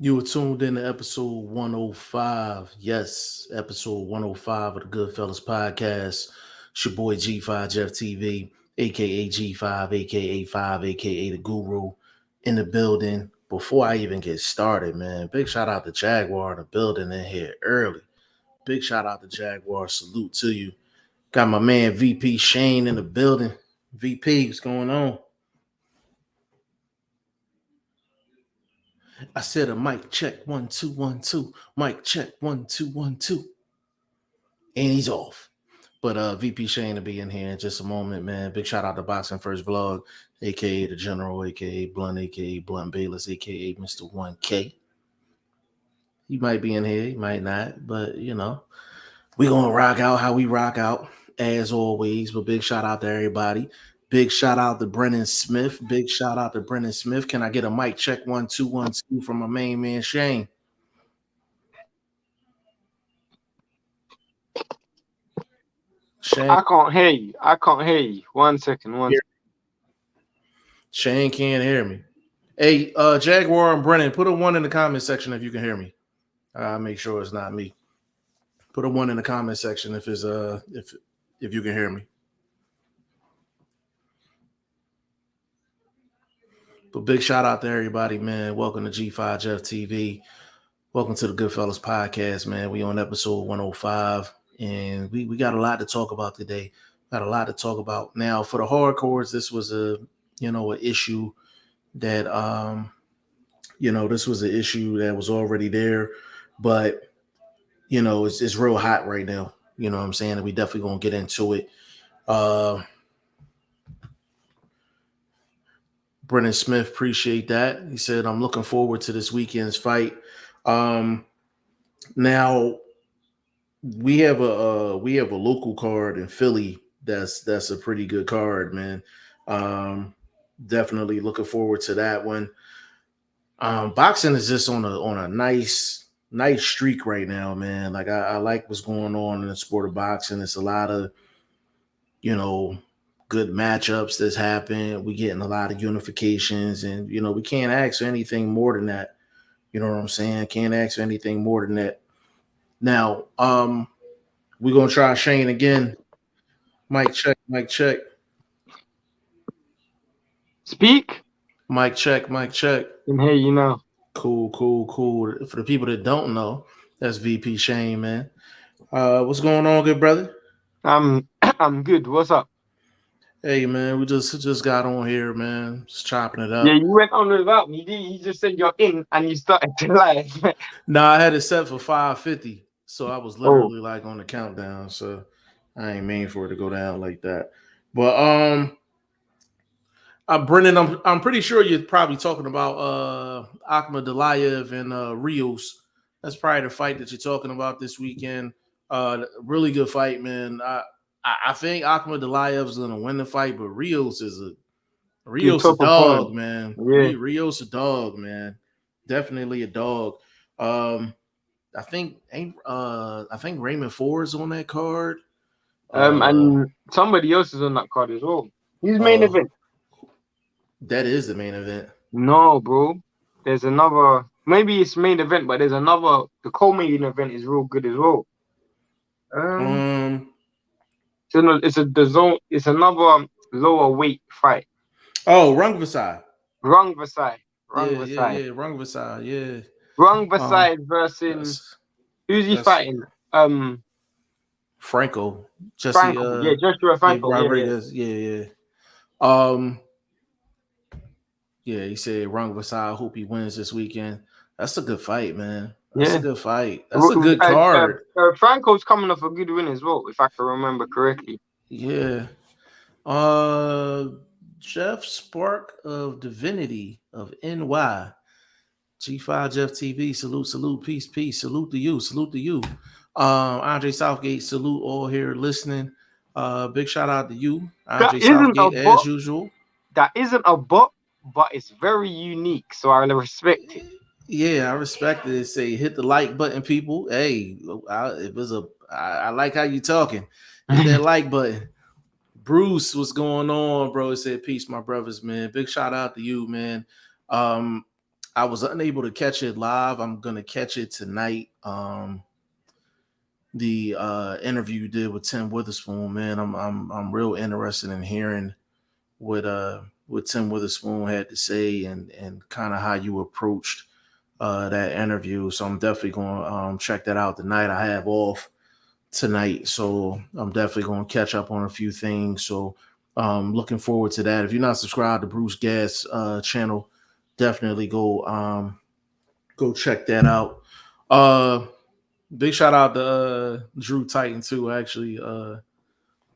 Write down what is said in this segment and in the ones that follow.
You were tuned in to episode 105. Yes, episode 105 of the Goodfellas podcast. It's your boy G5 Jeff TV, aka G5, aka 5, aka the Guru, in the building. Before I even get started, man, big shout out to Jaguar in the building in here early. Big shout out to Jaguar. Salute to you. Got my man VP Shane in the building. VP, what's going on? I said a mic check 1 2 1 2. Mic check 1 2 1 2. And he's off. But VP Shane will be in here in just a moment, man. Big shout out to Boxing First Vlog, aka the General, aka Blunt, aka Blunt Bayless, aka Mr. 1K. He might be in here, he might not, but we gonna rock out how we rock out as always. But big shout out to everybody. Big shout out to Brennan Smith. Big shout out to Brennan Smith. Can I get a mic check 1 2 1 2 from my main man Shane? Shane, I can't hear you. I can't hear you. 1 second. Shane can't hear me. Hey, Jaguar and Brennan, put a 1 in the comment section if you can hear me. I'll make sure it's not me. Put a 1 in the comment section if it's if you can hear me. But big shout out to everybody, man. Welcome to G5 Jeff TV. Welcome to the Goodfellas podcast, man. We on episode 105, and we got a lot to talk about today. Got a lot to talk about. Now, for the hardcores, this was an issue that this was an issue that was already there, but it's real hot right now. You know what I'm saying? And we definitely gonna get into it. Brennan Smith, appreciate that. He said, I'm looking forward to this weekend's fight. Now we have a local card in Philly that's a pretty good card, man. Definitely looking forward to that one. Boxing is just on a nice streak right now, man. Like I like what's going on in the sport of boxing. It's a lot of good matchups that's happened. We getting a lot of unifications, and we can't ask for anything more than that. You know what I'm saying? Can't ask for anything more than that. Now, we're gonna try Shane again. Mic check, mic check. Speak. Mic check, mic check. Can hear you now. Cool. For the people that don't know, that's VP Shane, man. What's going on, good brother? I'm good. What's up? Hey, man, we just got on here, man. Just chopping it up. Yeah, you went on without me. You just said you're in and you started to live. Nah, I had it set for 5:50, so I was literally like on the countdown. So I ain't mean for it to go down like that. But Brendan, I'm pretty sure you're probably talking about Akhmed Delayev and Rios. That's probably the fight that you're talking about this weekend. Really good fight, man. I think Akhmed Delayev is gonna win the fight, but Rios a dog, man. Yeah. Rios a dog, man. Definitely a dog. I think Raymond Ford is on that card. And somebody else is on that card as well. He's main event. That is the main event. No, bro. There's another. Maybe it's main event, but there's another. The co-main event is real good as well. It's another lower weight fight. Oh, Rungvisai. Rungvisai. Yeah. Rungvisai. Yeah. Rungvisai versus who's he fighting? Franco. Joshua Franco. Rodriguez. Yeah. Yeah, he said Rungvisai. I hope he wins this weekend. That's a good fight, man. That's a good fight. That's a good card. Franco's coming off a good win as well, if I can remember correctly. Yeah. Jeff Spark of Divinity of NY. G5 Jeff TV. Salute. Peace. Salute to you. Andre Southgate. Salute all here listening. Big shout out to you, Andre Southgate, as usual. That isn't a bot, but it's very unique, so I respect it. Yeah, I respect it. Say hit the like button, people. Hey, I like how you talking. Hit that like button. Bruce, what's going on, bro? He said, peace, my brothers, man. Big shout out to you, man. I was unable to catch it live. I'm gonna catch it tonight. The interview you did with Tim Witherspoon, man, I'm real interested in hearing what Tim Witherspoon had to say and kind of how you approached that interview. So I'm definitely going to check that out tonight. I have off tonight, so I'm definitely going to catch up on a few things. So looking forward to that. If you're not subscribed to Bruce Gas channel, definitely go check that out. Big shout out to Drew Titan too. Actually,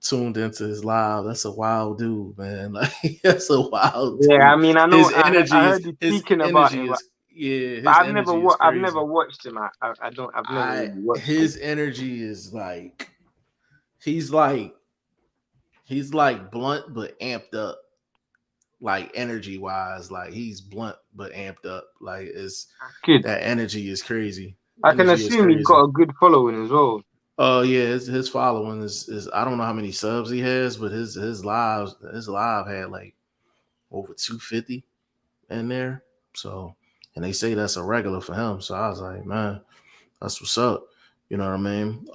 tuned into his live. That's a wild dude, man. Like that's a wild Yeah, I dude. mean, I know. His energy I is heard you his speaking about energy him, is yeah. but His energy is I've never crazy. watched him. I don't. I've never I really watched him. his energy is he's like he's like blunt but amped up. Like energy wise, like he's blunt but amped up. Like it's Good. that energy is crazy. I can Energy is assume he's crazy. got a good following as well. Oh yeah, his following is I don't know how many subs he has, but his live had like over 250 in there. So and they say that's a regular for him. So I was like, man, that's what's up. You know what I mean?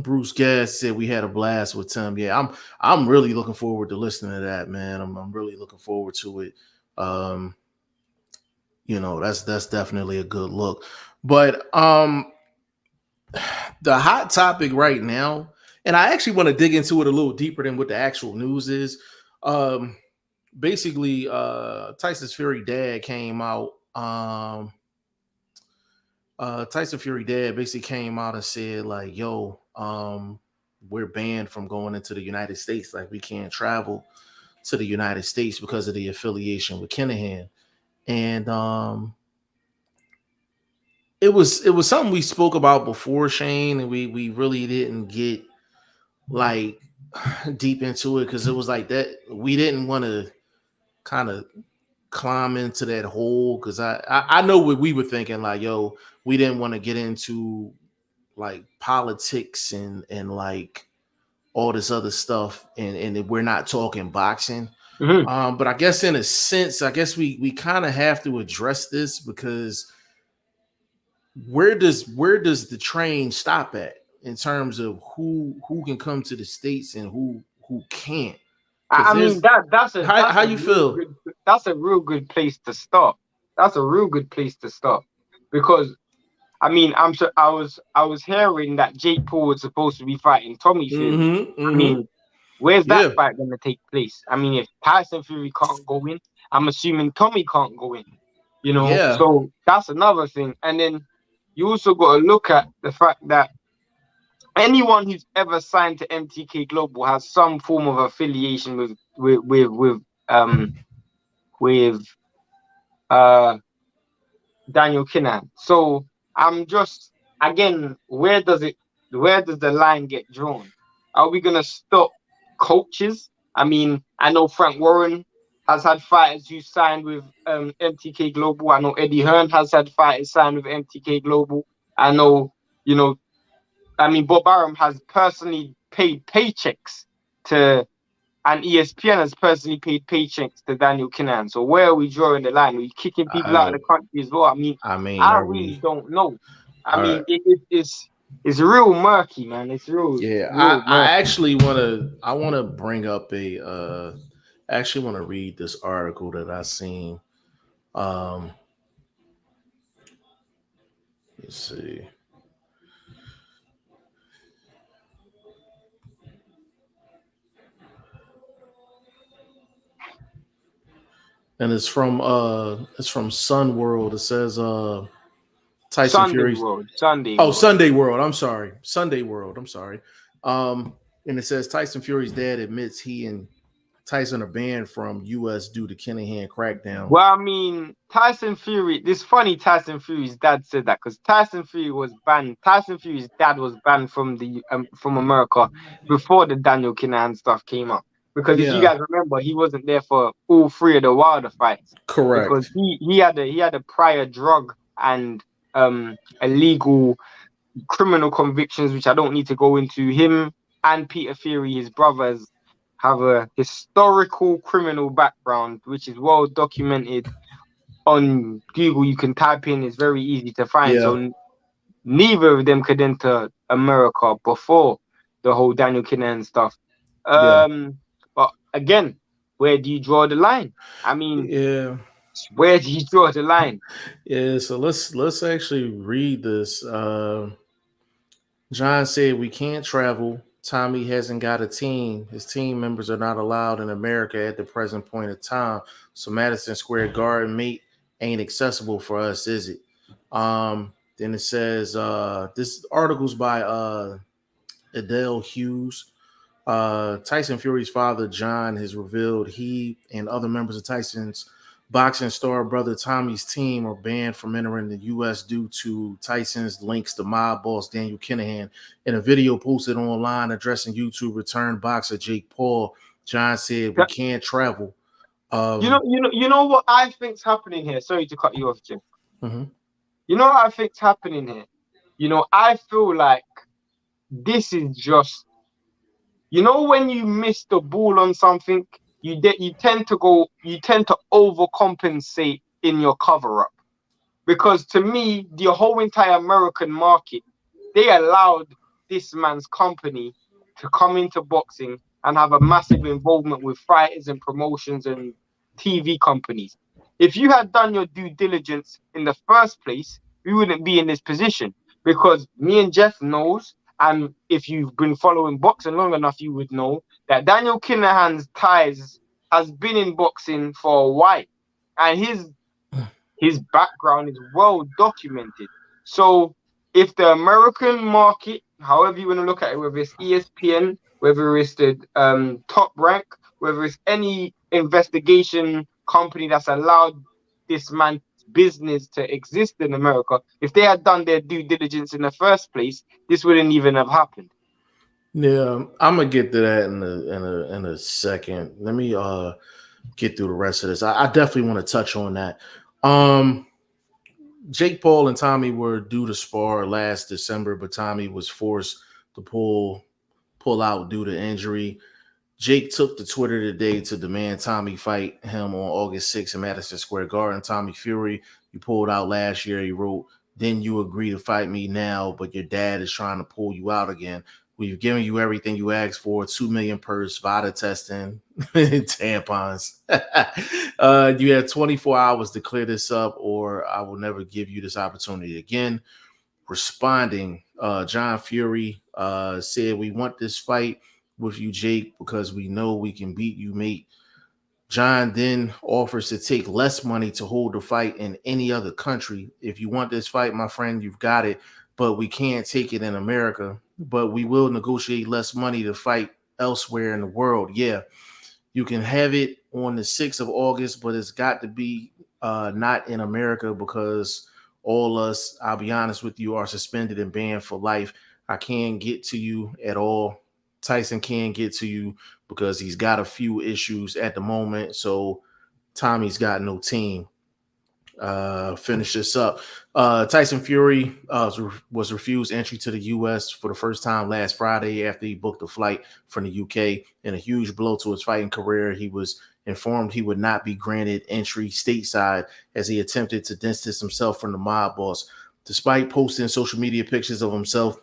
Bruce Gas said we had a blast with Tim. Yeah, I'm really looking forward to listening to that, man. I'm really looking forward to it. Um, that's definitely a good look. But the hot topic right now, and I actually want to dig into it a little deeper than what the actual news is. Um, Basically, Tyson's Fury dad came out. Tyson Fury dad basically came out and said, like, yo, we're banned from going into the United States. Like, we can't travel to the United States because of the affiliation with Kinahan. And it was something we spoke about before, Shane, and we really didn't get like deep into it because it was like that we didn't want to kind of climb into that hole because I know what we were thinking, like, yo, we didn't want to get into like politics and like all this other stuff and we're not talking boxing. Mm-hmm. But I guess in a sense, I guess we kind of have to address this because where does the train stop at in terms of who can come to the States and who can't? Because I mean there's how you feel? that's a real good place to start. That's a real good place to start because I mean I was hearing that Jake Paul was supposed to be fighting Tommy Fury. Mm-hmm. I Mm-hmm. mean, where's that Yeah. fight going to take place? I mean, if Tyson Fury can't go in, I'm assuming Tommy can't go in. You know, Yeah. so that's another thing. And then you also got to look at the fact that anyone who's ever signed to MTK Global has some form of affiliation with uh Daniel Kinnan. So I'm just again, where does the line get drawn? Are we gonna stop coaches? I mean, I know Frank Warren has had fighters who signed with MTK Global. I know Eddie Hearn has had fighters signed with MTK Global. I know, you know, I mean, Bob Arum has personally paid paychecks to, and ESPN has personally paid paychecks to Daniel Kinnan. So where are we drawing the line? Are we kicking people out of the country as well? I mean, I are really we? don't know. Are It's real murky, man. It's Yeah, real I murky. actually want to bring up I actually want to read this article that I seen. Um, let's see. And it's from Sun World. It says Tyson Fury's Sunday Oh, World. Sunday World. I'm sorry. Sunday World. I'm sorry. And it says Tyson Fury's dad admits he and Tyson are banned from U.S. due to Kinahan crackdown. Well, I mean, Tyson Fury. This funny Tyson Fury's dad said that because Tyson Fury was banned. Tyson Fury's dad was banned from America before the Daniel Kinahan stuff came up. Because if you Yeah, guys remember, he wasn't there for all three of the Wilder fights because correct. he had a prior drug and illegal criminal convictions, which I don't need to go into. Him and Peter Fury, his brothers, have a historical criminal background, which is well documented on Google you can type in. It's very easy to find. Yeah, So neither of them could enter America before the whole Daniel Kinahan stuff. yeah, But again, where do you draw the line? I mean, yeah, where do you draw the line? yeah. So let's actually read this. John said we can't travel. Tommy hasn't got a team. His team members are not allowed in America at the present point of time. So Madison Square Garden, mate, ain't accessible for us, is it? Then it says this article's by Adele Hughes. Tyson Fury's father, John, has revealed he and other members of Tyson's boxing star brother Tommy's team are banned from entering the U.S. due to Tyson's links to mob boss Daniel Kinahan. In a video posted online addressing YouTube return boxer Jake Paul, John said, "We can't travel." You know what I think's happening here. Sorry to cut you off, Jim. Mhm. You know what I think's happening here. I feel like this is just, when you miss the ball on something, you tend to overcompensate in your cover up. Because to me, the whole entire American market, they allowed this man's company to come into boxing and have a massive involvement with fighters and promotions and TV companies. If you had done your due diligence in the first place, we wouldn't be in this position. Because me and Jeff knows, and if you've been following boxing long enough, you would know that Daniel Kinahan's ties has been in boxing for a while, and his background is well documented. So if the American market, however you want to look at it, whether it's ESPN, whether it's the Top Rank, whether it's any investigation company that's allowed this man's business to exist in America, if they had done their due diligence in the first place, this wouldn't even have happened. Yeah, I'm gonna get to that in a second. Let me get through the rest of this. I definitely want to touch on that. Um, Jake Paul and Tommy were due to spar last December, but Tommy was forced to pull out due to injury. Jake took to Twitter today to demand Tommy fight him on August 6th in Madison Square Garden. Tommy Fury, you pulled out last year. He wrote, "Then you agree to fight me now, but your dad is trying to pull you out again. We've given you everything you asked for: 2 million purse, VADA testing, tampons. You have 24 hours to clear this up, or I will never give you this opportunity again." Responding, John Fury said, "We want this fight with you, Jake, because we know we can beat you, mate." John then offers to take less money to hold the fight in any other country. "If you want this fight, my friend, you've got it, but we can't take it in America. But we will negotiate less money to fight elsewhere in the world. Yeah, you can have it on the 6th of August, but it's got to be not in America because all us, I'll be honest with you, are suspended and banned for life. I can't get to you at all. Tyson can't get to you because he's got a few issues at the moment. So Tommy's got no team." Finish this up. Tyson Fury was refused entry to the U.S. for the first time last Friday after he booked a flight from the U.K. In a huge blow to his fighting career, he was informed he would not be granted entry stateside as he attempted to distance himself from the mob boss. Despite posting social media pictures of himself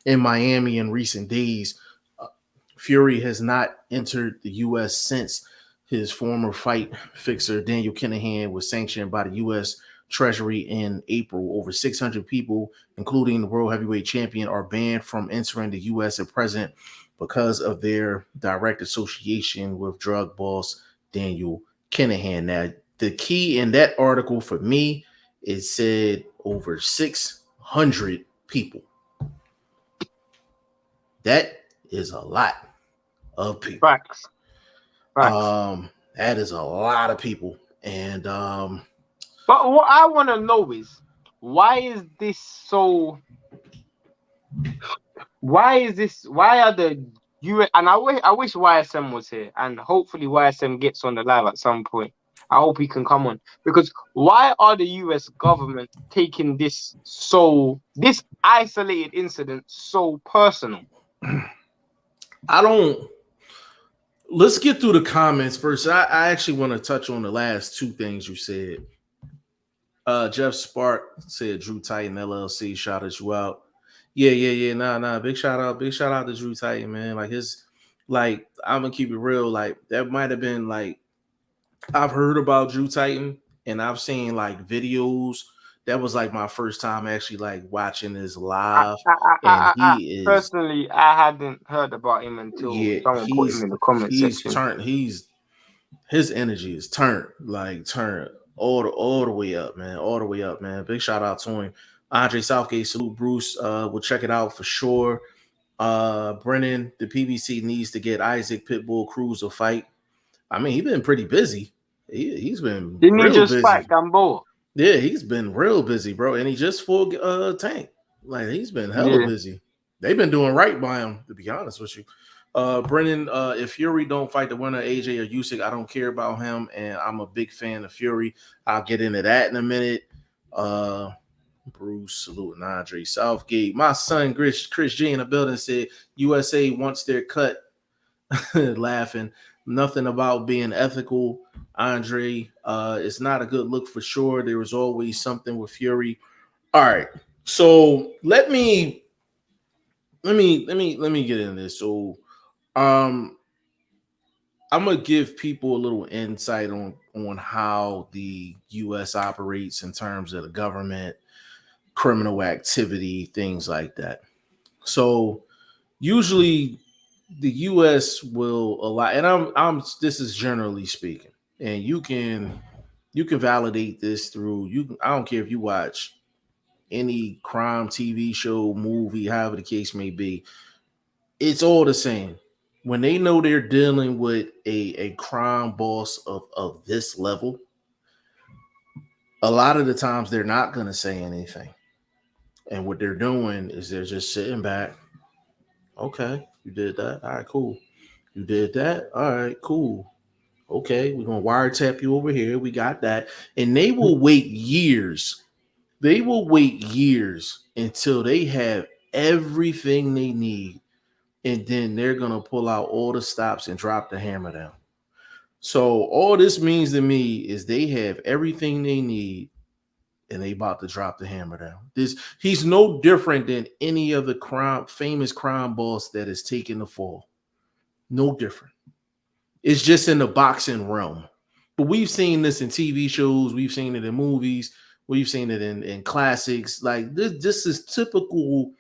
in Miami in recent days, Fury has not entered the U.S. since his former fight fixer Daniel Kinahan was sanctioned by the U.S. Treasury in April. Over 600 people, including the world heavyweight champion, are banned from entering the U.S. at present because of their direct association with drug boss Daniel Kinahan. Now, the key in that article for me, it said over 600 people. That is a lot of people. Facts. Facts. That is a lot of people. And But what I want to know is, why is this so? Why are the US, and I wish YSM was here, and hopefully YSM gets on the live at some point. I hope he can come on, because why are the US government taking this isolated incident so personal? I don't. Let's get through the comments first. I actually want to touch on the last two things you said. Jeff Spark said Drew Titan LLC shouted you out. Yeah. Nah. Big shout out to Drew Titan, man. Like his, like I'm gonna keep it real. Like that might have been like I've heard about Drew Titan and I've seen like videos. That was like my first time actually like watching this live, and he is Personally, I hadn't heard about him until yeah someone put him in the comment he's section. turned he's his energy is turned all the way up, man. All the way up, man. Big shout out to him. Andre Southgate, salute Bruce. We'll check it out for sure. Brennan, the PBC needs to get Isaac Pitbull Cruz a fight. I mean, he's been pretty busy. He's been Didn't he real just busy. fight Gamboa? Yeah, he's been real busy, bro. And he just fought Tank. Like he's been hella busy. They've been doing right by him, to be honest with you. Brennan, if Fury don't fight the winner, AJ or Usyk, I don't care about him, and I'm a big fan of Fury. I'll get into that in a minute. Bruce, saluting Andre Southgate. My son, Chris G in the building said USA wants their cut. Laughing. Nothing about being ethical, Andre. It's not a good look for sure. There was always something with Fury. All right, so let me get into this. So, I'm gonna give people a little insight on how the U.S. operates in terms of the government, criminal activity, things like that. So, usually the U.S. will allow, and I'm this is generally speaking, and you can validate this through you. I don't care if you watch any crime TV show, movie, however the case may be. It's all the same. When they know they're dealing with a crime boss of this level, a lot of the times they're not going to say anything. And what they're doing is they're just sitting back. Okay, you did that. All right, cool. You did that. All right, cool. Okay, we're going to wiretap you over here. We got that. And they will wait years. They will wait years until they have everything they need, and then they're gonna pull out all the stops and drop the hammer down. So all this means to me is they have everything they need, and they about to drop the hammer down. He's no different than any other famous crime boss that has taken the fall. No different. It's just in the boxing realm. But we've seen this in TV shows, we've seen it in movies, we've seen it in classics. Like this is typical.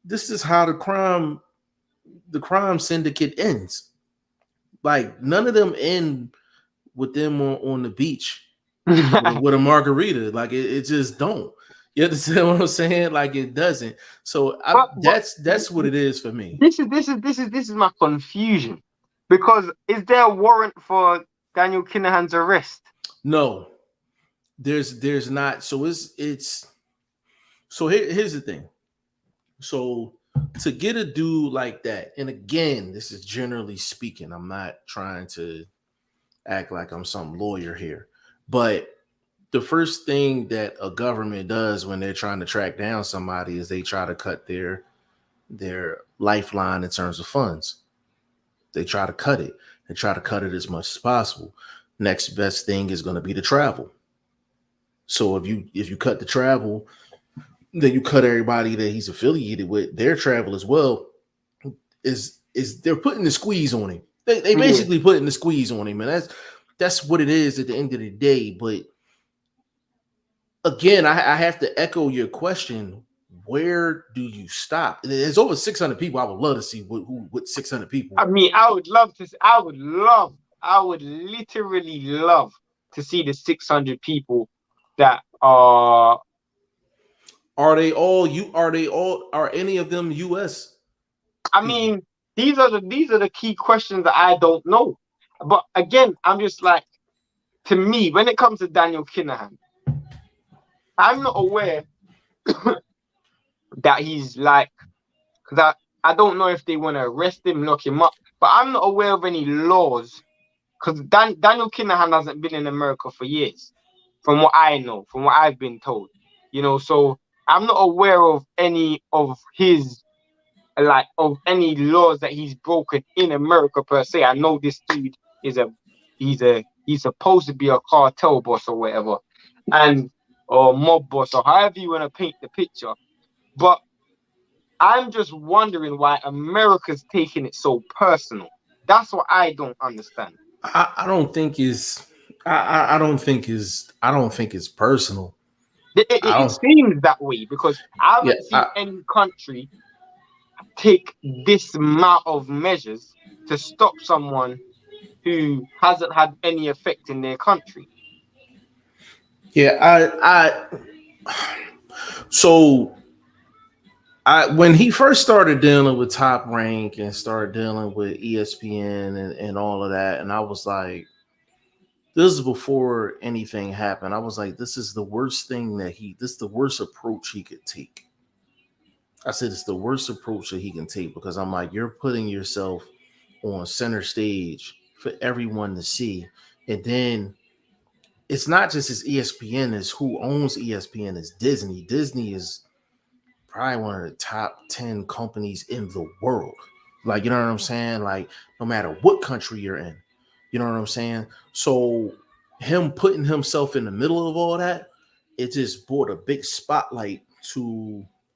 This is how the crime syndicate ends. Like none of them end with them on the beach with a margarita. Like it just don't. You understand what I'm saying? Like it doesn't. So that's what it is for me. This is my confusion, because is there a warrant for Daniel Kinahan's arrest? No, there's not. So it's so here's the thing. So to get a dude like that, and again, this is generally speaking, I'm not trying to act like I'm some lawyer here, but the first thing that a government does when they're trying to track down somebody is they try to cut their lifeline in terms of funds. They try to cut it. They try to cut it as much as possible. Next best thing is going to be the travel. So if you cut the travel, then you cut everybody that he's affiliated with, their travel as well. Is they're putting the squeeze on him. They basically putting the squeeze on him, and that's what it is at the end of the day. But again, I have to echo your question. Where do you stop? There's over 600 people. I would love to see what 600 people. I mean, I would literally love to see the 600 people that are. Are any of them US? I mean, these are the key questions that I don't know. But again, I'm just like, to me, when it comes to Daniel Kinahan, I'm not aware that he's like, that I don't know if they want to arrest him, lock him up, but I'm not aware of any laws, because Daniel Kinahan hasn't been in America for years, from what I know, from what I've been told, so I'm not aware of any of his, of any laws that he's broken in America per se. I know this dude is he's supposed to be a cartel boss or whatever, and or mob boss or however you want to paint the picture. But I'm just wondering why America's taking it so personal. That's what I don't understand. I don't think it's I don't think it's personal. I It don't seems that way because I yeah, haven't seen any country take this amount of measures to stop someone who hasn't had any effect in their country. yeah, I so I when he first started dealing with Top Rank and started dealing with ESPN and all of that, and I was like, this is before anything happened. I was like, this is the worst thing this is the worst approach he could take. I said it's the worst approach that he can take because I'm like, you're putting yourself on center stage for everyone to see. And then it's not just as ESPN, is who owns ESPN is Disney. Disney is probably one of the top 10 companies in the world. Like, you know what I'm saying? Like, no matter what country you're in, you know what I'm saying? So, him putting himself in the middle of all that, it just brought a big spotlight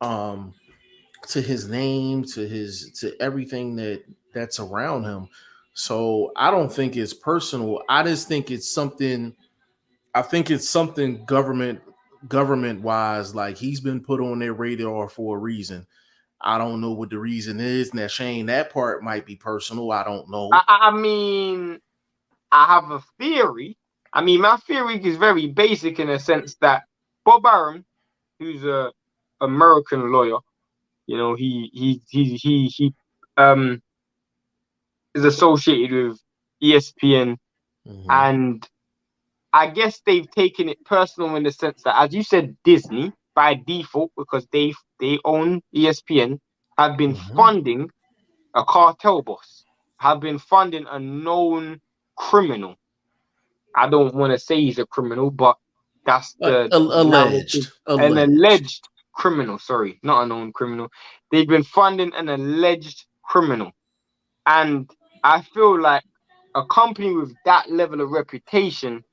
um to his name, to everything that's around him. So I don't think it's personal. I just think it's something. I think it's something government wise. Like he's been put on their radar for a reason. I don't know what the reason is. Now, Shane, that part might be personal. I don't know. I mean, I have a theory. I mean, my theory is very basic in a sense that Bob Arum, who's a American lawyer, you know, he is associated with ESPN, Mm-hmm. and I guess they've taken it personal in the sense that, as you said, Disney by default because they own ESPN have been Mm-hmm. funding a cartel boss, have been funding a known criminal. I don't want to say he's a criminal, but that's the narrative. An Alleged. alleged criminal, sorry, not a known criminal. They've been funding an alleged criminal. And I feel like a company with that level of reputation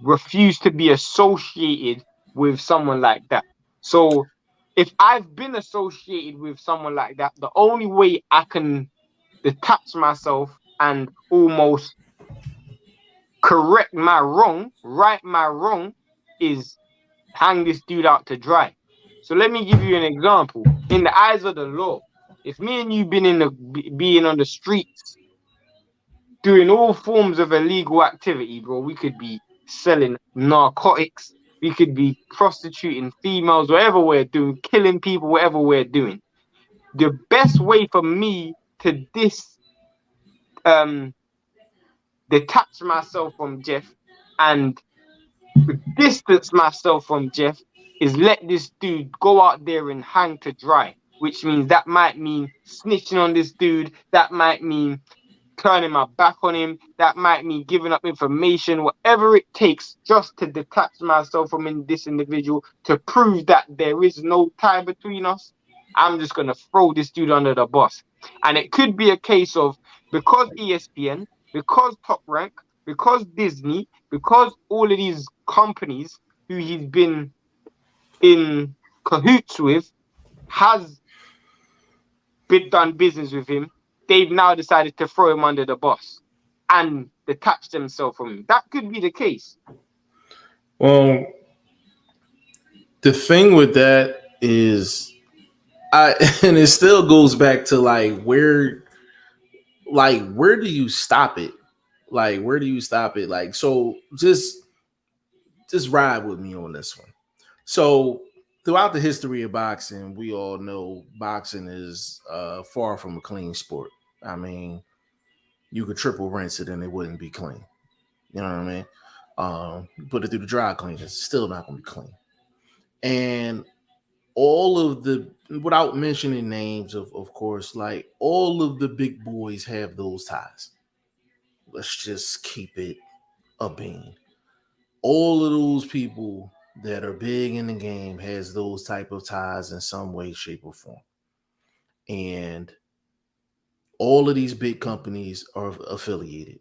refuse to be associated with someone like that. So if I've been associated with someone like that, the only way I can detach myself and almost correct my wrong, right my wrong, is hang this dude out to dry. So let me give you an example. In the eyes of the law, if me and you been being on the streets doing all forms of illegal activity, bro, we could be selling narcotics, we could be prostituting females, whatever we're doing, killing people, whatever we're doing. The best way for me to um detach myself from Jeff and distance myself from Jeff is let this dude go out there and hang to dry, which means that might mean snitching on this dude, that might mean turning my back on him, that might mean giving up information, whatever it takes just to detach myself from this individual to prove that there is no tie between us. I'm just going to throw this dude under the bus. And it could be a case of because ESPN, because Top Rank, because Disney, because all of these companies who he's been in cahoots with has been done business with him, they've now decided to throw him under the bus and detach themselves from him. That could be the case. Well, the thing with that is, I and it still goes back to where do you stop it? Like, where do you stop it? Like, so just ride with me on this one. So throughout the history of boxing, we all know boxing is far from a clean sport. I mean, you could triple rinse it and it wouldn't be clean. You know what I mean? Put it through the dry cleaners, it's still not going to be clean. And all of the, without mentioning names, of course, like all of the big boys have those ties. Let's just keep it a bean. All of those people that are big in the game has those type of ties in some way, shape, or form. And all of these big companies are affiliated.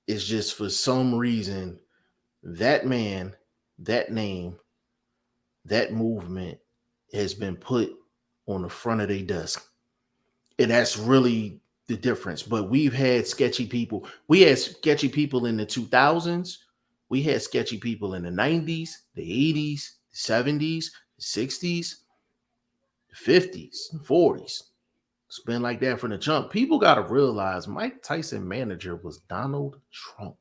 It's just for some reason that man, that name that movement has been put on the front of their desk. And that's really the difference. But we've had sketchy people. We had sketchy people in the 2000s. We had sketchy people in the 90s, the 80s, the 70s, the 60s, the 50s, 40s. It's been like that from the jump. People got to realize Mike Tyson manager was Donald Trump.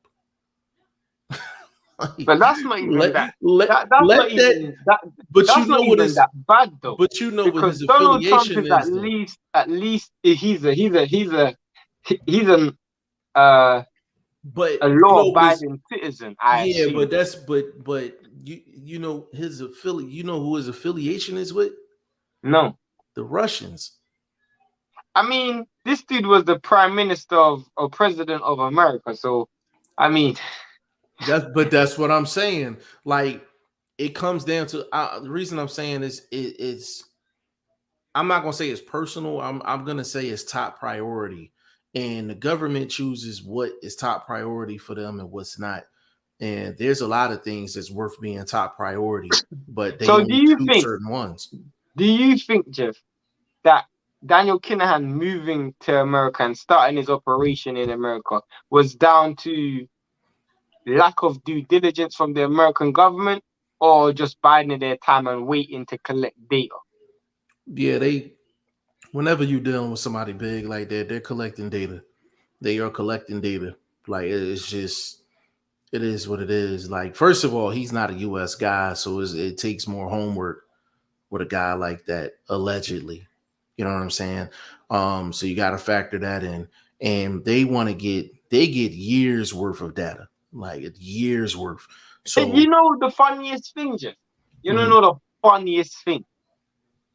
Like, But that's not even let that. let That's not let that. even that. But you That's know not what even his. that bad though, But you know what because his Donald Trump affiliation is is, though. at least he's an uh But a you know his. law-abiding citizen, I Yeah, assume. but you know his affiliate. You know who his affiliation is with? No, The Russians. I mean this dude was the prime minister of or president of America, so I mean, That's what I'm saying. Like it comes down to the reason I'm saying is it's I'm not gonna say it's personal. I'm gonna say it's top priority, and the government chooses what is top priority for them and what's not. And there's a lot of things that's worth being top priority, but they so only choose certain ones. do you think, Jeff, that Daniel Kinahan moving to America and starting his operation in America was down to lack of due diligence from the American government or just biding their time and waiting to collect data? Yeah, they whenever you're dealing with somebody big like that, they're collecting data. They are collecting data. Like it's just it is what it is. Like first of all, he's not a U.S. guy, so it takes more homework with a guy like that, allegedly. You know what I'm saying? So you got to factor that in, and they get years worth of data, like years worth. And you So know the funniest thing, Jeff? You don't mhm. know the funniest thing?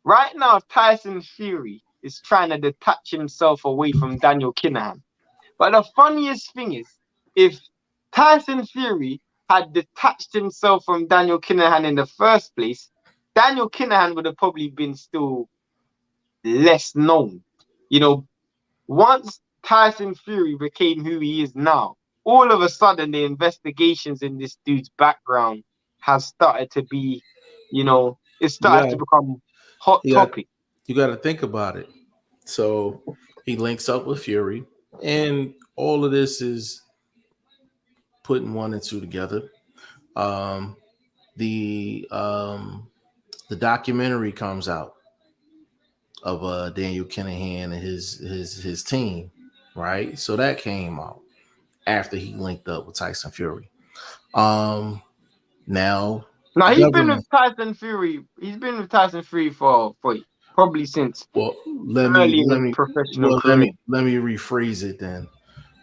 Right now, Tyson Fury is trying to detach himself away from Daniel Kinahan. But the funniest thing is, if Tyson Fury had detached himself from Daniel Kinahan in the first place, Daniel Kinahan would have probably been still less known. You know, once Tyson Fury became who he is now, all of a sudden the investigations in this dude's background has started to be, it you started got to become hot you got topic. you got to think about it. So he links up with Fury, and all of this is putting one and two together. Um, the um, the documentary comes out of Daniel Kinahan and his team, right? So that came out after he linked up with Tyson Fury. Um, now Now the he's been with government. Tyson Fury. He's been with Tyson Fury for probably since Well, early in his professional career. let me rephrase it then.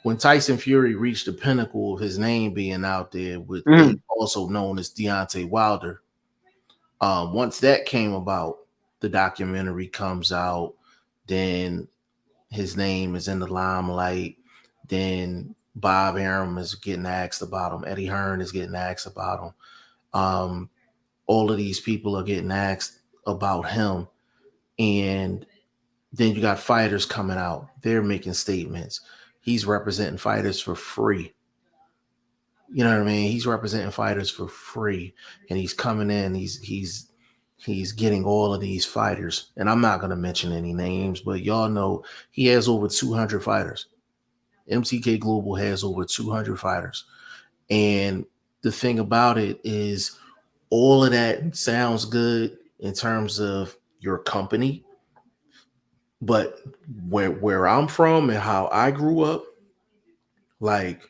When Tyson Fury reached the pinnacle of his name being out there, with Mhm. also known as Deontay Wilder, once that came about, the documentary comes out. Then his name is in the limelight. Then Bob Arum is getting asked about him. Eddie Hearn is getting asked about him. All of these people are getting asked about him. And then you got fighters coming out. They're making statements. He's representing fighters for free. You know what I mean? He's representing fighters for free. And he's coming in. He's getting all of these fighters. And I'm not going to mention any names, but y'all know he has over 200 fighters. MTK Global has over 200 fighters. And the thing about it is, all of that sounds good in terms of your company, but where I'm from and how I grew up, like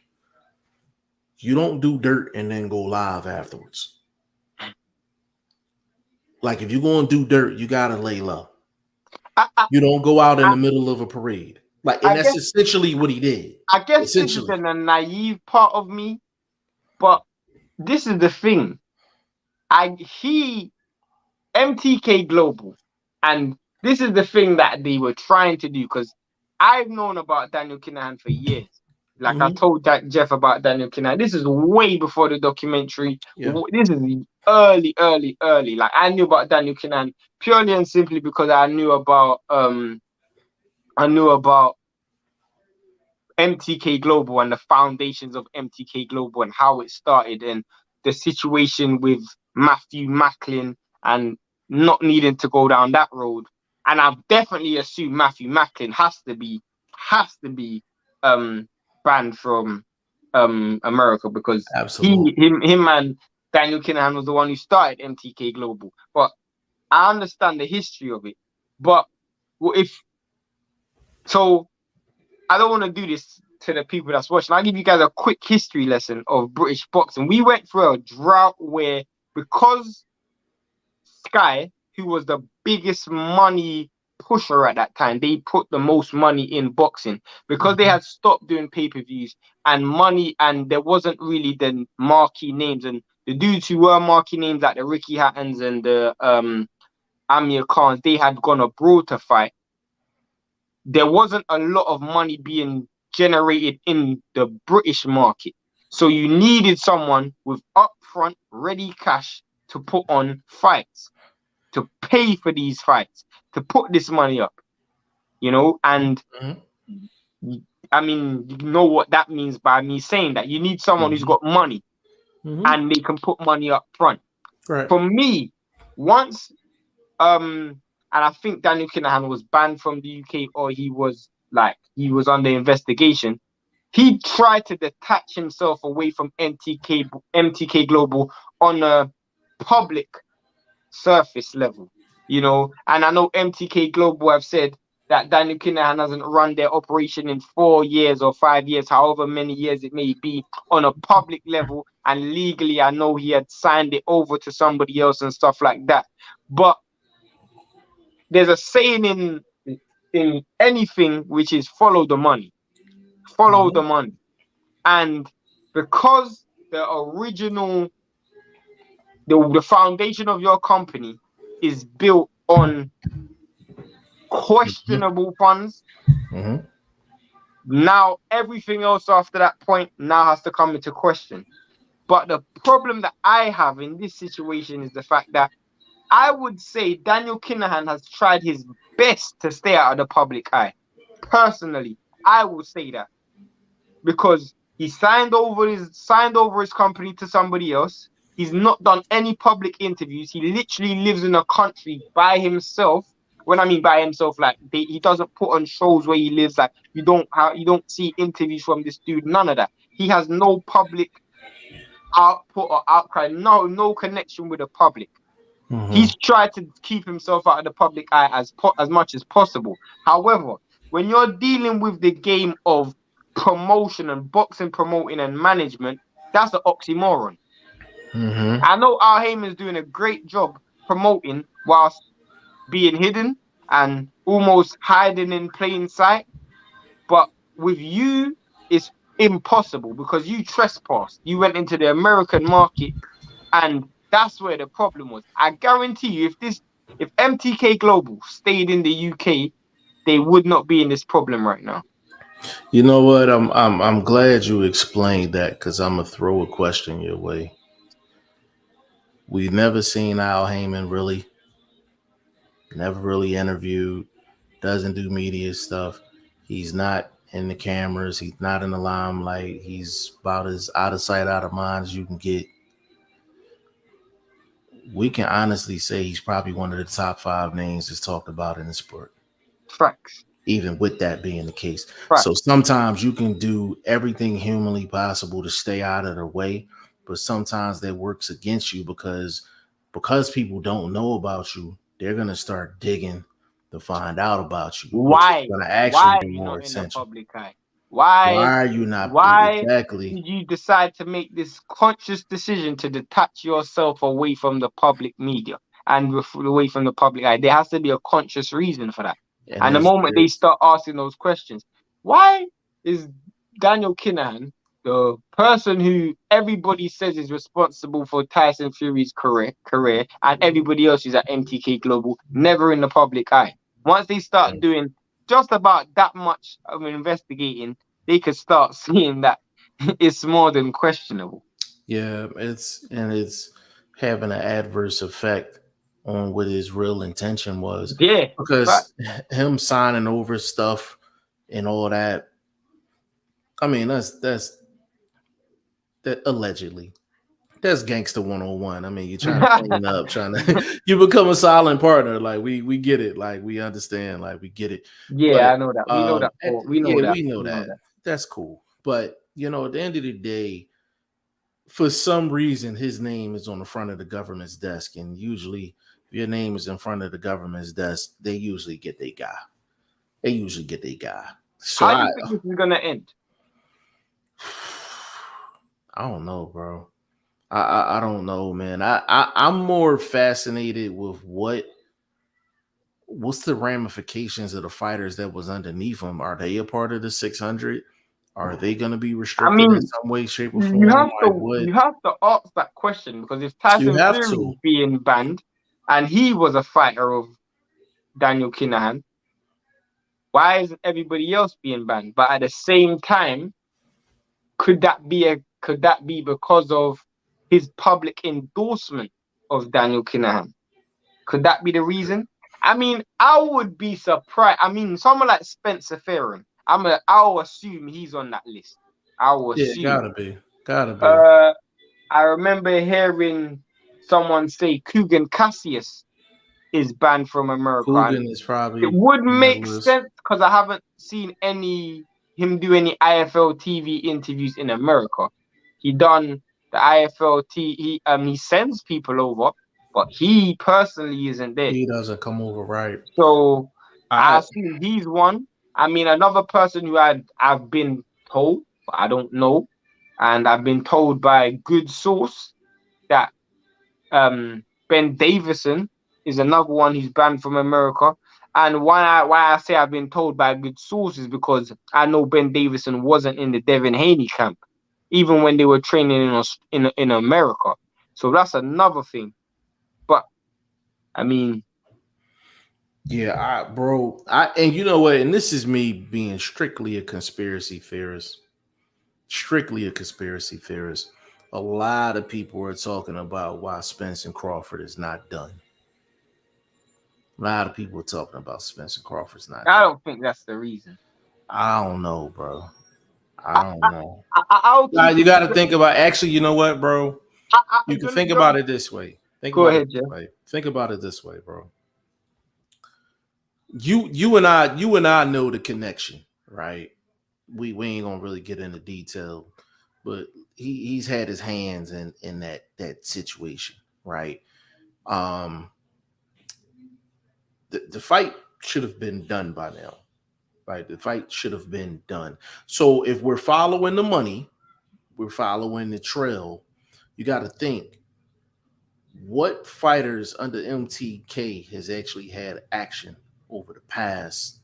you don't do dirt and then go live afterwards. Like if you're going to do dirt, you got to lay low. I, I, You don't go out in I, the middle of a parade. Like, and I that's guess essentially what he did. I guess this is Essentially. a naive part of me, but this is the thing. He MTK Global, and this is the thing that they were trying to do because I've known about Daniel Kinahan for years. Like I Mm-hmm. told that Jeff about Daniel Kinahan. This is way before the documentary. Yeah. This is early, early, early. Like I knew about Daniel Kinahan purely and simply because I knew about MTK Global and the foundations of MTK Global and how it started and the situation with Matthew Macklin and not needing to go down that road. And I definitely assume Matthew Macklin has to be banned from America, because Absolutely. him and Daniel Kinahan was the one who started MTK Global. But I understand the history of it. But if so, I don't want to do this to the people that's watching. I'll give you guys a quick history lesson of British boxing. We went through a drought where, because Sky, who was the biggest money pusher at that time, they put the most money in boxing, because they had stopped doing pay-per-views and money, and there wasn't really the marquee names. And the dudes who were marquee names, like the Ricky Hattons and the Amir Khans, they had gone abroad to fight. There wasn't a lot of money being generated in the British market. So you needed someone with upfront ready cash to put on fights, to pay for these fights, to put this money up, and I mean, you know what that means by me saying that. You need someone who's got money and they can put money up front. Right. For me, once and I think Daniel Kinahan was banned from the UK, or he was under investigation. He tried to detach himself away from MTK Global on a public surface level, And I know MTK Global have said that Daniel Kinahan hasn't run their operation in 4 years or 5 years, however many years it may be, on a public level. And legally, I know he had signed it over to somebody else and stuff like that. But there's a saying in anything, which is follow the money. Follow the money. And because the foundation of your company is built on questionable funds, now everything else after that point now has to come into question. But the problem that I have in this situation is the fact that I would say Daniel Kinahan has tried his best to stay out of the public eye. Personally, I will say that, because he signed over his company to somebody else. He's not done any public interviews. He literally lives in a country by himself. When I mean by himself, like he doesn't put on shows where he lives. Like you don't see interviews from this dude. None of that. He has no public output or outcry. No connection with the public. He's tried to keep himself out of the public eye as much as possible. However, when you're dealing with the game of promotion and boxing promoting and management, that's an oxymoron. I know Al Heyman's doing a great job promoting whilst being hidden and almost hiding in plain sight. But with you, it's impossible, because you trespassed. You went into the American market, and that's where the problem was. I guarantee you, if MTK Global stayed in the UK, they would not be in this problem right now. You know what? I'm glad you explained that, because I'm gonna throw a question your way. We've never seen Al Heyman really, never really interviewed, doesn't do media stuff. He's not in the cameras. He's not in the limelight. He's about as out of sight, out of mind as you can get. We can honestly say he's probably one of the top 5 names that's talked about in the sport. Facts. Even with that being the case. Facts. So sometimes you can do everything humanly possible to stay out of their way, but sometimes that works against you, because people don't know about you, they're going to start digging to find out about you, which is Why? going to actually Why are be you more not in the attention. public eye? Why Why? are you not Why exactly? did you decide to make this conscious decision to detach yourself away from the public media and away from the public eye? There has to be a conscious reason for that. And the moment they start asking those questions, why is Daniel Kinahan, the person who everybody says is responsible for Tyson Fury's career, and everybody else who's at MTK Global, never in the public eye? Once they start doing just about that much of investigating, they could start seeing that it's more than questionable. Yeah, it's having an adverse effect on what his real intention was, Yeah, because him signing over stuff and all that. I mean, that's that allegedly. That's gangster 101. I mean, you're trying to clean up, trying to you become a silent partner. Like we get it. Like we understand. Like we get it. Yeah, But I know that. We know that. We know yeah, that. we know We know that. that. That's cool. But at the end of the day, for some reason, his name is on the front of the government's desk, and usually, if your name is in front of the government's desk, they usually get their guy. They usually get their guy. So How do you think this is gonna end? I don't know, bro. I don't know, man. I'm more fascinated with what's the ramifications of the fighters that was underneath them. Are they a part of the 600? Are they going to be I restricted in mean, some way, shape, or you form? have Like to what? you have to ask that question because if You Tyson have Fury to. is being banned and he was a fighter of Daniel Kinahan, why isn't everybody else being banned? But at the same time, could that be because of his public endorsement of Daniel Kinahan? Could that be the reason? I mean, I would be surprised. I mean, someone like Spencer Fearon, I'll assume he's on that list. I'll Yeah, assume. gotta be. Gotta be. Uh, I remember hearing someone say Kugan Cassius is banned from America, and Coogan is it probably would on that make list. sense because I haven't seen him do any IFL TV interviews in America. He done the IFL he sends people over, but he personally isn't there. He doesn't come over right. So I I assume he's one. I mean, another person who I've been told, but I don't know, and I've been told by a good source that Ben Davison is another one who's banned from America. And why I say I've been told by good sources because I know Ben Davison wasn't in the Devin Haney camp, even when they were training in America. So that's another thing. But I mean, Yeah, bro, and you know what? And this is me being strictly a conspiracy theorist. Strictly a conspiracy theorist. A lot of people are talking about why Spence and Crawford is not done. A lot of people are talking about Spence and Crawford's not I done. don't think that's the reason. I don't know, bro. I, I don't I, know. I'll Nah, keep you it. got to think about. Actually, you know what, bro? You can think about Don't it this way. Think go about it ahead, this Jeff. way. Think about it this way, bro. You and I know the connection, right? We ain't gonna really get into detail, but he's had his hands in that situation, right? Um, the fight should have been done by now, right? The fight should have been done. So if we're following the money, we're following the trail. You got to think what fighters under MTK has actually had action over the past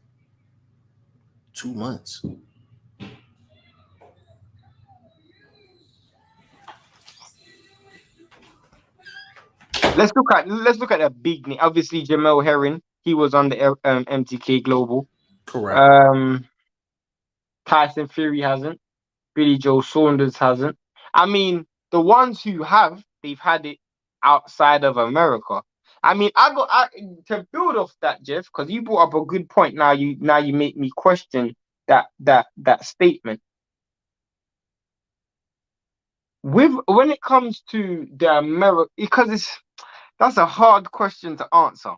2 months. Let's look at a big name. Obviously, Jamel Herring. He was on the MTK Global. Correct. Um, Tyson Fury hasn't. Billy Joe Saunders hasn't. I mean, the ones who have, they've had it outside of America. I mean, to build off that, Jeff, because you brought up a good point. Now you make me question that statement. With when it comes to the America, because that's a hard question to answer.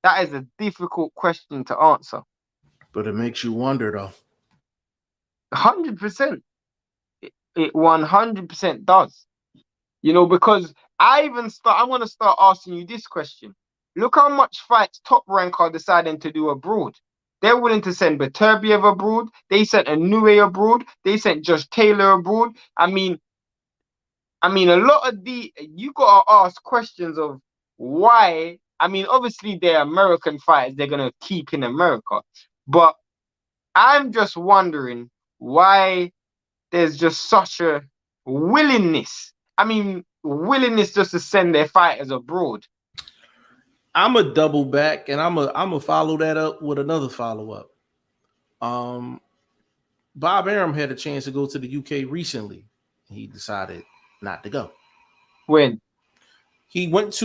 That is a difficult question to answer. But it makes you wonder though. 100%. It 100% does. Because I'm gonna start asking you this question. Look how much fights Top Rank are deciding to do abroad. They're willing to send Beterbiev abroad. They sent Inoue abroad. They sent Josh Taylor abroad. I mean, a lot of you gotta ask questions of why. I mean, obviously they're American fighters. They're gonna keep in America, but I'm just wondering why there's just such a willingness. I mean, willingness just to send their fighters abroad. I'm a double back, and I'm a follow that up with another follow up. Um, Bob Arum had a chance to go to the UK recently. He decided not to go. When? He was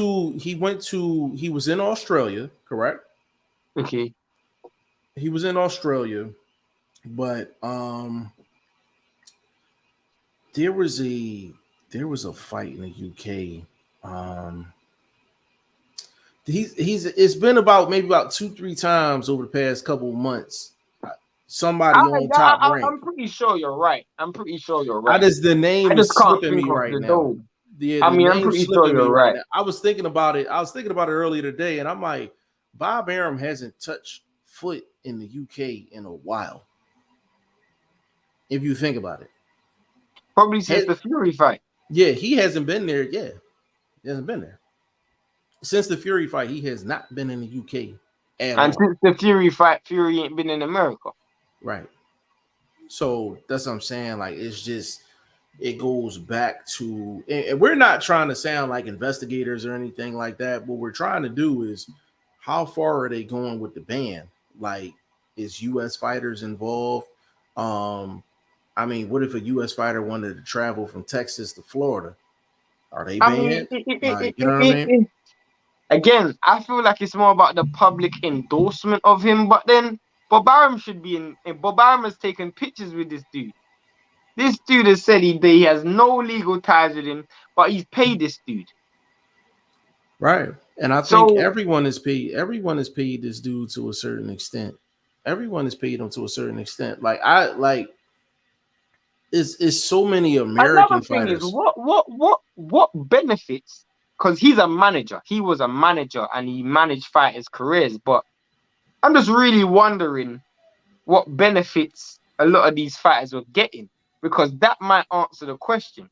in Australia, correct? Okay. He was in Australia, but there was a there was a fight in the UK. Um, he's it's been about maybe about 2-3 times over the past couple of months. I, Somebody on top rank. I'm pretty sure you're right. I'm pretty sure you're I right. just the I name just is can't slipping think me of right the now. dome. Yeah, I the mean, I'm name's pretty sure slipping me you're right right. now. I was thinking about it. I was thinking about it earlier today, and I'm like, Bob Arum hasn't touched foot in the UK in a while. If you think about it, Probably since the Fury fight. yeah, he hasn't been there. Yeah, he hasn't been there since the Fury fight. He has not been in the UK at And all. since the Fury fight, Fury ain't been in America. Right. So that's what I'm saying. Like it's just it goes back to, and we're not trying to sound like investigators or anything like that. What we're trying to do is how far are they going with the ban? Like, is U.S. fighters involved? Um, I mean, what if a U.S. fighter wanted to travel from Texas to Florida? Are they I mean, banned? Like, you know what I mean? again, I feel like it's more about the public endorsement of him. But then Bob Arum should be in. Bob Arum has taken pictures with this dude. This dude has said he has no legal ties with him, but he's paid this dude. Right. And I think So everyone is paid. Everyone is paid this dude to a certain extent. Everyone is paid him to a certain extent. Like I like it's so many another American thing is fighters. what benefits? Because he's a manager. He was a manager and he managed fighters' careers. But I'm just really wondering what benefits a lot of these fighters were getting, because that might answer the question.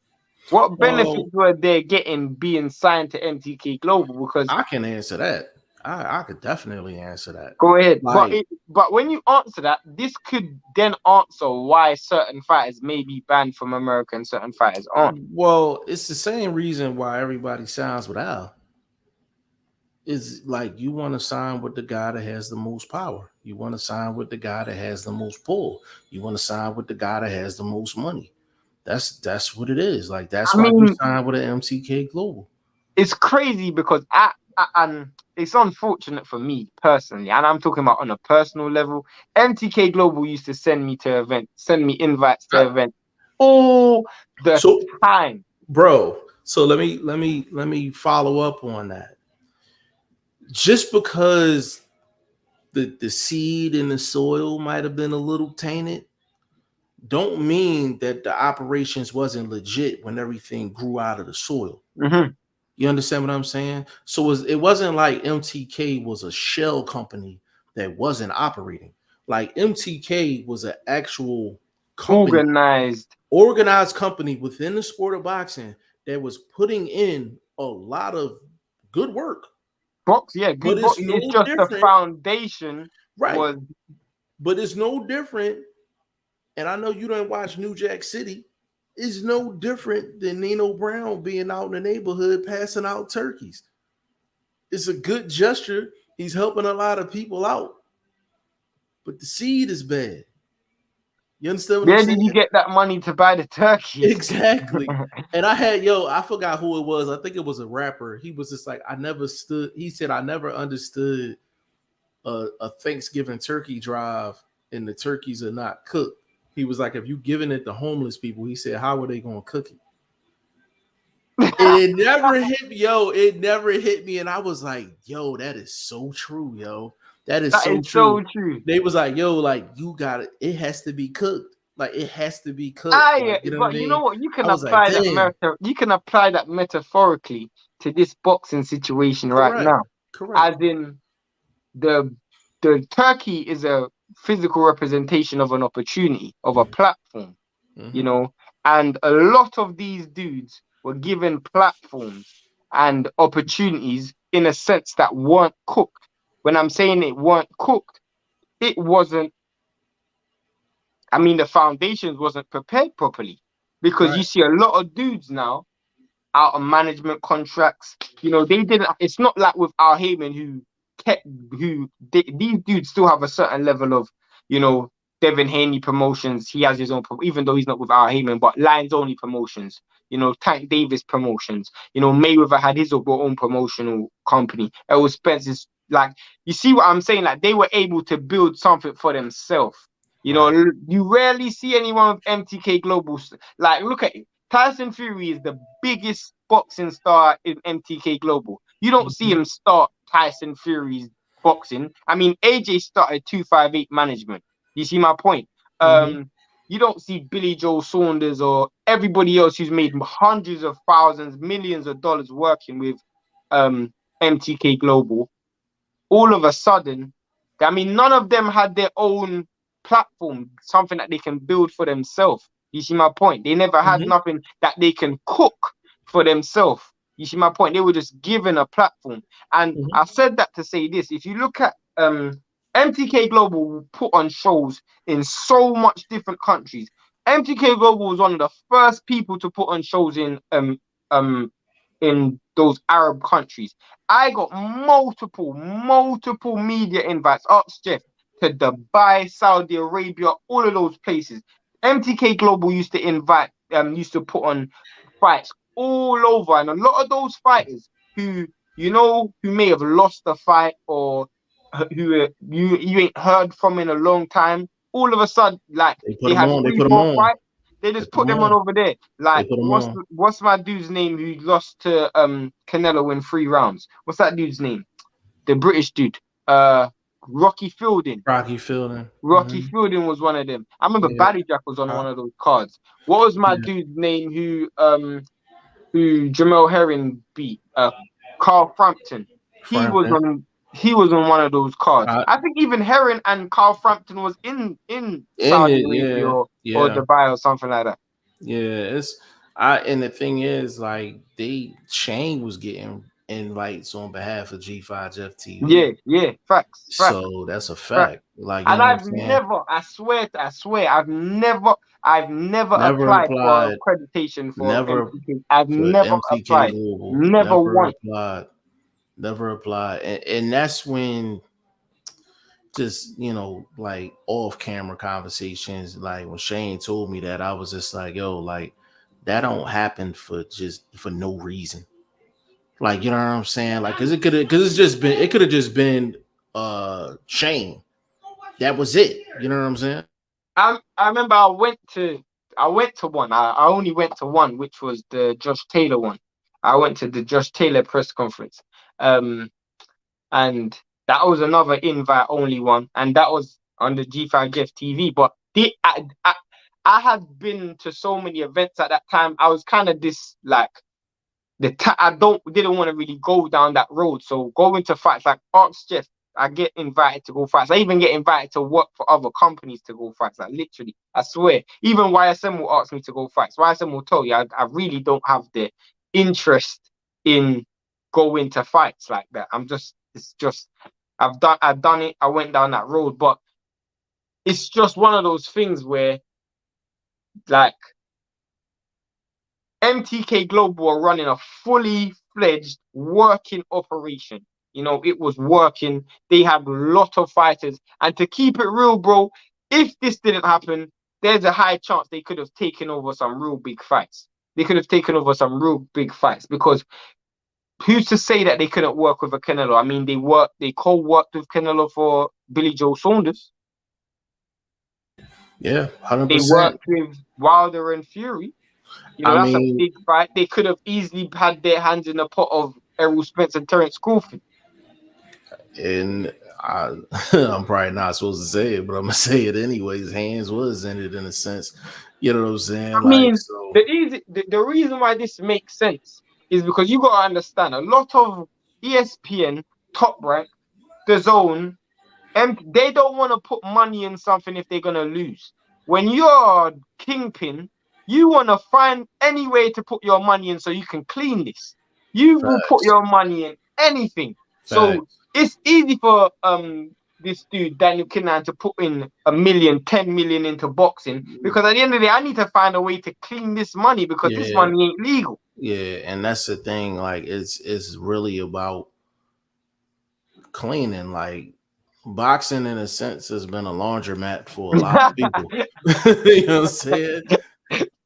What benefits Well, were they getting being signed to MTK Global? Because I can answer that. I could definitely answer that. go ahead, Like, but when you answer that, this could then answer why certain fighters may be banned from America and certain fighters aren't. well, it's the same reason why everybody signs with Al. Is like you want to sign with the guy that has the most power. You want to sign with the guy that has the most pull. You want to sign with the guy that has the most money. That's what it is. Like that's I why you mean, sign with an MTK Global. it's crazy because and it's unfortunate for me personally, and I'm talking about on a personal level. MTK Global used to send me to events, send me invites to events all the So, time. bro, so let me follow up on that. Just because the seed in the soil might have been a little tainted, don't mean that the operations wasn't legit when everything grew out of the soil. Mm-hmm. You understand what I'm saying? So it wasn't like MTK was a shell company that wasn't operating. Like MTK was an actual company, Organized. organized company within the sport of boxing that was putting in a lot of good work. Box, yeah, But good box. it's no It's just the different, foundation right? was. But it's no different. And I know you don't watch New Jack City. It's no different than Nino Brown being out in the neighborhood passing out turkeys. It's a good gesture. He's helping a lot of people out. But the seed is bad. You understand what I'm Where did you saying? get that money to buy the turkeys? Exactly. And I forgot who it was. I think it was a rapper. He was just like, he said, I never understood a Thanksgiving turkey drive and the turkeys are not cooked. He was like, if you giving it to homeless people, he said, how are they going to cook it? And it never hit me, yo. It never hit me. And I was like, yo, that is so true, yo. That is That so is so true. true. They was like, yo, like you got it. It has to be cooked. Like it has to be cooked. Like, you know what I But you know mean? what? You I can was like, apply that damn, you can apply that metaphorically to this boxing situation right correct, now. correct. As in the the turkey is a physical representation of an opportunity, of a platform, you Mm-hmm. know, and a lot of these dudes were given platforms and opportunities in a sense that weren't cooked. When I'm saying it weren't cooked, it wasn't, I mean, the foundations wasn't prepared properly, because you Right, see a lot of dudes now out of management contracts. You know, they didn't. It's not like with Al Heyman these dudes still have a certain level of, you know, Devin Haney Promotions. He has his own, even though he's not with Al Heyman, but Lions Only Promotions. You know, Tank Davis Promotions. You know, Mayweather had his own promotional company. Errol Spence's, like, you see what I'm saying? Like, they were able to build something for themselves. You know, right. you rarely see anyone with MTK Global. Like, look at Tyson Fury is the biggest boxing star in MTK Global. You don't see him start Tyson Fury's boxing. I mean, AJ started 258 management. You see my point? You don't see Billy Joe Saunders or everybody else who's made hundreds of thousands, millions of dollars working with MTK Global. All of a sudden, I mean, none of them had their own platform, something that they can build for themselves. You see my point? They never had nothing that they can cook for themselves. You see my point? They were just given a platform. And I said that to say this. If you look at MTK Global put on shows in so much different countries. MTK Global was one of the first people to put on shows in those Arab countries. I got multiple media invites. Ask Jeff, to Dubai, Saudi Arabia, all of those places. MTK Global used to invite, used to put on fights all over, and a lot of those fighters who may have lost a fight or who you ain't heard from in a long time, all of a sudden, like they had They 3-4 fights. They just put them on over there. Like, put them what's my dude's name who lost to Canelo in 3 rounds? What's that dude's name? The British dude. Rocky Fielding. Rocky Fielding. Rocky Fielding was one of them. I remember Baddy Jack was on one of those cards. What was my dude's name who Jamel Herring beat? Carl Frampton. He was on one of those cards. I think even Herring and Carl Frampton was in Saudi Arabia or Dubai or something like that. Yeah, and the thing is, like, Shane was getting invites on behalf of G5 Jeff TV. Yeah, facts. So that's a fact. Like, and I've never, I swear, I've never applied for accreditation for MTK. I've never applied. Global. Never once. Never applied. And that's when just, like off camera conversations, like when Shane told me that, I was just like, yo, like that don't happen for no reason. Like, you know what I'm saying? Like, it could have just been Shane. That was it. You know what I'm saying? I remember I went to one. I only went to one, which was the Josh Taylor one. I went to the Josh Taylor press conference. And that was another invite only one, and that was on the G5 Jeff TV. But I had been to so many events at that time. I was kind of I didn't want to really go down that road. So going to fights, like ask Jeff, I get invited to go fights. I even get invited to work for other companies to go fights. Like literally, I swear. Even YSM will ask me to go fights. YSM will tell you I really don't have the interest in going to fights like that. I've done it. I went down that road, but it's just one of those things where, like, MTK Global are running a fully fledged working operation. It was working. They had a lot of fighters, and to keep it real, bro, if this didn't happen, there's a high chance they could have taken over some real big fights. Because who's to say that they couldn't work with a Canelo? I mean, they co-worked with Canelo for Billy Joe Saunders. Yeah, 100%. They worked with Wilder and Fury. That's a big fight. They could have easily had their hands in the pot of Errol Spence and Terence Crawford. And I'm probably not supposed to say it, but I'm gonna say it anyways. Hands was in it in a sense. You know what I'm saying? I mean, the reason why this makes sense is because you gotta understand a lot of ESPN, Top Rank, The Zone, and they don't want to put money in something if they're gonna lose. When you're a kingpin, you want to find any way to put your money in so you can clean this. You will put your money in anything. So it's easy for this dude Daniel Kinnan to put in $1 million, 10 million into boxing, because at the end of the day, I need to find a way to clean this money because this money ain't legal. Yeah, and that's the thing. Like, it's really about cleaning. Like, boxing in a sense has been a laundromat for a lot of people. You know what I'm saying?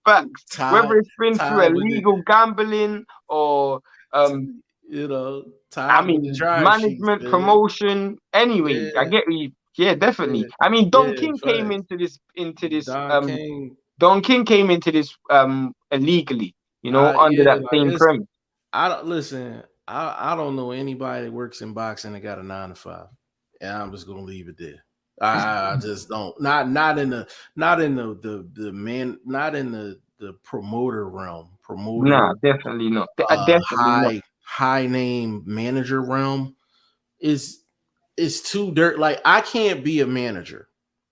Facts. Whether it's been through illegal gambling or management, promotion, anyway. I get you. Yeah, definitely. I mean, Don King came into this Don King Don King came into this illegally, under Yeah, that like same it's. premise. I don't listen. I don't know anybody that works in boxing that got a 9 to 5, and I'm just gonna leave it there. I just don't. Not in the man. Not in the promoter realm. Nah, Promoter definitely not. Definitely not. high name manager realm is too dirt. Like I can't be a manager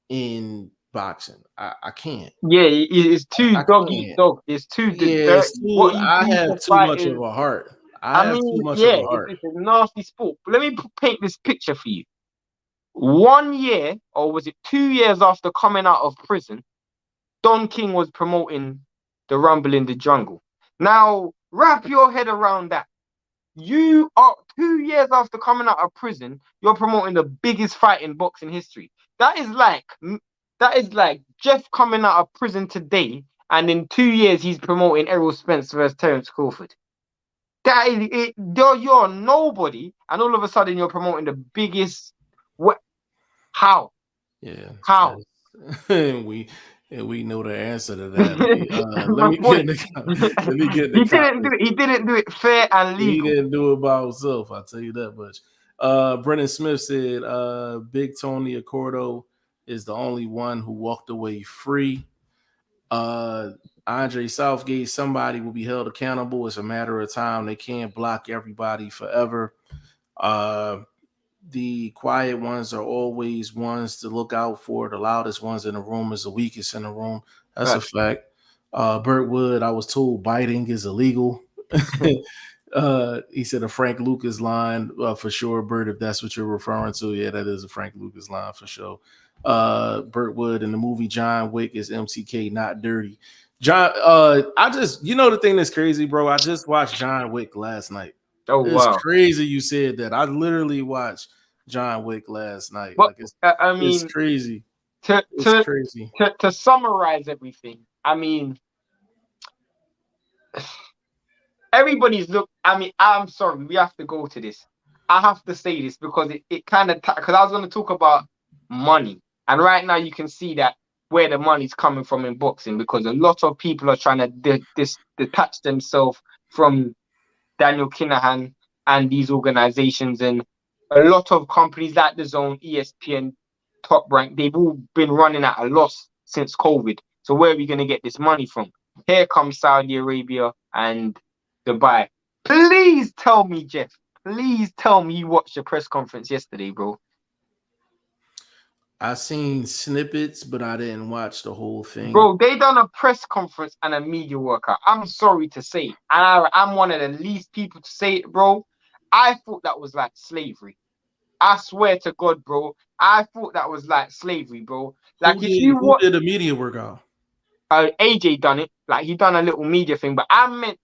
in boxing. I can't. Yeah, it's too I dog eat can't. dog. It's too Yeah, dirt. it's too. What you I do have for too much of fighters. a heart. I I have too mean, much of yeah, a heart. it's a nasty sport. But let me paint this picture for you. 1 year, or was it 2 years after coming out of prison, Don King was promoting the Rumble in the Jungle. Now, wrap your head around that. You are 2 years after coming out of prison, you're promoting the biggest fight in boxing history. That is like Jeff coming out of prison today, and in 2 years he's promoting Errol Spence versus Terence Crawford. That is it. You're nobody, and all of a sudden you're promoting the biggest. What? How? Yeah, How? and we know the answer to that. Let My me get point. in let me get in the He didn't do comments. it. He didn't do it fair and He legal. didn't do it by himself. I'll tell you that much. Brennan Smith said, "Big Tony Accordo is the only one who walked away free." Uh, Andre Southgate, somebody will be held accountable. It's a matter of time. They can't block everybody forever. Uh, the quiet ones are always ones to look out for. The loudest ones in the room is the weakest in the room. That's a Right. fact. Burt Wood, I was told biting is illegal. He said a Frank Lucas line for sure, Burt, if that's what you're referring to. Yeah, that is a Frank Lucas line for sure. Burt Wood in the movie John Wick is MTK not dirty. John, I just, the thing that's crazy, bro. I just watched John Wick last night. Oh It's wow. crazy you said that. I literally watched John Wick last night. But Like I it's mean, crazy. to It's to crazy. to summarize everything, I mean, everybody's look. I mean, I'm sorry, we have to go to this. I have to say this because it kind of because I was going to talk about money, and right now you can see that where the money's coming from in boxing because a lot of people are trying to detach themselves from Daniel Kinahan and these organizations, and a lot of companies like the Zone, ESPN, Top Rank, they've all been running at a loss since COVID. So where are we going to get this money from? Here comes Saudi Arabia and Dubai. Please tell me, Jeff. Please tell me you watched the press conference yesterday, bro. I seen snippets, but I didn't watch the whole thing. Bro, they done a press conference and a media workout. I'm sorry to say, and I'm one of the least people to say it, bro. I thought that was like slavery. I swear to God, bro. I thought that was like slavery, bro. Like if you Who watch, did the media workout? AJ done it, like he done a little media thing, but I meant,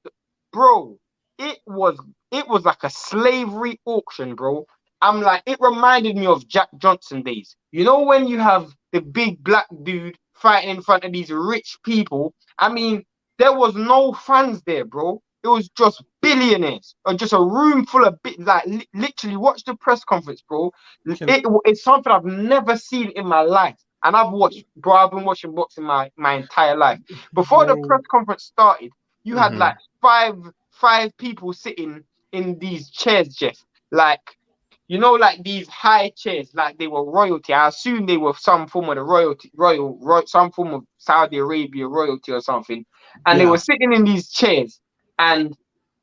bro, it was it was like a slavery auction, bro. I'm like, it reminded me of Jack Johnson days. You know when you have the big black dude fighting in front of these rich people. I mean, there was no fans there, bro. It was just billionaires, or just a room full of like literally. Watch the press conference, bro. Can It's something I've never seen in my life. And I've watched, bro, I've been watching boxing my entire life. Before the bro? press conference started, you had Mm-hmm. like five people sitting in these chairs, Jeff. Like, like these high chairs, like they were royalty. I assume they were some form of the some form of Saudi Arabia royalty or something. And they were Yeah, sitting in these chairs, and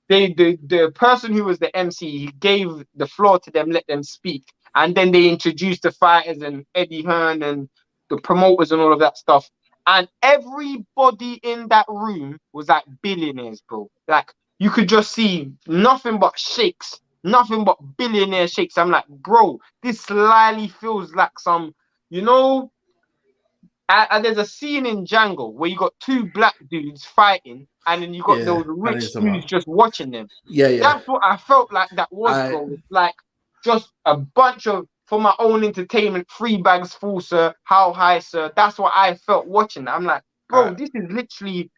the person who was the MC, he gave the floor to them, let them speak, and then they introduced the fighters and Eddie Hearn and the promoters and all of that stuff. And everybody in that room was like billionaires, bro. Like you could just see nothing but shakes, nothing but billionaire shakes. I'm like, bro, this slyly feels like some, you know, and there's a scene in Django where you got two black dudes fighting, and then you got yeah. those I know you're rich talking dudes about. just watching them. Yeah, yeah. That's what I felt like that was, I bro. Like just a bunch of for my own entertainment, free bags full, sir. How high, sir? That's what I felt watching that. I'm like, bro, I this is literally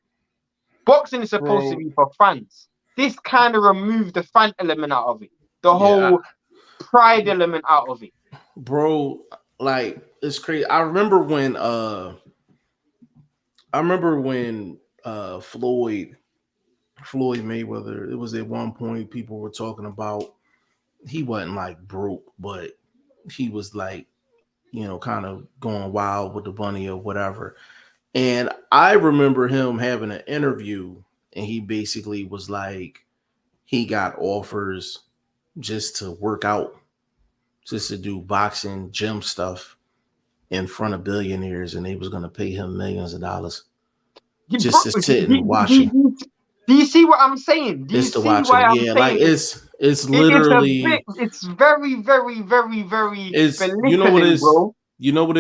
boxing is supposed to bro. be for fans. This kind of removed the fan element out of it, the Yeah, whole pride element out of it. bro. Like it's crazy. I remember when I remember when Floyd Mayweather. It was at one point people were talking about he wasn't like broke, but he was like, kind of going wild with the bunny or whatever. And I remember him having an interview, and he basically was like, he got offers just to work out, just to do boxing gym stuff in front of billionaires, and they was gonna pay him millions of dollars Bro, just to sit and watch him. do you see what I'm saying? Do you Just to see watch why him. I'm Yeah, like saying it's it's a bit, literally it's very, very, very, very it's belittling, bro. you know what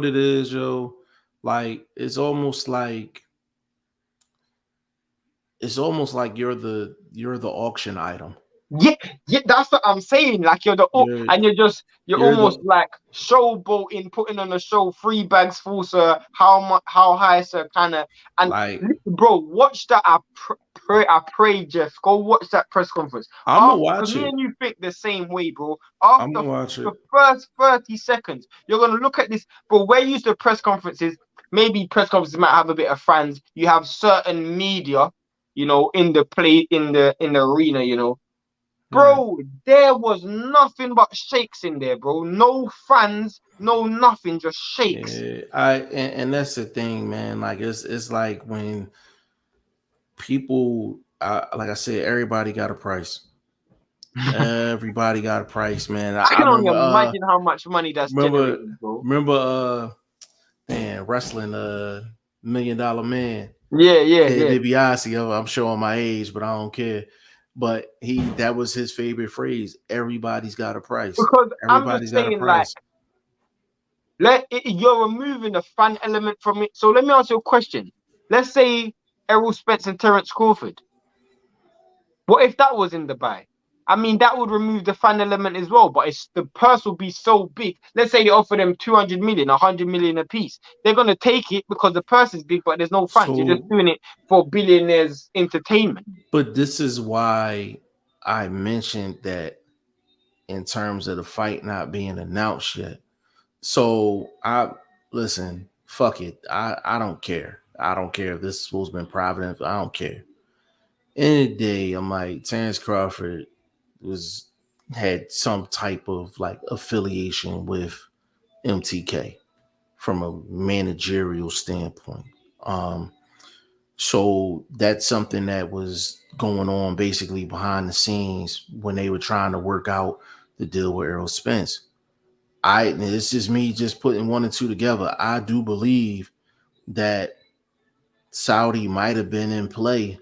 it is, Joe. Like it's almost like you're the auction item. Yeah, yeah, that's what I'm saying. Like you're the You're and you're you're almost the like showboating, putting on a show, 3 bags full, sir. How much, how high, sir? Kind of. And like bro, watch that. I pray, Jeff. Go watch that press conference. I'm gonna After, because watch me it. and you think the same way, bro. I'm After gonna watch the it. first 30 seconds, you're gonna look at this, bro. We're used to press conferences. Maybe press conferences might have a bit of fans. You have certain media, in the play in the arena, Yeah. Bro, there was nothing but shakes in there, bro. No fans, no nothing, just shakes. Yeah, and that's the thing, man. Like it's like when people, like I said, everybody got a price. Everybody got a price, man. I I can only remember, imagine how much money that's remember, generated, bro. remember, man, wrestling, $1 Million Man, Yeah, yeah, Ted yeah. DiBiase. I'm showing my age, but I don't care. But that was his favorite phrase. Everybody's got a price. Because I'm just Everybody's got a saying, like, price. you're removing the fun element from it. So let me ask you a question. Let's say Errol Spence and Terence Crawford. What if that was in Dubai? I mean, that would remove the fan element as well, but the purse will be so big. Let's say they offer them 200 million, 100 million a piece. They're going to take it because the purse is big, but there's no fans. You're just So, doing it for billionaires' entertainment. but this is why I mentioned that in terms of the fight not being announced yet. So I listen, fuck it. I don't care. I don't care if this school's been private. I don't care. Any day, I'm like Terrence Crawford was had some type of like affiliation with MTK from a managerial standpoint. Um, so that's something that was going on basically behind the scenes when they were trying to work out the deal with Errol Spence. It's just me just putting one and two together. I do believe that Saudi might have been in play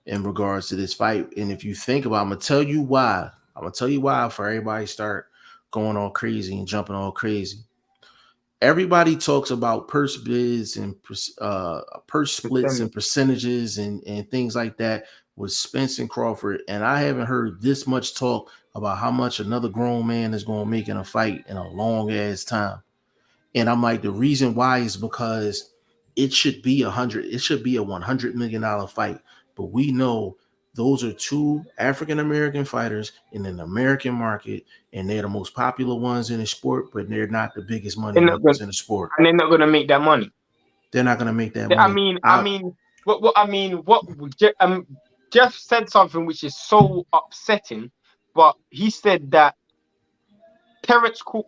in regards to this fight. And if you think about, I'm gonna tell you why. I'm gonna tell you why for everybody start going all crazy and jumping all crazy. Everybody talks about purse bids and purse splits and Percentage. percentages and things like that with Spence and Crawford. And I haven't heard this much talk about how much another grown man is going to make in a fight in a long ass time. And I'm like, the reason why is because it should be a $100 million fight. But we know those are two African American fighters in an American market, and they're the most popular ones in the sport, but they're not the biggest money They're not going, makers in the sport. and they're not going to make that money. They're not gonna make that I money. mean, I mean, what Jeff said something which is so upsetting, but he said that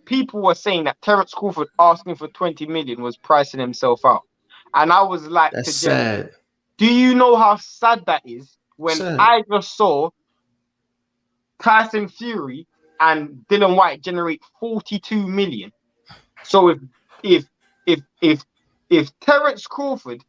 people were saying that Terence Crawford asking for 20 million was pricing himself out. And I was like That's to Jeff, sad. do you know how sad that is when Sad. I just saw Tyson Fury and Dylan White generate 42 million? So if if if if Terence Crawford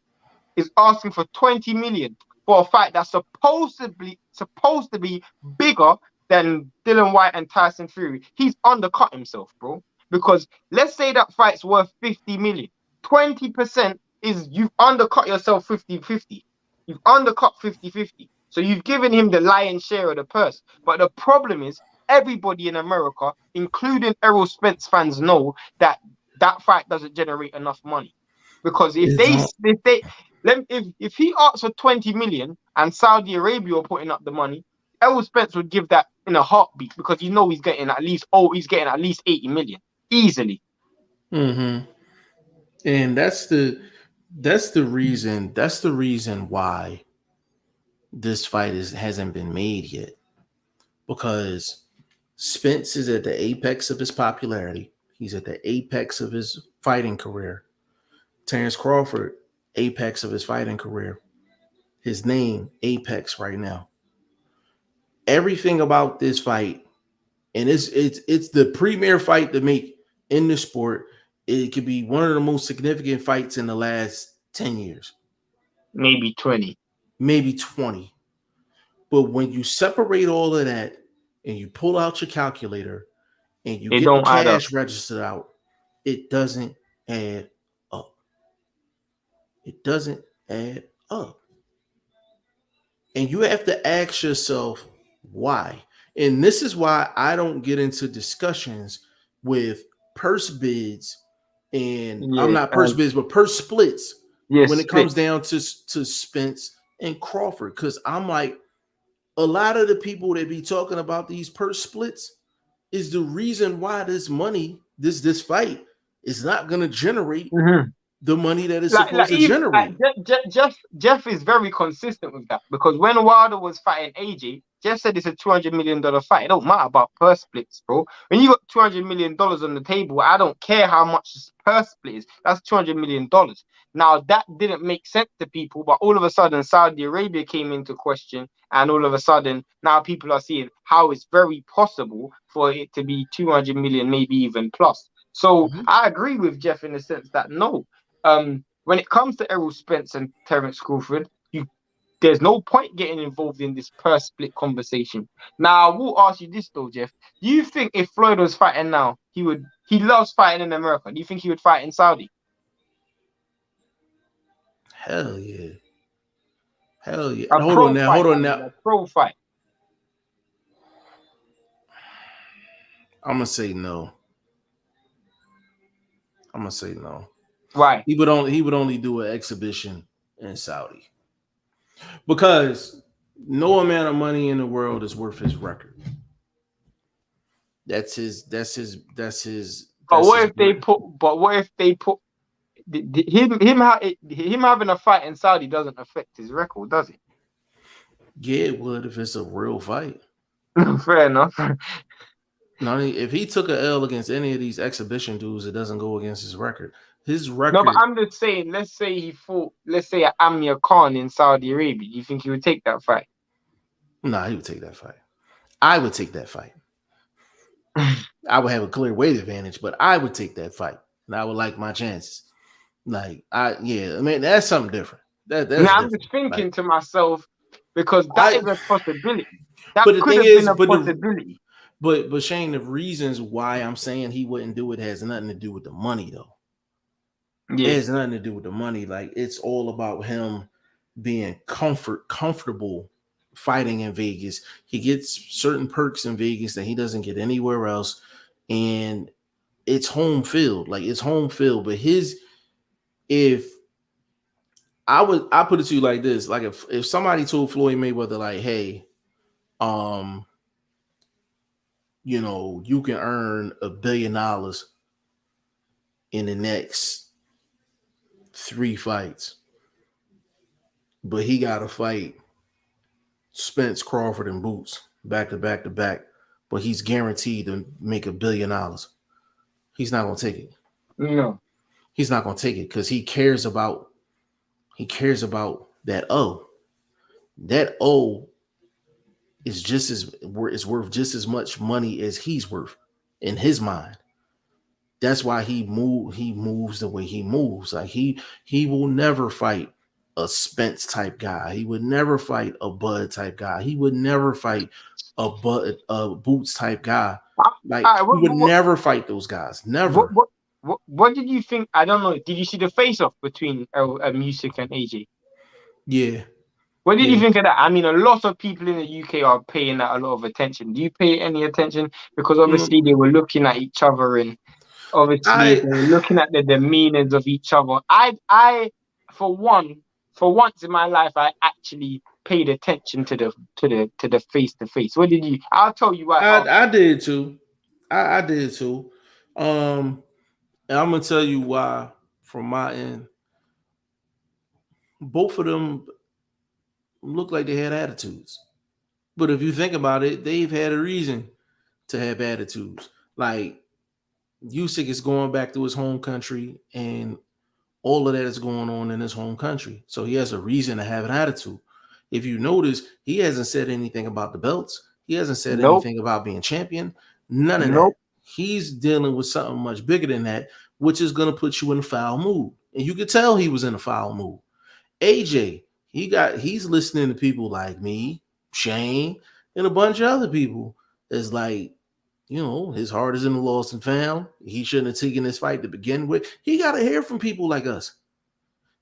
is asking for 20 million for a fight that's supposed to be bigger than Dylan White and Tyson Fury. He's undercut himself, bro. Because let's say that fight's worth 50 million. 20% is you've undercut yourself 50-50. You've undercut 50-50. So you've given him the lion's share of the purse. But the problem is everybody in America, including Errol Spence fans, know that that fight doesn't generate enough money. Because if It's they on. if they if he asks for 20 million and Saudi Arabia are putting up the money, Errol Spence would give that in a heartbeat because he's getting at least 80 million easily. Mm-hmm. And That's the reason. That's the reason why this fight hasn't been made yet, because Spence is at the apex of his popularity. He's at the apex of his fighting career. Terrence Crawford, apex of his fighting career. His name, apex right now. Everything about this fight, and it's the premier fight to make in the sport. It could be one of the most significant fights in the last 10 years, maybe 20. maybe 20. But when you separate all of that and you pull out your calculator and you They get the don't add up. cash registered out, it doesn't add up. It doesn't add up. And you have to ask yourself why. And this is why I don't get into discussions with purse bids, and I'm Yeah, not purse bids, but purse splits yeah, when it split. comes down to Spence and Crawford. Because I'm like, a lot of the people that be talking about these purse splits is the reason why this money, this fight, is not going to generate Mhm. the money that it's Like supposed to even generate. Jeff is very consistent with that, because when Wilder was fighting AJ, Jeff said it's a $200 million fight. It don't matter about purse splits, bro. When you got $200 million on the table, I don't care how much the purse split is. That's $200 million. Now that didn't make sense to people, but all of a sudden Saudi Arabia came into question, and all of a sudden now people are seeing how it's very possible for it to be 200 million, maybe even plus. So Mhm. I agree with Jeff in the sense that no, when it comes to Errol Spence and Terence Crawford, there's no point getting involved in this purse split conversation. Now, I will ask you this though, Jeff. Do you think if Floyd was fighting now, he loves fighting in America? Do you think he would fight in Saudi? Hell yeah. Hell yeah. A Hold on pro now. fight, Hold I on mean, now. a pro fight. I'm gonna say no. I'm gonna say no. Why? He would only do an exhibition in Saudi, because no amount of money in the world is worth his record. That's his. That's his. That's his. But That's what his if they bread. put? But what if they put him having a fight in Saudi doesn't affect his record, does it? Yeah, it would if it's a real fight. Fair enough. Now, if he took a L against any of these exhibition dudes, it doesn't go against his record. His No, but record, I'm just saying, let's say he fought, let's say Amir Khan in Saudi Arabia. Do you think he would take that fight? nah, he would take that fight. I would take that fight. I would have a clear weight advantage, but I would take that fight, and I would like my chances. Yeah, I mean, that's something different. That's Now I'm different. just Like thinking to myself, because that I, is a possibility. That but the could thing have been is, a possibility. but Shane, the reasons why I'm saying he wouldn't do it has nothing to do with the money, though. It Yeah. has nothing to do with the money. Like, it's all about him being comfortable fighting in Vegas. He gets certain perks in Vegas that he doesn't get anywhere else, and it's home field. Like, it's home field. But if I put it to you like this, like if somebody told Floyd Mayweather, like, hey, um, you can earn $1 billion in the next 3 fights, but he got to fight Spence, Crawford, and Boots back to back to back, but he's guaranteed to make $1 billion. He's not gonna take it. No. He's not gonna take it because he cares about that O. That O is worth just as much money as he's worth in his mind. That's why he moves the way he moves. Like he will never fight a Spence type guy. He would never fight a Bud type guy. He would never fight a Boots type guy. All Like, right, he would never fight those guys. what, Never. what, what did you think? I don't know. Did you see the face off between Music and AJ? Yeah. What did you Yeah. think of that? I mean, a lot of people in the UK are paying that a lot of attention. Do you pay any attention? Because Mm, obviously they were looking at each other, and obviously I they were looking at the demeanors of each other. For one, for once in my life, I actually paid attention to the face to face. What did you? I'll tell you why I after. I did too. I did too. And I'm gonna tell you why from my end. both of them look like they had attitudes. But if you think about it, they've had a reason to have attitudes. Like Usyk is going back to his home country, and all of that is going on in his home country. So he has a reason to have an attitude. If you notice, he hasn't said anything about the belts. He hasn't said Nope. anything about being champion. None of that. Nope. He's dealing with something much bigger than that, which is going to put you in a foul mood. And you could tell he was in a foul mood. AJ, he's listening to people like me, Shane, and a bunch of other people. That's like, his heart is in the lost and found. He shouldn't have taken this fight to begin with. He got to hear from people like us.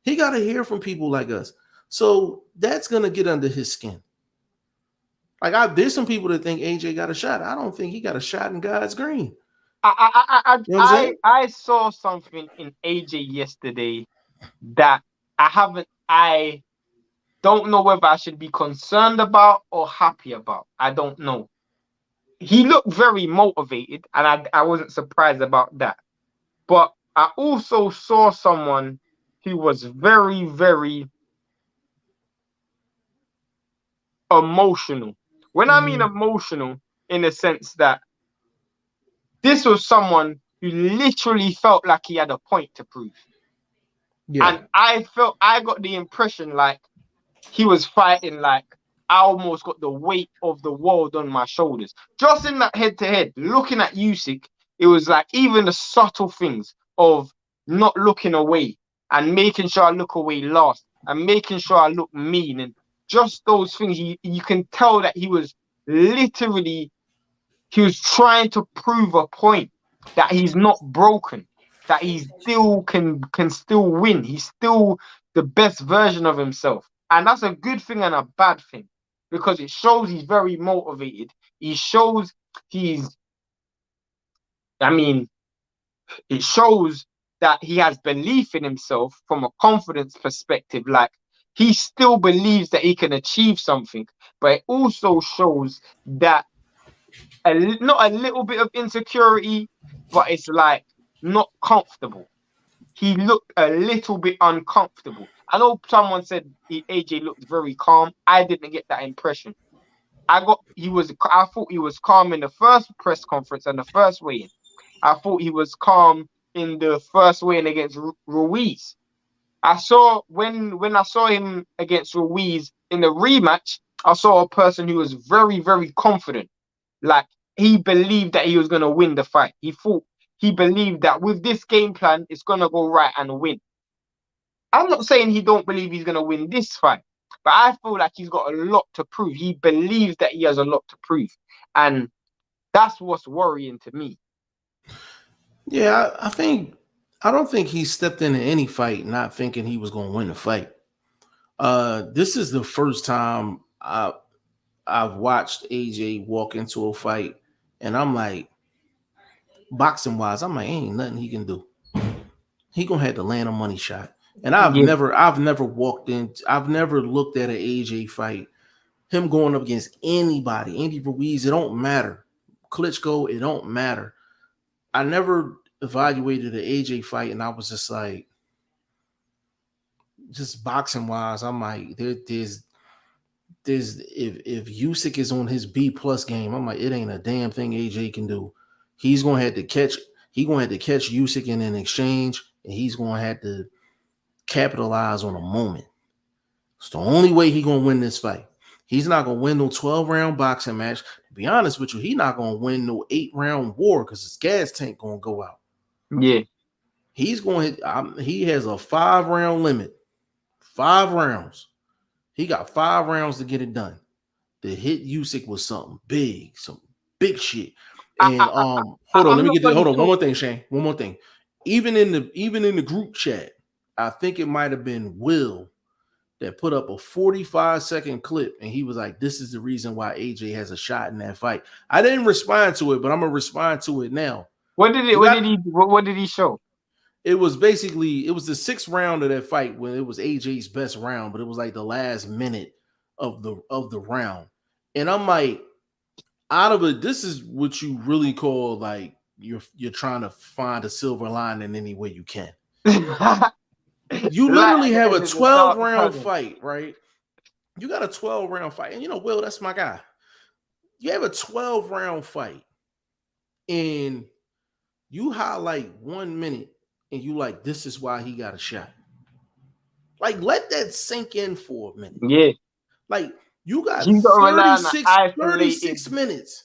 He got to hear from people like us. So that's gonna get under his skin. There's some people that think AJ got a shot. I don't think he got a shot in God's green. You know what I'm saying? I saw something in AJ yesterday that I don't know whether I should be concerned about or happy about. I don't know. He looked very motivated, and I wasn't surprised about that. But I also saw someone who was very, very emotional. When I mean emotional, in the sense that this was someone who literally felt like he had a point to prove. Yeah. And I got the impression like he was fighting like I almost got the weight of the world on my shoulders. Just in that head to head, looking at Usyk, it was like even the subtle things of not looking away and making sure I look away last and making sure I look mean and just those things. You can tell that he was literally trying to prove a point that he's not broken, that he still can still win. He's still the best version of himself. And that's a good thing and a bad thing because it shows he's very motivated. It shows he's, I mean, it shows that he has belief in himself from a confidence perspective. Like he still believes that he can achieve something, but it also shows that not a little bit of insecurity, but it's like not comfortable. He looked a little bit uncomfortable. I know someone said AJ looked very calm. I didn't get that impression. I thought he was calm in the first press conference and the first weigh-in. I thought he was calm in the first weigh-in against Ruiz. I saw when I saw him against Ruiz in the rematch, I saw a person who was very, very confident. Like he believed that he was gonna win the fight. He believed that with this game plan, it's gonna go right and win. I'm not saying he don't believe he's gonna win this fight, but I feel like he's got a lot to prove. He believes that he has a lot to prove, and that's what's worrying to me. Yeah, I don't think he stepped into any fight not thinking he was going to win the fight. This is the first time I've watched AJ walk into a fight, and I'm like, boxing wise, I'm like, ain't nothing he can do. He gonna have to land a money shot. And I've Yeah, never I've never looked at an AJ fight, him going up against anybody, Andy Ruiz, it don't matter. Klitschko, it don't matter. I never evaluated an AJ fight, and I was just like, just boxing wise, I'm like, there's if Usyk is on his B plus game, I'm like, it ain't a damn thing AJ can do. He's gonna have to catch Usyk in an exchange, and he's gonna have to capitalize on a moment. It's the only way he's gonna win this fight. He's not gonna win no 12-round boxing match. To be honest with you, he's not gonna win no 8-round war because his gas tank gonna go out. yeah. He has a 5-round limit. 5 rounds. He got 5 rounds to get it done. The hit Usyk was some big shit. And hold on, let me get this. Hold on, one more thing, Shane. One more thing. Even in the group chat, I think it might have been Will that put up a 45-second clip, and he was like, "This is the reason why AJ has a shot in that fight." I didn't respond to it, but I'm gonna respond to it now. What did he show? It was the 6th round of that fight when it was AJ's best round, but it was like the last minute of the round. And I'm like, out of it, this is what you really call like you're trying to find a silver lining any way you can. You Light literally at the have a end of the dark 12-round tunnel. fight, right? You got a 12-round fight. And Will, that's my guy. You have a 12-round fight and you highlight 1 minute and you like, this is why he got a shot. Like, let that sink in for a minute. Yeah. Like, you got You got to rely on the 36 isolated. minutes.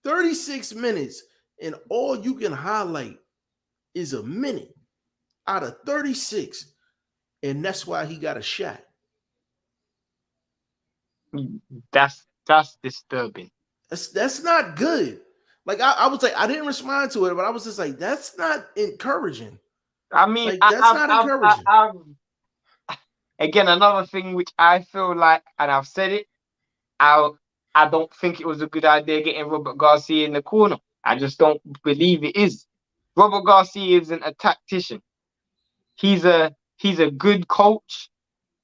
36 minutes, and all you can highlight is a minute out of 36. And that's why he got a shot. That's disturbing. That's not good. Like I was like, I didn't respond to it, but I was just like, that's not encouraging. I mean, Like, that's not encouraging. again, another thing which I feel like, and I've said it, I I don't think it was a good idea getting Robert Garcia in the corner. I just don't believe it is. Robert Garcia isn't a tactician. He's a good coach.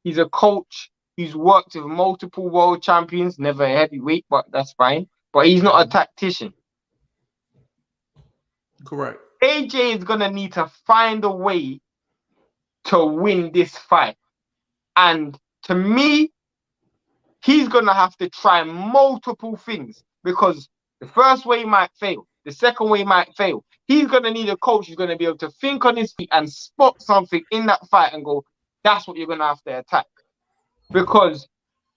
He's a coach who's worked with multiple world champions, never a heavyweight, but that's fine. But he's not a tactician. Correct. AJ is gonna need to find a way to win this fight. And to me, he's going to have to try multiple things because the first way might fail. The second way might fail. He's going to need a coach who's going to be able to think on his feet and spot something in that fight and go, that's what you're going to have to attack. Because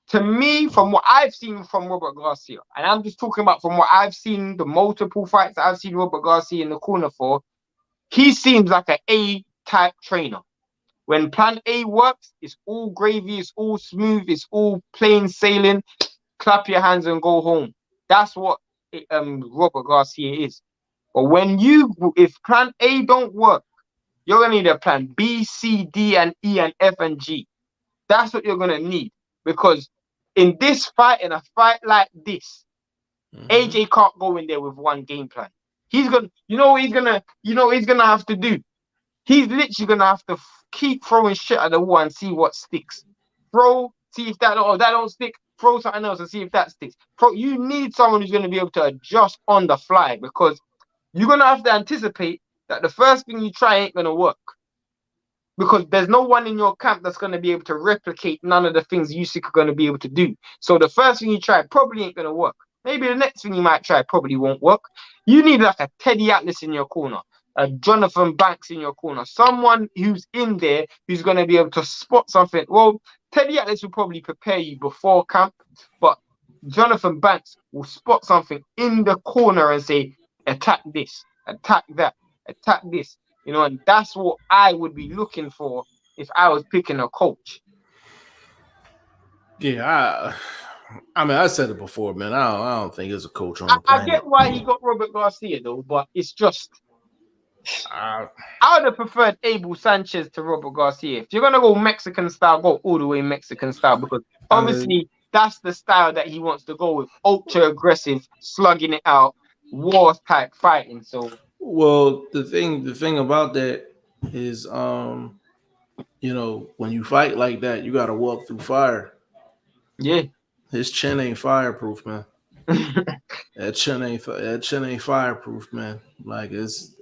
to me, from what I've seen from Robert Garcia, and I'm just talking about from what I've seen, the multiple fights that I've seen Robert Garcia in the corner for, he seems like an A-type trainer. When plan A works, it's all gravy, it's all smooth, it's all plain sailing. Clap your hands and go home. That's what Robert Garcia is. But if plan A don't work, you're gonna need a plan B, C, D, and E, and F and G. That's what you're gonna need because in a fight like this, AJ can't go in there with one game plan. He's gonna, he's gonna have to do. He's literally gonna have to keep throwing shit at the wall and see what sticks. Throw, see if that don't stick. Throw something else and see if that sticks. You need someone who's gonna be able to adjust on the fly because you're gonna have to anticipate that the first thing you try ain't gonna work because there's no one in your camp that's gonna be able to replicate none of the things you are gonna be able to do. So the first thing you try probably ain't gonna work. Maybe the next thing you might try probably won't work. You need like a Teddy Atlas in your corner. A Jonathan Banks in your corner, someone who's in there who's going to be able to spot something. Well, Teddy Atlas will probably prepare you before camp, but Jonathan Banks will spot something in the corner and say, attack this, attack that, attack this. And that's what I would be looking for if I was picking a coach. Yeah, I mean, I said it before, man. I don't think there's a coach on the I planet. get why he got Robert Garcia, though, but it's just... I would have preferred Abel Sanchez to Robert Garcia. If you're going to go Mexican style, go all the way Mexican style because obviously that's the style that he wants to go with. Ultra aggressive, slugging it out, war type fighting. So, well, the thing about that is, when you fight like that, you got to walk through fire. yeah. His chin ain't fireproof, man. That chin ain't fireproof, man. Like it's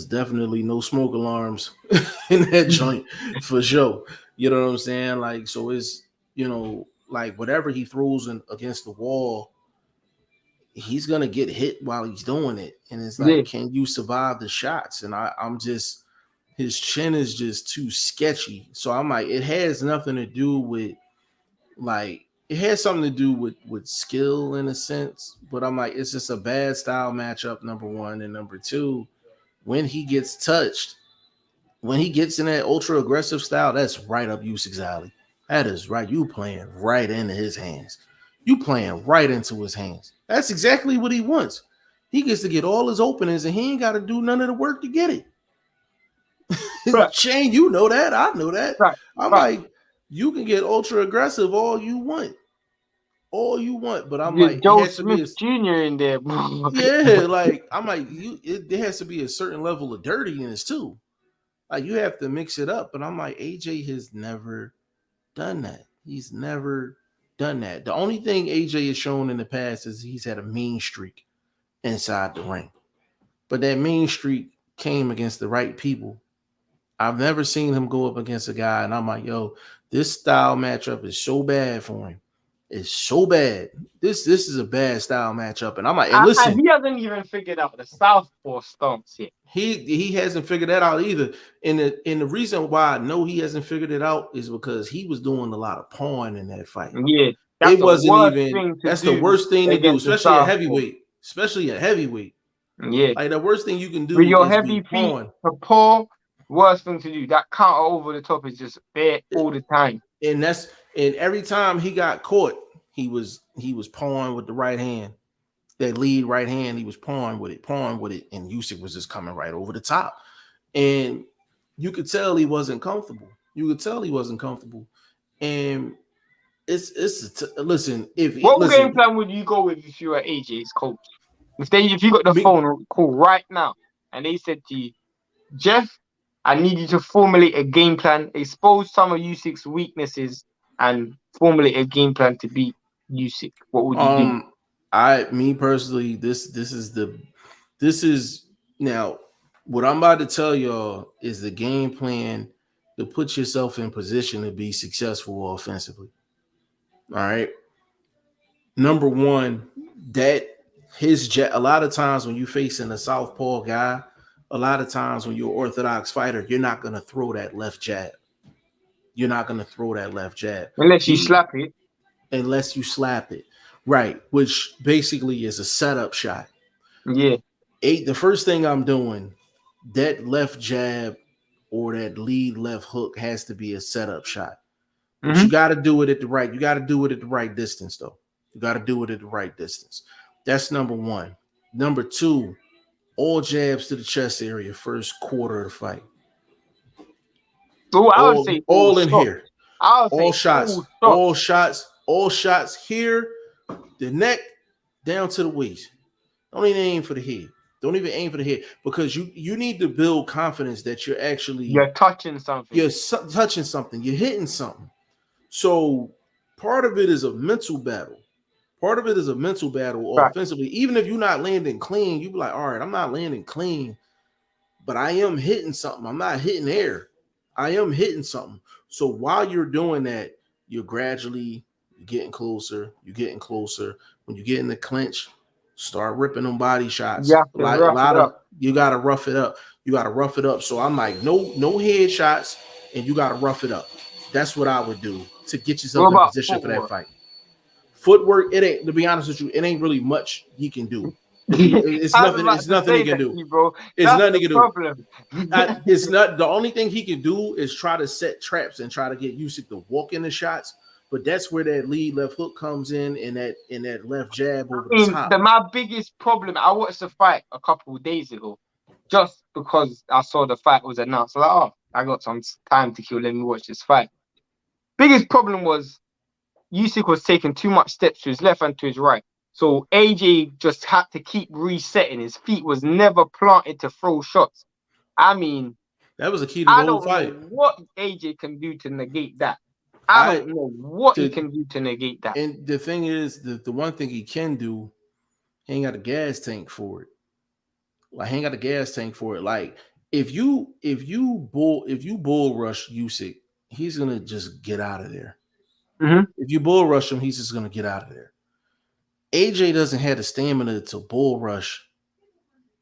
definitely no smoke alarms in that joint for sure. You know what I'm saying? Like, so it's, like whatever he throws against the wall, he's gonna get hit while he's doing it. And it's Yeah. like, can you survive the shots? And I'm just, his chin is just too sketchy. So I'm like, it has nothing to do with like, it has something to do with skill in a sense, but I'm like, it's just a bad style matchup, number one. And number two, when he gets touched, when he gets in that ultra aggressive style, that's right up Usyk's alley. That is right. You playing right into his hands. You playing right into his hands. That's exactly what he wants. He gets to get all his openings and he ain't got to do none of the work to get it. Right. Shane, you know that. I know that. Right. I'm Right. like, you can get ultra aggressive all you want. All you want. But I'm Get like, it Joe has to be Smith Jr. in there, bro. yeah, like I'm like, there has to be a certain level of dirtiness too. Like you have to mix it up. But I'm like, AJ has never done that. He's never done that. The only thing AJ has shown in the past is he's had a mean streak inside the ring. But that mean streak came against the right people I've never seen him go up against a guy, and I'm like, yo, this style matchup is so bad for him. It's so bad. This is a bad style matchup. And I'm like, and And listen, he hasn't even figured out the southpaw stance yet. he hasn't figured that out either. And the reason why I know he hasn't figured it out is because he was doing a lot of pawing in that fight. Yeah, that's It the wasn't worst even thing to that's the do worst thing to do, against the especially at southpaw. heavyweight. Especially at heavyweight. Yeah, Like the worst thing you can with do your is heavy be feet, pawing. the paw, worst thing to do. That counter over the top is just there all the time. And every time he got caught, he was pawing with the right hand. That lead right hand, he was pawing with it, and Usyk was just coming right over the top. And you could tell he wasn't comfortable. And listen, What game plan would you go with if you were AJ's coach? If you got the phone call right now and they said to you, Jeff, I need you to formulate a game plan, expose some of Usyk's weaknesses, and formulate a game plan to beat Usyk. What would you do? Me personally, this is now what I'm about to tell y'all is the game plan to put yourself in position to be successful offensively. All right. Number one, that a lot of times when you're facing a southpaw guy, a lot of times when you're an orthodox fighter, you're not going to throw that left jab. Unless you slap it. Unless you slap it. Right, which basically is a setup shot. Yeah. The first thing I'm doing, that left jab or that lead left hook has to be a setup shot. But you got to do it at the right. You got to do it at the right distance, though. You got to do it at the right distance. That's number one. Number two, all jabs to the chest area first quarter of the fight. Oh, I would say all in here. All shots here, the neck down to the waist. Don't even aim for the head. Because you need to build confidence that you're touching something. You're touching something. You're hitting something. So part of it is a mental battle. Offensively. Even if you're not landing clean, you be like, all right, I'm not landing clean, but I am hitting something. I'm not hitting air. I am hitting something. So while you're doing that, you're gradually getting closer. When you get in the clinch, start ripping them body shots. You gotta rough it up. So I'm like, no head shots, and you gotta rough it up. That's what I would do to get yourself in position for that fight. Footwork, it ain't, to be honest with you, it ain't really much he can do. It's nothing he can do. Bro. It's nothing he can problem. do. It's not the only thing he can do is try to set traps and try to get Usyk to walk in the shots. But that's where that lead left hook comes in, and that left jab over the top. My biggest problem, I watched the fight a couple of days ago, just because I saw the fight was announced. Like, oh, I got some time to kill. Let me watch this fight. Biggest problem was Usyk was taking too much steps to his left and to his right. So AJ just had to keep resetting. His feet was never planted to throw shots. I mean, that was a key to the whole fight. I don't know what AJ can do to negate that. I don't know what he can do to negate that. And the thing is, the one thing he can do, he ain't got a gas tank for it. Like if you bull rush Usyk, he's gonna just get out of there. If you bull rush him, he's just gonna get out of there. AJ doesn't have the stamina to bull rush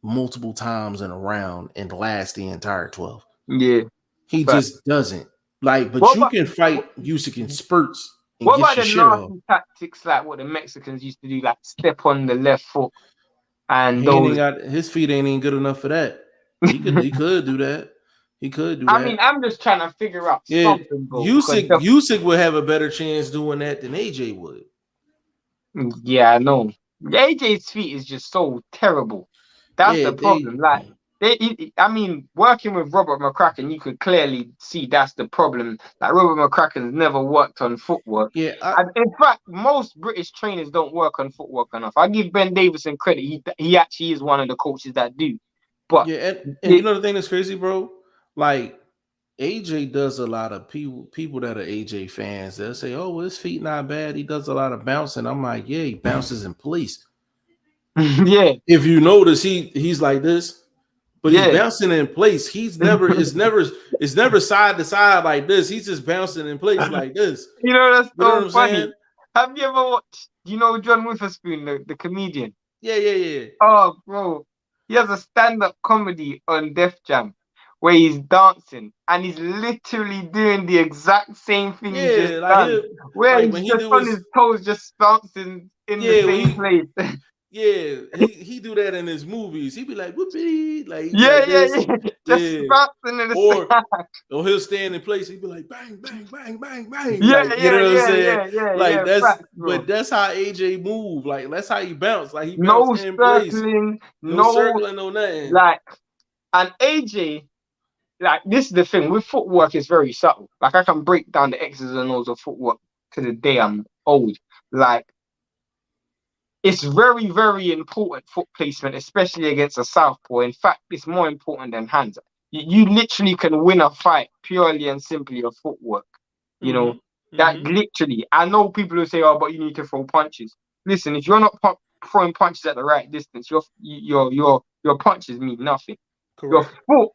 multiple times in a round and last the entire 12. Yeah. He just doesn't. But you can fight Usyk in spurts. What about the nasty tactics like what the Mexicans used to do, like step on the left foot? And his feet ain't even good enough for that. He could do that. I mean, I'm just trying to figure out something. Bro, Usyk would have a better chance doing that than AJ would. Yeah, I know. AJ's feet is just so terrible. That's the problem. Working with Robert McCracken, you could clearly see that's the problem. Like, Robert McCracken's never worked on footwork. Yeah. In fact, most British trainers don't work on footwork enough. I give Ben Davison credit. He actually is one of the coaches that do. But yeah, and you know the thing that's crazy, bro? Like, AJ does a lot of people that are AJ fans. They'll say, "Oh, well, his feet not bad. He does a lot of bouncing." I'm like, "Yeah, he bounces in place." Yeah. If you notice, he's like this. but he's bouncing in place. It's never side to side like this. He's just bouncing in place like this. You know, that's You know what so I'm funny. saying? Have you ever watched, you know, John Witherspoon, the comedian? Yeah, yeah, yeah. Oh, bro. He has a stand-up comedy on Def Jam where he's dancing and he's literally doing the exact same thing he just Yeah, done. Where like he's when he just do on his his toes, just bouncing in the yeah, when same he place. yeah, he do that in his movies. He be like whoopee, like he be Yeah, like yeah, this. yeah. Just Yeah. bouncing in the same. Or he'll stand in place. He'd be like bang, bang, bang, bang, bang. Yeah, Like, you yeah, know what I'm yeah, saying? yeah, yeah, Like yeah. that's Facts, but bro. that's how AJ move. Like that's how he bounce. Like he bounce No in place. circling, No no circling, no nothing. like. And AJ, like this is the thing with footwork is very subtle. Like I can break down the X's and O's of footwork to the day I'm old. Like it's very, very important foot placement, especially against a southpaw. In fact, it's more important than hands. You literally can win a fight purely and simply of footwork. You know, Mm-hmm. that Mm-hmm. literally. I know people who say, "Oh, but you need to throw punches." Listen, if you're not throwing punches at the right distance, your punches mean nothing. Your Correct. foot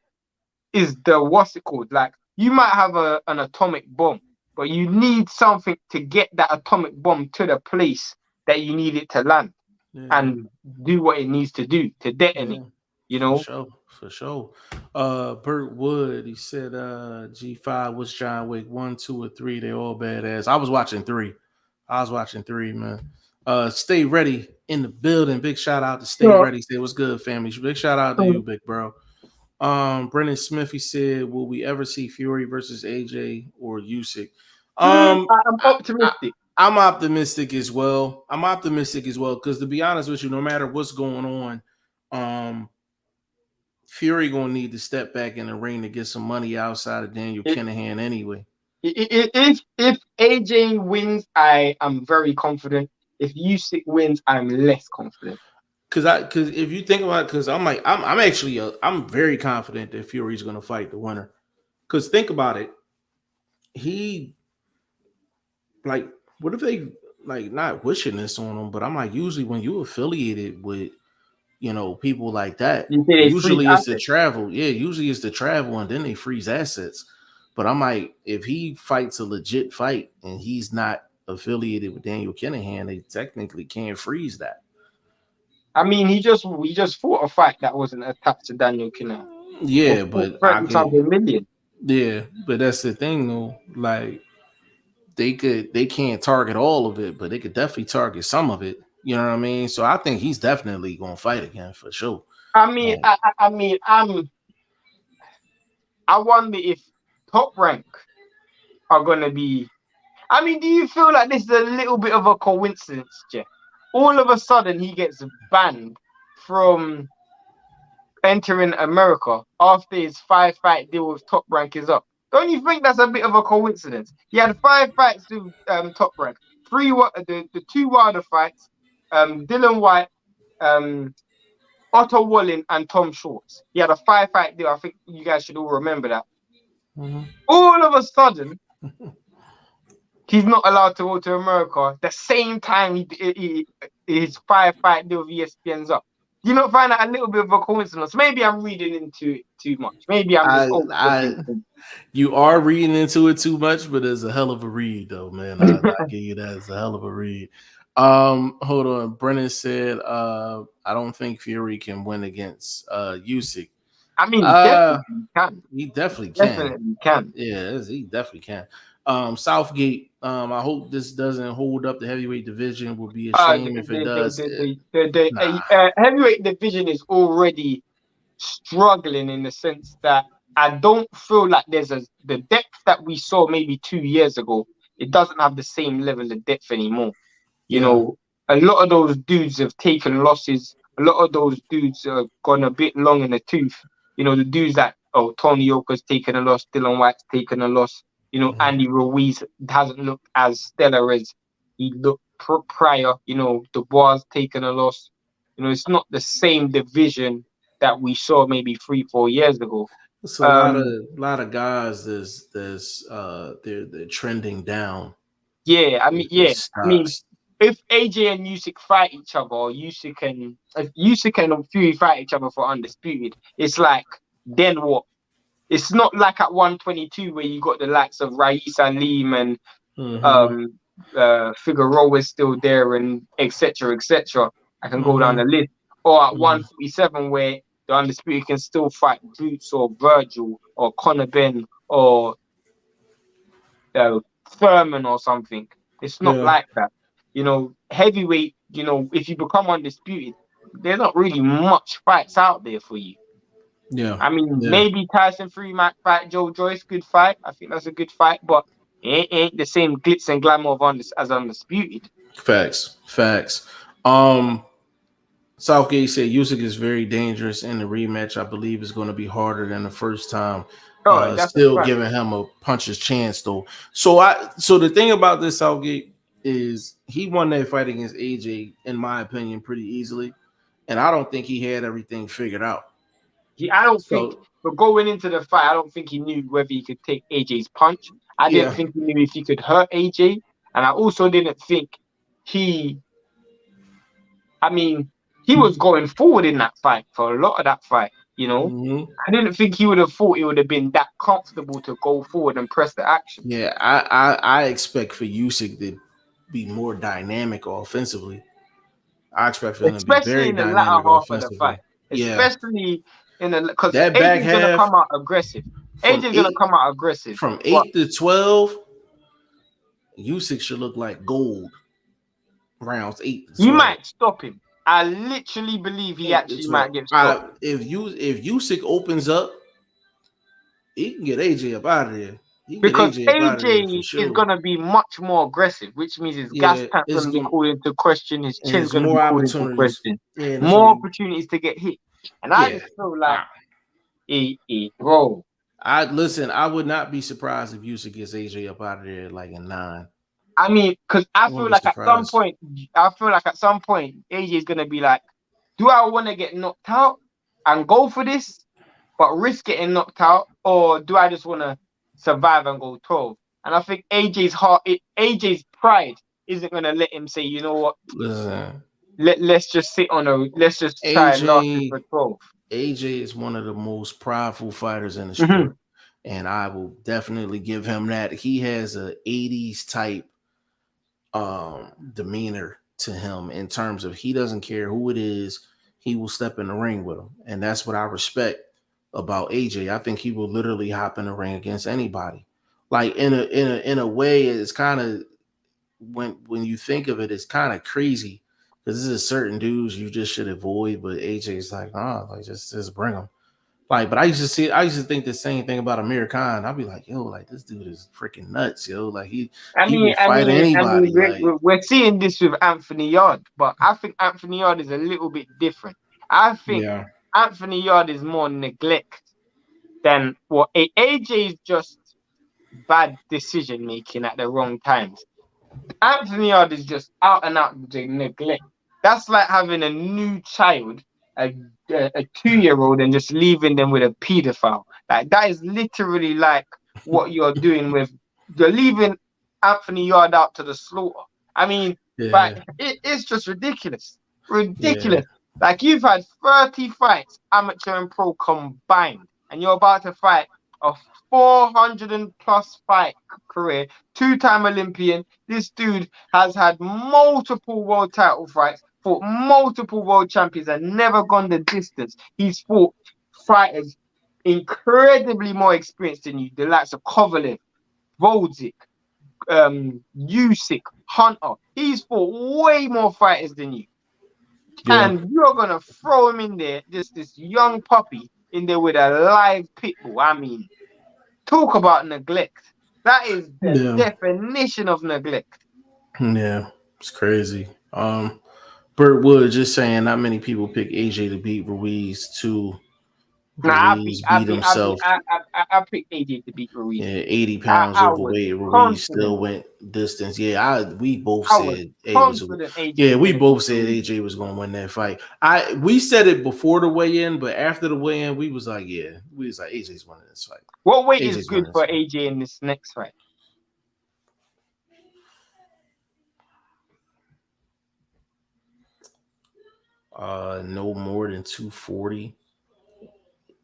is the what's it called? Like you might have an atomic bomb, but you need something to get that atomic bomb to the place that you need it to land Yeah. and do what it needs to do to Yeah. detonate. You For know, sure. For sure. Burt Wood, he said G5 was John Wick 1, 2, or 3. They all badass. I was watching 3. Man. Stay ready in the building. Big shout out to Stay yeah. Ready. Say what's good, family. Big shout out to you, big bro. Brendan Smith, he said, will we ever see Fury versus AJ or Usyk? I'm I, I, optimistic. I'm optimistic as well. Because to be honest with you, no matter what's going on, Fury gonna need to step back in the ring to get some money outside of Daniel If Kinahan anyway. if AJ wins, I am very confident. If Usyk wins, I'm less confident. Because if you think about it, because I'm actually I'm very confident that Fury's gonna fight the winner. Because think about it, he like what if they like not wishing this on him, but I'm like usually when you affiliated with people like that, You say they freeze usually it's the assets. travel. Yeah, usually it's the travel, and then they freeze assets. But I'm like, if he fights a legit fight and he's not affiliated with Daniel Kinahan, they technically can't freeze that. I mean, he just fought a fight that wasn't attached to Daniel Kinner for Yeah, but I 30 get something million. yeah, but that's the thing though. Like they can't target all of it, but they could definitely target some of it. You know what I mean? So I think he's definitely gonna fight again for sure. I mean, Like, I mean, I wonder if Top Rank are gonna be. I mean, do you feel like this is a little bit of a coincidence, Jeff? All of a sudden, he gets banned from entering America after his 5 fight deal with Top Rank is up. Don't you think that's a bit of a coincidence? He had 5 fights with Top Rank, the two Wilder fights, Dylan White, um, Otto Wallin, and Tom Shorts. He had a 5 fight deal. I think you guys should all remember that. mhm. All of a sudden, he's not allowed to go to America. The same time his 5 fight deal with ESPN's up. Do you not find that a little bit of a coincidence? Maybe I'm reading into it too much. Maybe I'm just I overthinking. You are reading into it too much, but it's a hell of a read, though, man. I give you that. It's a hell of a read. Hold on. Brennan said, I don't think Fury can win against Usyk. I mean, he Uh, definitely can. he definitely can. Definitely can. Yeah, he definitely can. Southgate. I hope this doesn't hold up the heavyweight division. Will be a shame if it does. The heavyweight division is already struggling in the sense that I don't feel like the depth that we saw maybe 2 years ago. It doesn't have the same level of depth anymore. You Yeah. know, a lot of those dudes have taken losses. A lot of those dudes have gone a bit long in the tooth. You know, the dudes that Tony Yoka's taken a loss, Dylan White's taken a loss. You know, Mhm. Andy Ruiz hasn't looked as stellar as he looked prior. You know, Dubois taken a loss. You know, it's not the same division that we saw maybe 3, 4 years ago. It's a Um, lot of guys that's they're trending down yeah, I mean, with yeah, these I mean, stocks. if AJ and Usyk fight each other, or if Usyk and Fury fight each other for undisputed, it's like then what? It's not like at 122 where you got the likes of Raisa Aleem and Mm-hmm. um Figueroa is still there and etc. etc. I can go down Mm-hmm. the list. Or at Mm-hmm. 147 where the undisputed can still fight Boots or Virgil or Conor Ben or uh, Thurman or something. It's not Yeah. like that. Heavyweight, if you become undisputed, there's not really much fights out there for you. Yeah. I mean, Yeah. maybe Tyson Fury might fight Joe Joyce, good fight. I think that's a good fight, but it ain't the same glitz and glamour of as undisputed. Facts. Facts. Um, Southgate said Usyk is very dangerous in the rematch. I believe is going to be harder than the first time. Oh, that's a Still fact. giving him a puncher's chance though. So the thing about this Southgate is he won that fight against AJ, in my opinion, pretty easily. And I don't think he had everything figured out. I don't think, So but going into the fight, I don't think he knew whether he could take AJ's punch. I didn't yeah, think he knew if he could hurt AJ, and I also didn't think he. I mean, he was going forward in that fight for a lot of that fight. hmm I didn't think he would have thought it would have been that comfortable to go forward and press the action. yeah, I expect for Usyk to be more dynamic offensively. I expect for him to be Especially very in the latter dynamic half of the fight. offensively. Yeah, Especially because that back AJ's gonna half come out aggressive. from AJ's gonna eight come out aggressive. from But 8 to 12, Usyk should look like gold rounds 8 to you 12. might stop him. I literally believe he 8 to actually 12. might get stopped. If Usyk opens up, he can get AJ up out of there. He can get Because AJ up out of there for AJ is sure. gonna be much more aggressive, which means his gas Yeah, tank's it's gonna be going called into question, his and chin's it's gonna be more called into opportunities. question. Yeah, and it's gonna More be opportunities to get hit. And I yeah. just feel like bro. I would not be surprised if Usyk gets AJ up out of there like in 9. I mean, because I wouldn't be surprised. I feel like at some point, AJ is gonna be like, do I want to get knocked out and go for this, but risk getting knocked out, or do I just want to survive and go 12? And I think AJ's pride isn't gonna let him say, you know what, Listen, let's just try and last this AJ for 12. AJ is one of the most prideful fighters in the Mm-hmm. sport, and I will definitely give him that. He has a 80s type demeanor to him in terms of he doesn't care who it is, he will step in the ring with him. And that's what I respect about AJ. I think he will literally hop in the ring against anybody. Like in a way, it's kind of when you think of it, it's kind of crazy because this is certain dudes you just should avoid, but AJ's like, nah, like just bring them. Like, but I used to think the same thing about Amir Khan. I'd be like, yo, like this dude is freaking nuts, yo. Like I he mean, will I fight mean, I mean, anybody. Like, we're seeing this with Anthony Yard, but I think Anthony Yard is a little bit different. I think yeah, Anthony Yard is more neglect than what AJ is just bad decision making at the wrong times. Anthony Yard is just out and out neglect. That's like having a new child, a, a 2-year old, and just leaving them with a pedophile. Like that is literally like what you're leaving Anthony Yard out to the slaughter. I mean, but yeah, it's just ridiculous. yeah, Ridiculous. Like you've had 30 fights, amateur and pro combined, and you're about to fight a 400 and plus fight career, 2-time Olympian. This dude has had multiple world title fights, fought multiple world champions, and never gone the distance. He's fought fighters incredibly more experienced than you, the likes of Kovalev, Volzik, Usyk, Hunter. He's fought way more fighters than you. yeah, And you're gonna throw him in there, just this young puppy in there with a live pit bull. I mean, talk about neglect. That is the yeah, definition of neglect. yeah. It's crazy. Burt Wood just saying not many people pick AJ to beat Ruiz too. Nah, Ruiz beat himself. I picked AJ to beat Ruiz. Yeah, 80 pounds I was overweight. Ruiz confident. still went distance. Yeah, we both I was said A was. confident AJ Yeah, was we gonna beat both said Ruiz. AJ was going to win that fight. We said it before the weigh-in, but after the weigh-in, we was like, yeah, we was like AJ's winning this fight. What weight is AJ's good winning this for fight. AJ in this next fight? No more than 240.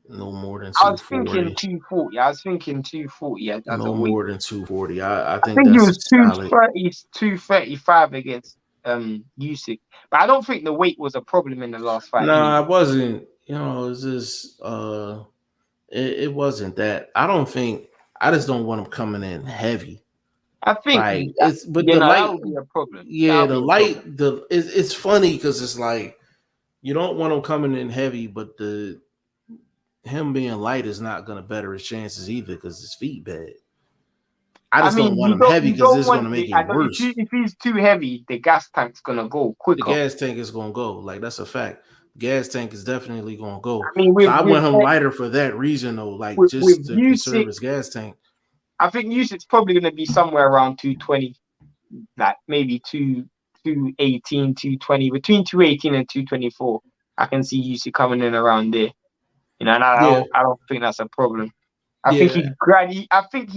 No more than I was thinking 240. 240. I was thinking 240 as a No weight. more than 240. I I think think he that's was a solid. 230, 235 against Usyk. But I don't think the weight was a problem in the last fight Nah, anyway. it wasn't. You know, it's just it wasn't that. I don't think. I just don't want him coming in heavy. I think Like it's, but you the know that light, would be a problem. That yeah, would the be a problem. light, it's funny because it's like you don't want him coming in heavy, but the him being light is not going to better his chances either because his feet bad. I I just don't mean, want him heavy you because don't this is going want to make the. it I don't, worse. if he's too heavy, the gas tank's gonna go The quicker. gas tank is going to go. Like that's a fact. Gas tank is definitely going to I go. mean, So I want him lighter for that reason though, like just with to conserve Usyk, his gas tank. I think Usyk's probably gonna be somewhere around 220, like maybe 218, 220, between 218 and 224. I can see Usyk coming in around there. You know, and Yeah, I don't think that's a problem. I think yeah, he's I think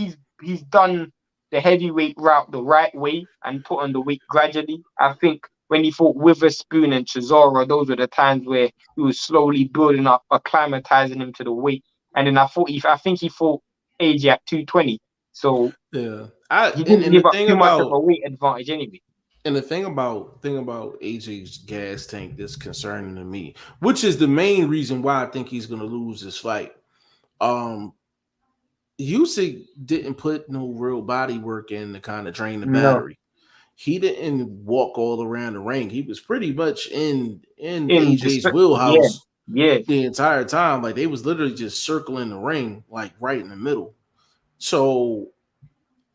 he's done the heavyweight route the right way and put on the weight gradually. I think when he fought Witherspoon and Chisora, those were the times where he was slowly building up, acclimatizing him to the weight. And then I think he fought AJ at 220. So yeah. I he didn't and give up too much of a weight advantage anyway. the thing about AJ's gas tank that's concerning to me, which is the main reason why I think he's going to lose this fight. Um, Usyk didn't put no real body work in to kind of drain the No, battery. He didn't walk all around the ring. He was pretty much in in AJ's yeah, wheelhouse yeah. the entire time. Like they was literally just circling the ring, like right in the middle. So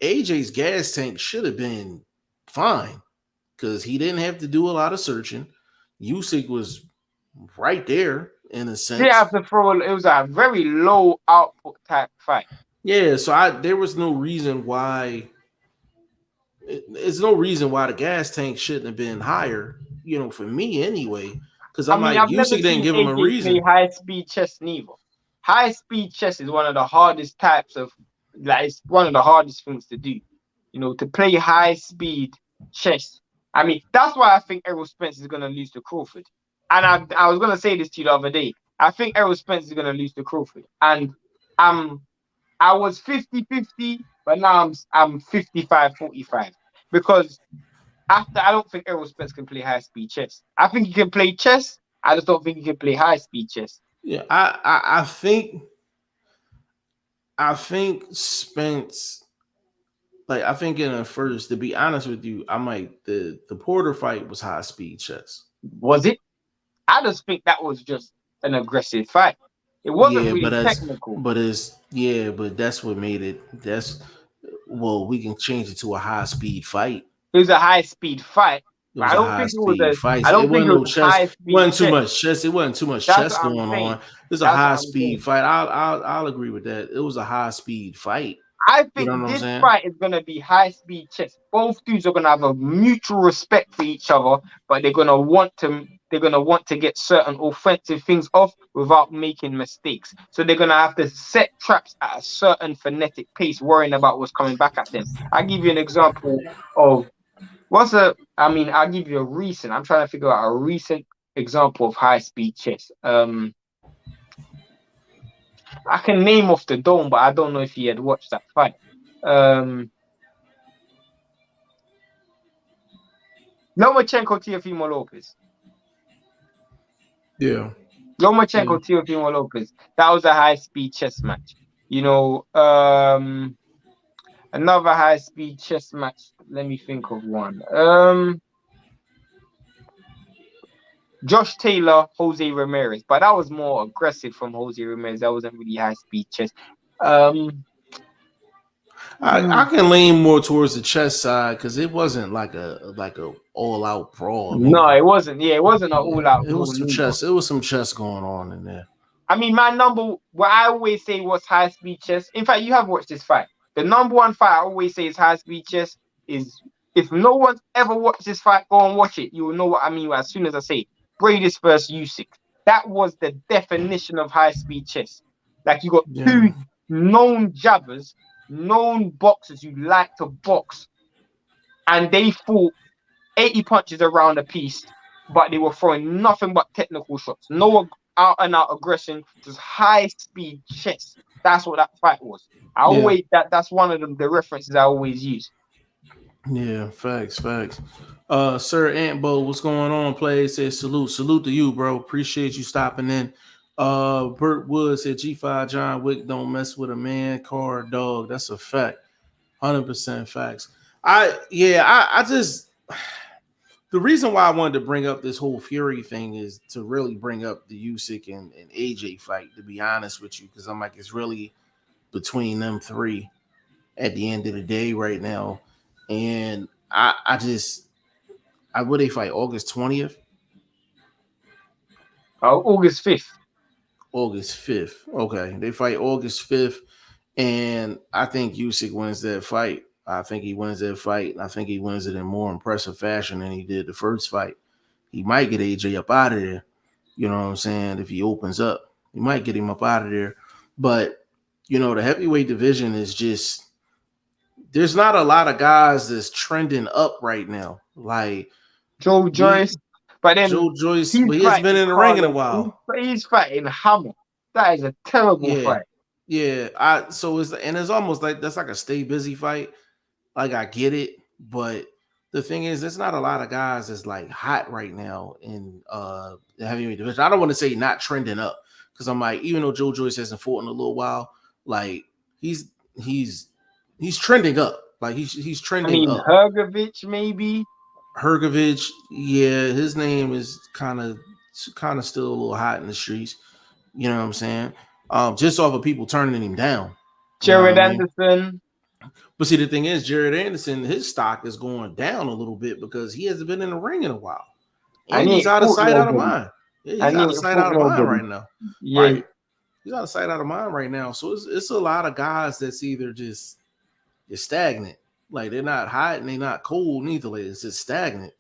AJ's gas tank should have been fine because he didn't have to do a lot of searching. Usyk was right there in a They have sense. to throw. It was a very low output type fight. Yeah, so I there was no reason why it's no reason why the gas tank shouldn't have been higher, you know, for me anyway. Because I I'm mean, like, I've never Usyk didn't seen give him a AJ play reason. high speed chess neither. High speed chess is one of the hardest types of like it's one of the hardest things to do. You know, to play high speed chess. I mean, that's why I think Errol Spence is gonna lose to Crawford. And I was gonna say this to you the other day. I think Errol Spence is gonna lose to Crawford. And I'm I was 50-50, but now I'm 55-45. Because after I don't think Errol Spence can play high speed chess. I think he can play chess. I just don't think he can play high speed chess. Yeah, I think Spence, like I think in the first, to be honest with you, I might the Porter fight was high speed chess. Was it? I just think that was just an aggressive fight. It wasn't Yeah, really technical. but that's what made it. That's well, we can change it to a high speed fight. It was a high speed fight, It but was a high speed fight. I It don't think wasn't it was no chess. high speed wasn't too chess. much chess. It wasn't too much That's chess what I'm going on. saying. It was a That's what high I'm speed saying. fight. I'll agree with that. It was a high speed fight. I You know think what I'm this saying? fight is going to be high speed chess. Both dudes are going to have a mutual respect for each other, but they're going to want to get certain offensive things off without making mistakes. So they're going to have to set traps at a certain phonetic pace, worrying about what's coming back at them. I'll give you an example of I'll give you a recent. I'm trying to figure out a recent example of high speed chess. I can name off the dome, but I don't know if he had watched that fight. Um, Lomachenko Teofimo Lopez. Yeah. Yeah. Lomachenko Teofimo Lopez. That was a high speed chess match. You know, another high speed chess match. Let me think of one. Josh Taylor, Jose Ramirez, but that was more aggressive from Jose Ramirez. That wasn't really high speed chess. Um, I hmm, can lean more towards the chess side because it wasn't like a all out brawl no, neither. it wasn't. Yeah, it wasn't an all out It brawl was some neither. chess. It was some chess going on in there. I mean, what I always say was high speed chess. In fact, you have watched this fight. The number one fight I always say is high speed chess. Is if no one's ever watched this fight, go and watch it. You will know what I mean as soon as I say it. Brady's versus Usyk. That was the definition of high speed chess. Like you got Yeah. two known jabbers, known boxers who like to box, and they fought 80 punches around a piece. but they were throwing nothing but technical shots. No out and out aggression, just high speed chess. That's what that fight was. I Yeah, always that's one of the references I always use. yeah, facts, facts. Sir Antbo, what's going on? Play says salute to you, bro. Appreciate you stopping in. Burt Wood said G5 John Wick don't mess with a man, car, dog. That's a fact. 100% facts. I just the reason why I wanted to bring up this whole Fury thing is to really bring up the Usyk and AJ fight. To be honest with you, because I'm like it's really between them three at the end of the day right now, and I would they fight August 20th, August 5th. August 5th. Okay, they fight August 5th, and I think Usyk wins that fight. I think he wins that fight. I think he wins it in more impressive fashion than he did the first fight. He might get AJ up out of there. You know what I'm saying? If he opens up, he might get him up out of there. But the heavyweight division is just there's not a lot of guys that's trending up right now. Like Joe Joyce, but then Joe Joyce, he's but he hasn't been fighting in the ring in a Carlos. while. He's fighting Hammer. That is a terrible Yeah, fight. yeah. It's almost like that's like a stay busy fight. Like I get it, but the thing is, there's not a lot of guys that's like hot right now in the heavyweight division. I don't want to say not trending up because I'm like, even though Joe Joyce hasn't fought in a little while, like he's he's trending up. Like he's I trending mean, up. Hergovich maybe. Hergovich, yeah, his name is kind of still a little hot in the streets. You know what I'm saying? Just off of people turning him down. You know what Jared I mean? Anderson. But see, the thing is, Jared Anderson, his stock is going down a little bit because he hasn't been in the ring in a while, And and he he's ain't out of fought sight, out of nobody. mind. Yeah, he's And he out of ain't sight, fought out of mind nobody. right now. Yeah. Right? He's out of sight, out of mind right now. So it's a lot of guys that's either just you're stagnant, like they're not hot and they're not cold neither. Like, it's just stagnant.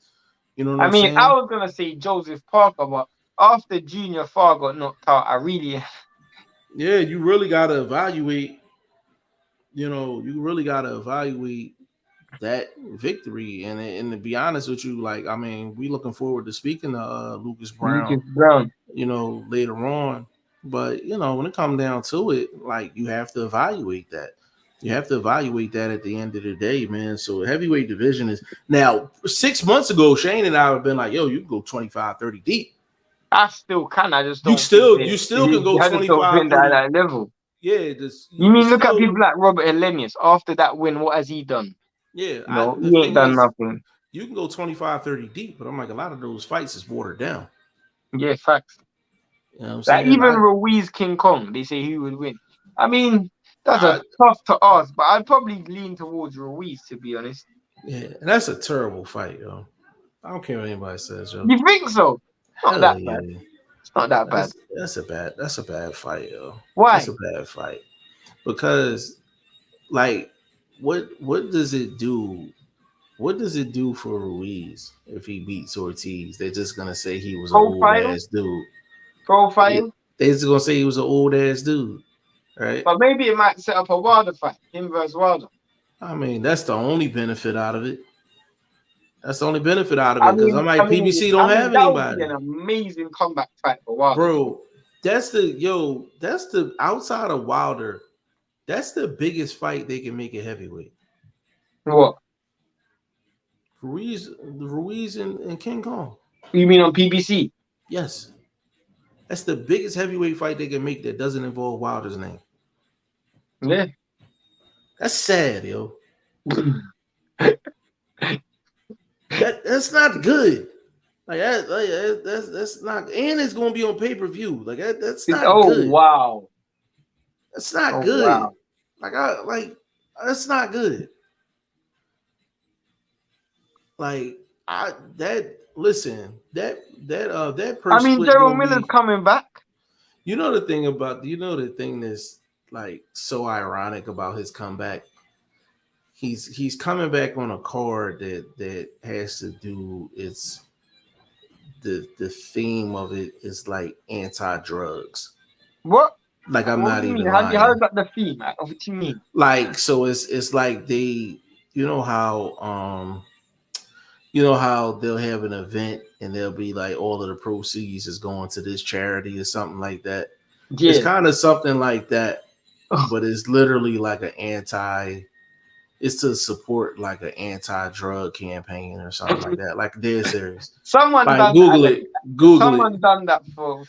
You know what I I'm mean, I saying? was gonna say Joseph Parker, but after Junior Farr got knocked out, I really Yeah, you really gotta evaluate. You really gotta evaluate that victory. And to be honest with you, like I mean, we looking forward to speaking to Lucas Brown, Lucas Brown. later on. But when it comes down to it, like you have to evaluate that. You have to evaluate that at the end of the day, man. So heavyweight division is now 6 months ago, Shane and I have been like, yo, you can go 25, 30 deep. I still can. I just You don't think still that. you still can go I just don't 25, think that 30. at that level. Yeah, just You you can mean look at still people like Robert Elenius? After that win, what has he done? yeah. No, The he ain't thing done is, nothing. you can go 25, 30 deep, but I'm like a lot of those fights is watered down. Yeah, facts. You know what I'm Like saying? even Ruiz King Kong, they say he would win. I mean, that's a I tough to ask, but I'd probably lean towards Ruiz to be honest. yeah, that's a terrible fight, yo. I don't care what anybody says, yo. You think so? Not Hell that bad. yeah. It's not that bad. That's a bad fight, yo. That's a Why? bad fight. Because like what does it do? What does it do for Ruiz if he beats Ortiz? They're just gonna say he was an old Profile, ass dude. profile. They're just gonna say he was an old ass dude, right? But maybe it might set up a Wilder fight, him versus Wilder. I mean, that's the only benefit out of it. That's the only benefit out of I it because mean, I'm I like mean, PBC I don't mean, have that would be anybody, an amazing comeback fight for Wilder. bro. That's the outside of Wilder. That's the biggest fight they can make a heavyweight. What? Ruiz and King Kong. You mean on PBC? Yes, that's the biggest heavyweight fight they can make that doesn't involve Wilder's name. Yeah. That's sad, yo. That's not good. That's not, and it's gonna be on pay per view. Like that's not Oh good. wow. That's not Oh good. wow. That's not good. That I purse mean, split Gerald gonna Miller's be. coming back. The thing that's like so ironic about his comeback. He's coming back on a card that has to do it's the theme of it is like anti-drugs. What? Like I'm What not do you mean? even How is lying. that the theme? What do you mean? Like so it's like they how you know how they'll have an event and they'll be like all of the proceeds is going to this charity or something like that. It's Yeah. kind of something like that, but it's literally like an anti. It's to support like an anti-drug campaign or something like that. Like dead serious. Someone Like done Google it. Google it. someone done that for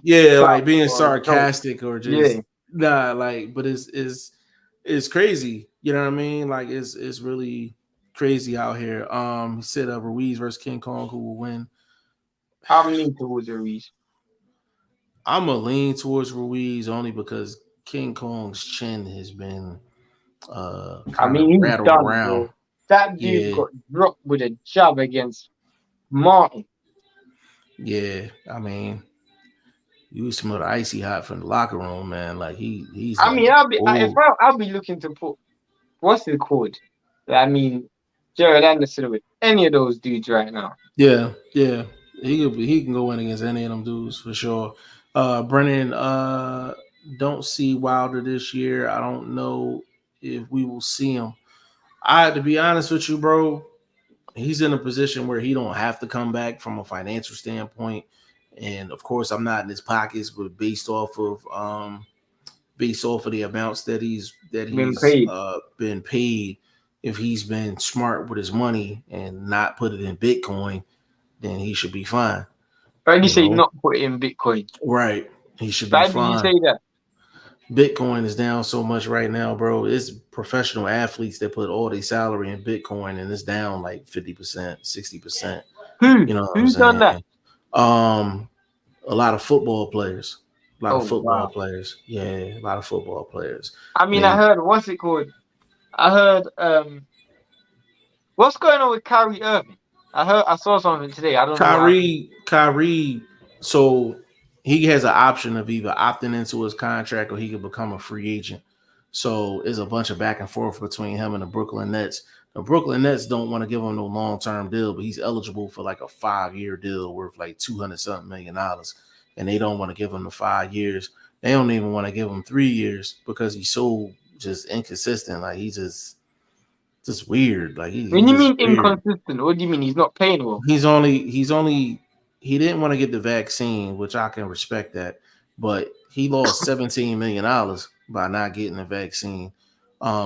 Yeah, clout like being or joke. sarcastic or Yeah. just nah, like, but it's crazy. You know what I mean? Like it's really crazy out here. He said Ruiz versus King Kong, who will win. I'm leaning towards Ruiz. I'm a lean towards Ruiz only because King Kong's chin has been I kind of mean, he's rattled done, around. bro. That dude Yeah, got dropped with a jab against Martin. yeah. I mean, you smell the icy hot from the locker room, man. Like he's I mean, like, if oh I'll be looking to put what's it called? I mean, Jared Anderson with any of those dudes right now. yeah, yeah. He can go in against any of them dudes for sure. Brennan, don't see Wilder this year. I don't know if we will see him. To be honest with you, bro, he's in a position where he don't have to come back from a financial standpoint. And of course, I'm not in his pockets, but based off of the amounts that Been he's paid. been paid, if he's been smart with his money and not put it in Bitcoin, then he should be fine. Why did you You say know, not put it in Bitcoin? right? He should be Why did you fine. say that? Bitcoin is down so much right now, bro. It's professional athletes that put all their salary in Bitcoin, and it's down like 50%, 60%. You know what I'm Who done that? saying? Um, a lot of football players. A lot of Oh football wow. players. Yeah, a lot of football players. I mean, I They heard what's it called? I heard what's going on with Kyrie Irving? I saw something today. I don't know what happened. Kyrie, so he has an option of either opting into his contract or he could become a free agent. So there's a bunch of back and forth between him and the Brooklyn Nets. The Brooklyn Nets don't want to give him no long-term deal, but he's eligible for like a 5-year deal worth like $200 million, and they don't want to give him the 5 years. They don't even want to give him 3 years because he's so just inconsistent. Like he's just weird. Like When he's you just mean weird. inconsistent, what do you mean he's not playing well? He didn't want to get the vaccine, which I can respect that, but he lost $17 million by not getting the vaccine.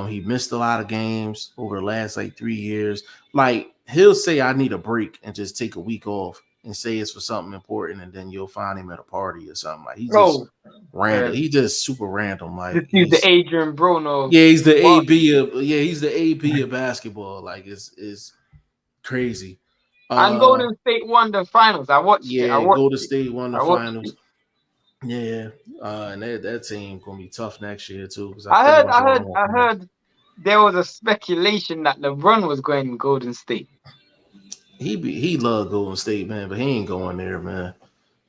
He missed a lot of games over the last like 3 years. Like he'll say, I need a break and just take a week off and say it's for something important, and then you'll find him at a party or something. Like he just Oh, random. He just super random. Like just use the Adrian Brono. he's the What? AB of basketball. Like it's crazy. And Uh Golden State won the finals. I watched it. I yeah, watched Golden it. State won the I watched it. finals. Yeah, and that team gonna be tough next year too because I I think heard, I'm I drawing heard, off I of them. heard there was a speculation that LeBron was going to Golden State. He love Golden State, man, but he ain't going there, man.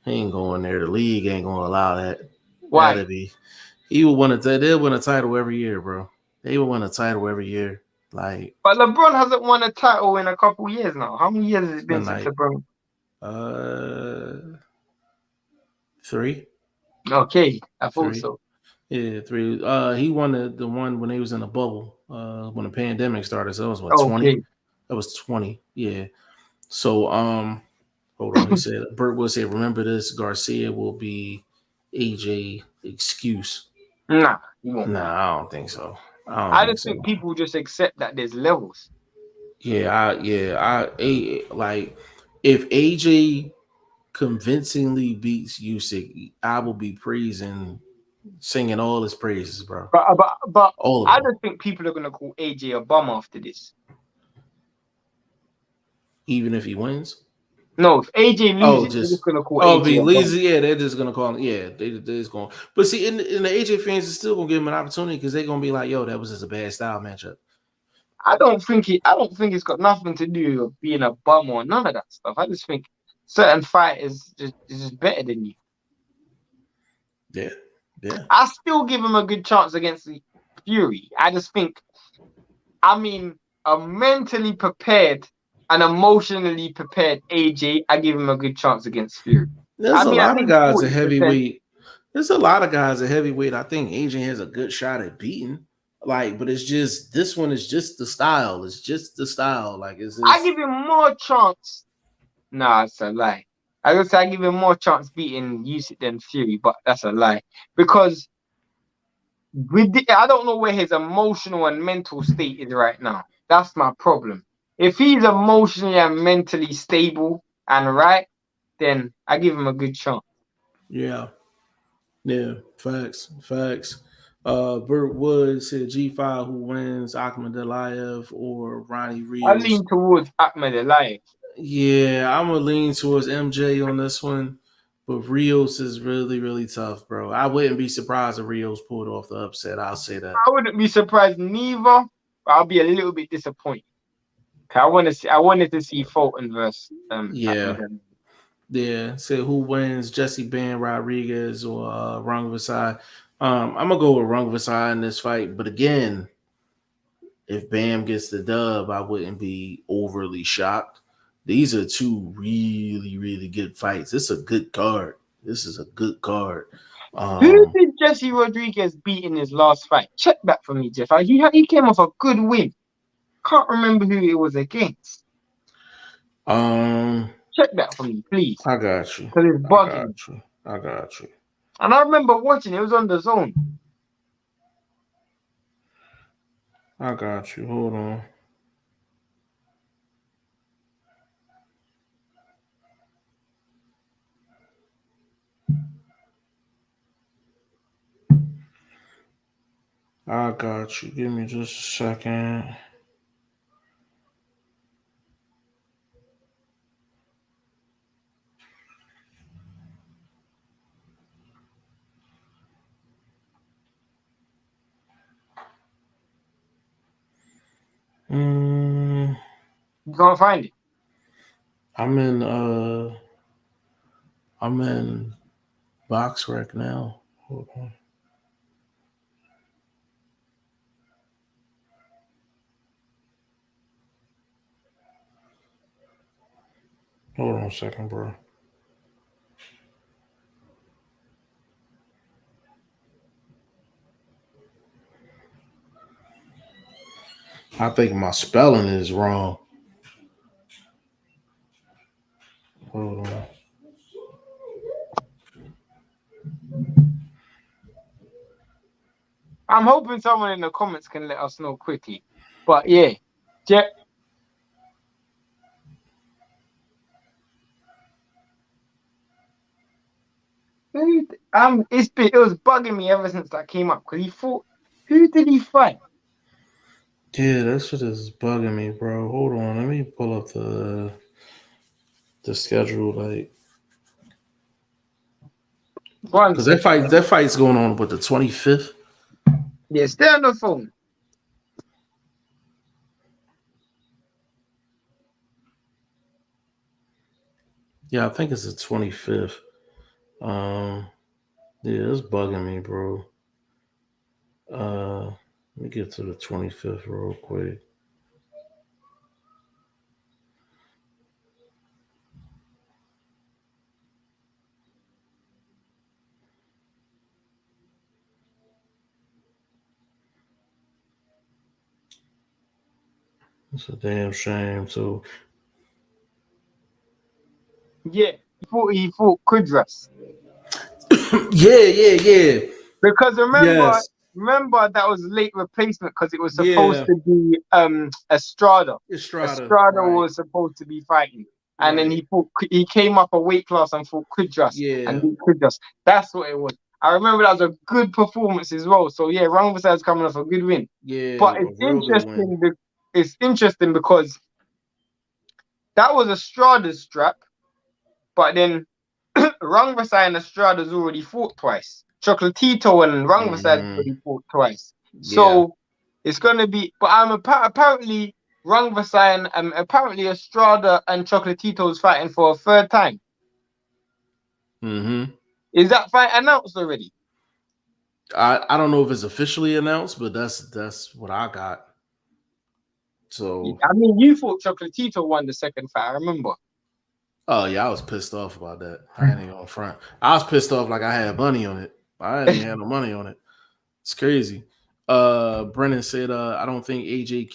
He ain't going there. The league ain't gonna allow that. Why? That'd be he would win they'll win a title every year, bro. They would win a title every year. Like But LeBron hasn't won a title in a couple years now. How many years has it's it been been since like LeBron? uh three. Okay, I thought Three. so. Yeah, three. He won the one when he was in the bubble, when the pandemic started. So that was what 20? Okay. That was 20. Yeah. So hold on. He said Burt will say, remember this, Garcia will be AJ excuse. Nah, he won't Nah, be. I don't think so. I don't I think just so. think people just accept that there's levels. Like if AJ convincingly beats Usyk, I will be praising, singing all his praises, bro. But All of I them. just think people are gonna call AJ a bum after this. Even if he wins. No, if AJ Oh, loses, they're just just gonna call oh, if AJ he a bum. leaves, yeah, they're just gonna call him. Yeah, they're just going. But see, in the AJ fans is still gonna give him an opportunity because they're gonna be like, "Yo, that was just a bad style matchup." I don't think it's got nothing to do with being a bum or none of that stuff. I just think certain fighters is just better than you. Yeah, yeah. I still give him a good chance against the Fury. I just think, I mean, a mentally prepared and emotionally prepared AJ, I give him a good chance against Fury. There's I a mean, at lot of least guys at 40%. heavyweight. There's a lot of guys at heavyweight. I think AJ has a good shot at beating. Like, but it's just this one is just the style. It's just the style. Like, it's I just give him more chance. Nah, it's a lie. I would say I give him more chance beating Usyk than Fury, but that's a lie because I don't know where his emotional and mental state is right now. That's my problem. If he's emotionally and mentally stable and right, then I give him a good chance. yeah, yeah. Facts, facts. Burt Wood said G5 who wins Akhmed Delayev or Ronnie I Rios. lean towards Ahmed Alive. Yeah, I'm gonna lean towards MJ on this one, but Rios is really, really tough, bro. I wouldn't be surprised if Rios pulled off the upset. I'll say that. I wouldn't be surprised neither, but I'll be a little bit disappointed. 'Cause I wanted to see Fulton versus Yeah, Ahmed Alive. yeah. Say who wins, Jesse Ben Rodriguez or Rungvisai. I'm gonna go with Rungvisai in this fight, but again, if Bam gets the dub, I wouldn't be overly shocked. These are two really, really good fights. This is a good card. This is a good card. Who Um, did Jesse Rodriguez beat in his last fight? Check that for me, Jeff. He came off a good win. Can't remember who it was against. um, Check that for me, please. I got you. Because it's I bugging. got you. I got you. And I remember watching it was on the zone. I got you. Hold on. I got you. Give me just a second. Mm, You can't find it. I'm in I'm in box rec now. Hold on. Hold on a second, bro. I think my spelling is wrong. Hold on. I'm hoping someone in the comments can let us know quickly. But yeah, Jeff, it was bugging me ever since that came up because he fought. Who did he fight? Yeah, that shit is bugging me, bro. Hold on. Let me pull up the schedule, like, One because second. that fight's going on with the 25th. Yeah, stay on the phone. Yeah, I think it's the 25th. Um, yeah, it's bugging me, bro. Let me get to the 25th real quick. It's a damn shame. So Yeah, he fought Kudras. yeah. Because Yes. remember that was late replacement because it was supposed Yeah. to be Estrada. Estrada. Estrada Right. was supposed to be fighting. And then Right. he came up a weight class and fought Kudras and Yeah. beat Kudras. That's what it was. I remember that was a good performance as well. So yeah, Rangvisai's coming off a good win. Yeah. But A real good win. It's interesting because that was Estrada's strap, but then Rangvisai and Estrada's already fought twice. Chocolatito and Rangvisai Hmm. already fought twice. Yeah. So it's gonna be. But apparently Rangvisai and apparently Estrada and Chocolatito's fighting for a third time. Hmm. Is that fight announced already? I don't know if it's officially announced, but that's what I got. So, I mean, you thought Chocolatito won the second fight. I remember. oh yeah, I was pissed off about that. I ain't even on front. I was pissed off like I had money on it. I didn't even have no money on it. It's crazy. Brennan said, I don't think AJ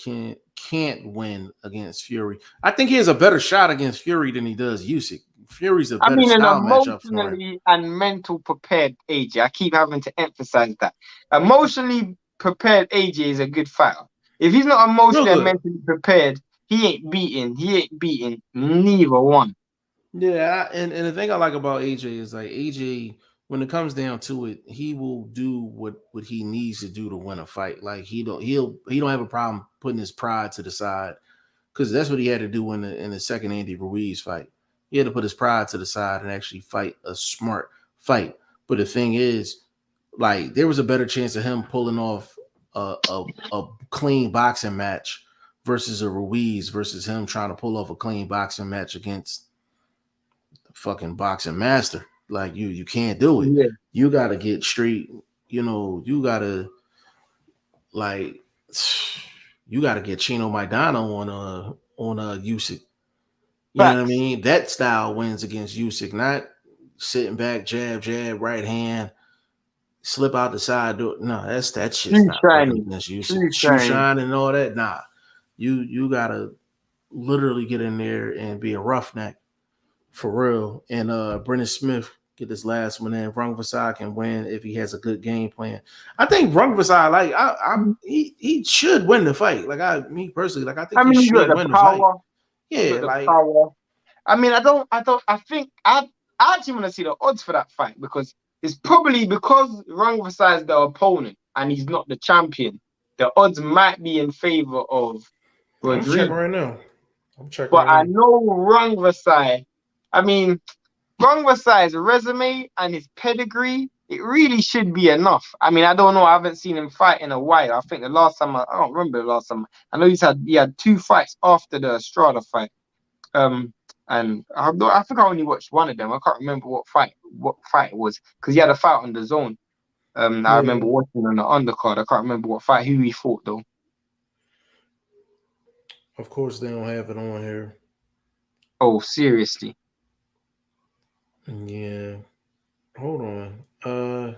can't win against Fury. I think he has a better shot against Fury than he does Usyk. Fury's a I better mean, an style matchup for him. emotionally and mental prepared AJ. I keep having to emphasize that. Emotionally prepared AJ is a good fighter. If he's not Real emotionally and good. mentally prepared, he ain't beating. He ain't beating neither one. Yeah, and the thing I like about AJ is like AJ, when it comes down to it, he will do what he needs to do to win a fight. Like he don't have a problem putting his pride to the side because that's what he had to do in the second Andy Ruiz fight. He had to put his pride to the side and actually fight a smart fight. But the thing is, like there was a better chance of him pulling off a clean boxing match versus a Ruiz versus him trying to pull off a clean boxing match against fucking boxing master. Like you can't do it. Yeah, You gotta get straight, you gotta like you gotta get Chino Maidana on Usyk. You know what I facts. mean? That style wins against Usyk, not sitting back, jab, right hand, slip out the side door. No, that shit's Shoe not working shining. against Usyk. Shoe Shoe shining. shine and all that. Nah. You gotta literally get in there and be a roughneck. For real. And Brendan Smith get this last one in. Rung Vasai can win if he has a good game plan. I think Rung Vasai, like he should win the fight. Like me personally, like I think I he mean, you got should the win the fight. power. You Yeah, got the like power. I mean, I think I actually want to see the odds for that fight because it's probably because Rungvisai is the opponent and he's not the champion. The odds might be in favor of I'm checking Rodriguez. right now. I'm checking But right I now. know Rungvisai. I mean, Rungvisai's resume and his pedigree, it really should be enough. I mean, I don't know. I haven't seen him fight in a while. I think the last time I don't remember the last time. I know he had two fights after the Estrada fight. And I think I only watched one of them. I can't remember what fight it was because he had a fight on the zone. I remember Yeah, watching on the undercard. I can't remember what fight who he fought though. of course they don't have it on here. Oh, seriously. Yeah. Hold on.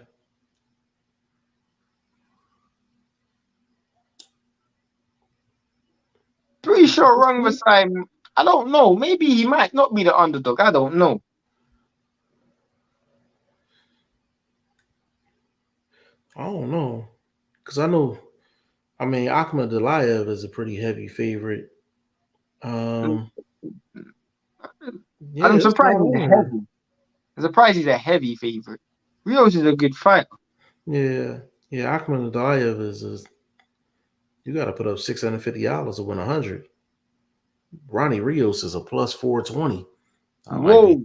Pretty sure wrong this time. I don't know. Maybe he might not be the underdog. I don't know. I don't know. Cause I know Akhmed Delayev is a pretty heavy favorite. Um yeah, I'm it's not surprised he's on here. heavy. I'm surprised he's a heavy favorite. Rios is a good fighter. Yeah. Yeah, Akhmed Delayev is you gotta put up $650 to win 100. Ronnie Rios is a plus 420. Whoa.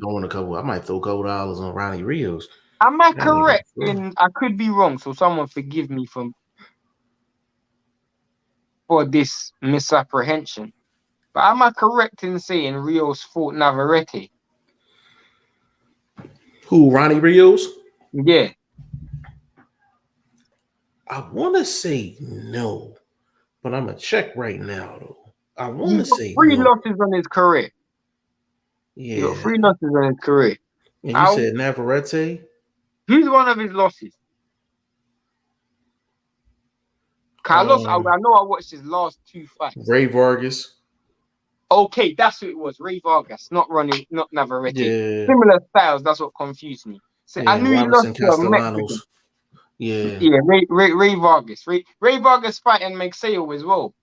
I might throw a couple dollars on Ronnie Rios. Am I That nigga, correct in I could be wrong, so someone forgive me for this misapprehension. But am I correct in saying Rios fought Navarrete? who, Ronnie Rios? Yeah. I wanna say no, but I'm gonna check right now though. I He's wanna got say three no. losses on his career. He got Yeah. three losses on his career. And you How? said Navarrete? Who's one of his losses? Carlos, I Um, know I watched his last two fights. Ray Vargas. Okay, that's who it was. Ray Vargas, not Navarrete. Yeah. Similar styles, that's what confused me. So I Yeah, knew he lost Robertson to a Mexican. Castellanos. Yeah. Yeah, Ray Vargas. Ray Vargas fighting Maxeo as well.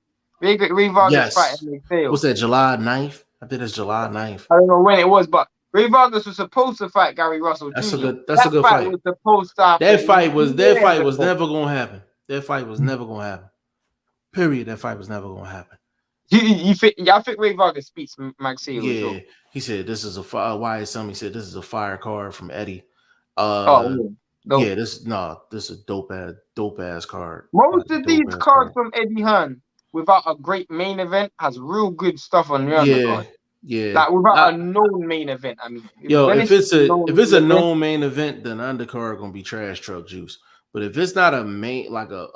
Ray Vargas Yes. fighting Maxeo. What's that, July 9th? I think it's July 9th. I don't know when it was, but Ray Vargas was supposed to fight Gary Russell Jr. That's a That good fight fight. was supposed to That happen fight was that years fight was ago. never gonna happen. That fight was never gonna happen. Period. That fight was never gonna happen. You think? Yeah, I think Ray Vargas beats Maxeo as Yeah. well. He said this is a YSM. He said this is a fire card from Eddie. Oh Uh yeah, yeah, dope. this is a dope ass card. Most Like of dope these ass cards card. from Eddie Hearn, without a great main event, has real good stuff on the Yeah, undercard. yeah. Like without a known main event. I mean, Yo, when if it's a it's known a main event, known main event, then undercard gonna be trash truck juice. But if it's not a main like a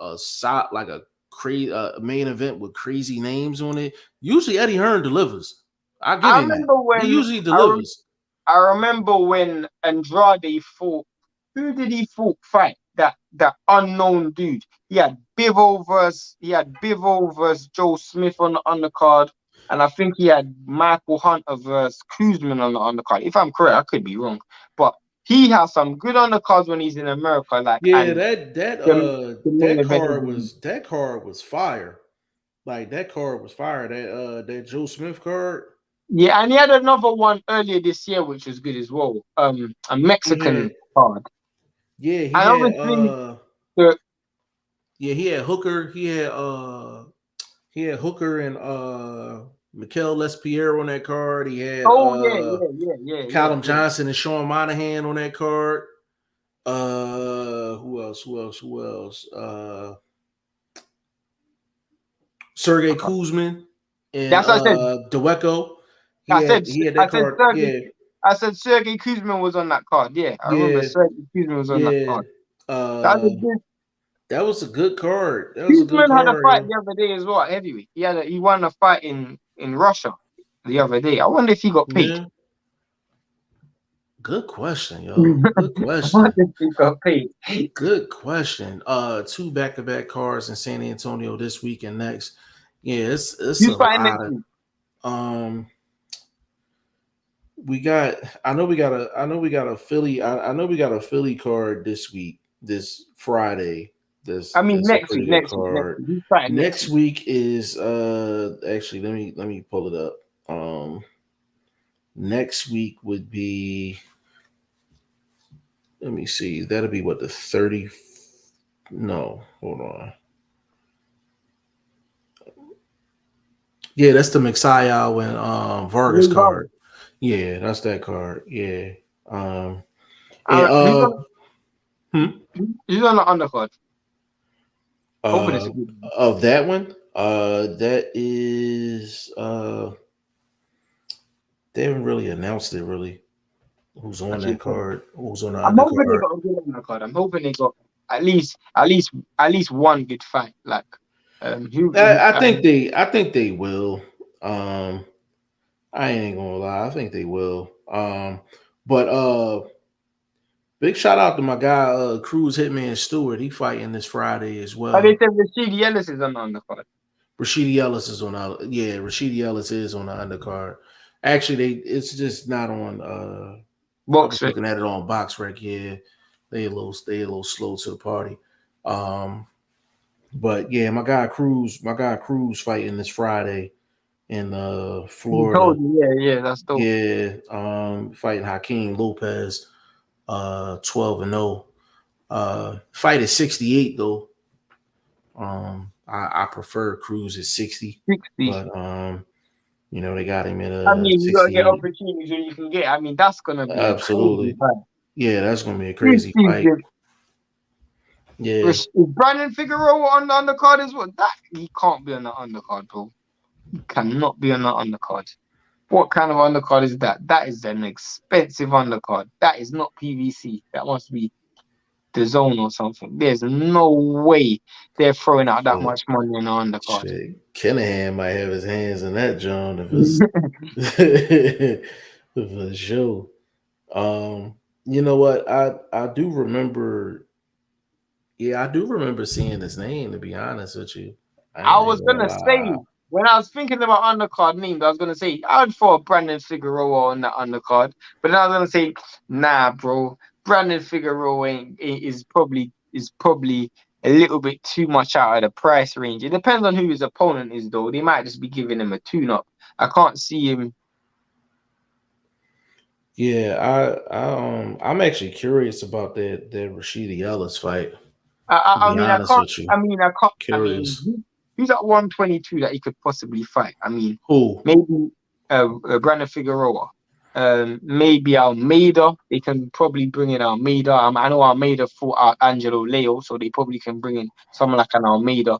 crazy main event with crazy names on it, usually Eddie Hearn delivers. I give I him that. remember He when usually delivers. I remember when Andrade fought. Who did he fight? That unknown dude. Bivol versus Joe Smith on the undercard, and I think he had Michael Hunter versus Kuzman on the undercard. If I'm correct, I could be wrong, but he has some good undercards when he's in America. Like, Yeah, and the main event is that card was fire. Like that card was fire. That Joe Smith card. yeah, and he had another one earlier this year which was good as well. A He Mexican had card, yeah, and obviously the he had Hooker. He had Hooker and Mikel Lespierre on that card. He had oh yeah. Callum Johnson and Sean Monahan on that card. Who else? Who else? Sergey Kuzman and That's what I said. Dweko. I said He had I that said card. Sergey. Yeah, I said Sergey Kuzman was on that card. Yeah, I remember yeah, Sergey Kuzman was on that yeah. card. That was a good. That was a good card. That was a good Kuzman had a card, fight yo. the other day as well at heavyweight. He won a fight in Russia the other day. I wonder if he got paid. Yeah. Good question, I yo. Good question. wonder if he got paid. Good question. Two back-to-back cards in San Antonio this week and next. Yeah, it's a Who's fighting lot next of week? we got I know we got a Philly I know we got a Philly card this week, this Friday. I mean That's a next week. pretty good card. Who's fighting next Next week? week is actually let me pull it up. Next week would be, let me see, that'll be what, the 30, no, hold on. Yeah, that's the McSayal and Vargas card. Yeah, that's that card. Yeah. And hmm? Who's on the undercard? Hoping it's uh a good one. of that one, that is they haven't really announced it really. Who's on Actually, that card? Who's on the I'm hoping they undercard? got a good undercard. I'm hoping they got at least one good fight. Like I think they will. Um, I ain't gonna lie, I think they will. But big shout out to my guy Cruz Hitman Stewart. He fighting this Friday as they well. said Rashidi Ellis is on the undercard. Rashidi Ellis is on the, yeah, Rashidi Ellis is on the undercard. Actually, it's just not on I was Boxer. looking at it on BoxRec. Yeah, they a little slow to the party. Um, but yeah, my guy Cruz fighting this Friday in He told Florida. you, yeah, that's dope. Yeah, fighting Hakeem Lopez, 12-0. Fight is 68 though. I prefer Cruz at 60, 60. but they got him at I mean, you gotta get 68. opportunities when you can get. I mean, that's gonna be a crazy Absolutely. fight. Yeah, that's gonna be a 60 crazy is fight. good. Yeah. Is Brandon Figueroa on the undercard as well? That he can't be on the undercard, bro. He cannot be on the undercard. What kind of undercard is that? That is an expensive undercard. That is not PVC. That must be the zone or something. There's no way they're throwing out that Shit. much money on the undercard. Shit. Kennahan might have his hands in that John if it's for sure. You know what? I do remember. Yeah, I do remember seeing his name. To be honest with you, I I ain't was gonna gonna say, lie. when I was thinking about undercard names, I was gonna say I would throw Brandon Figueroa on that undercard, but then I was gonna say, nah, bro, Brandon Figueroa is probably a little bit too much out of the price range. It depends on who his opponent is, though. They might just be giving him a tune-up. I can't see him. Yeah, I'm actually curious about that Rashidi Ellis fight. I, To I I be mean, I honest can't. with you, I mean, I can't. I mean, curious. who's at 122 that he could possibly fight? I mean, Who? maybe Brandon Figueroa. Maybe Almeida. They can probably bring in Almeida. I know Almeida fought out Angelo Leo, so they probably can bring in someone like an Almeida.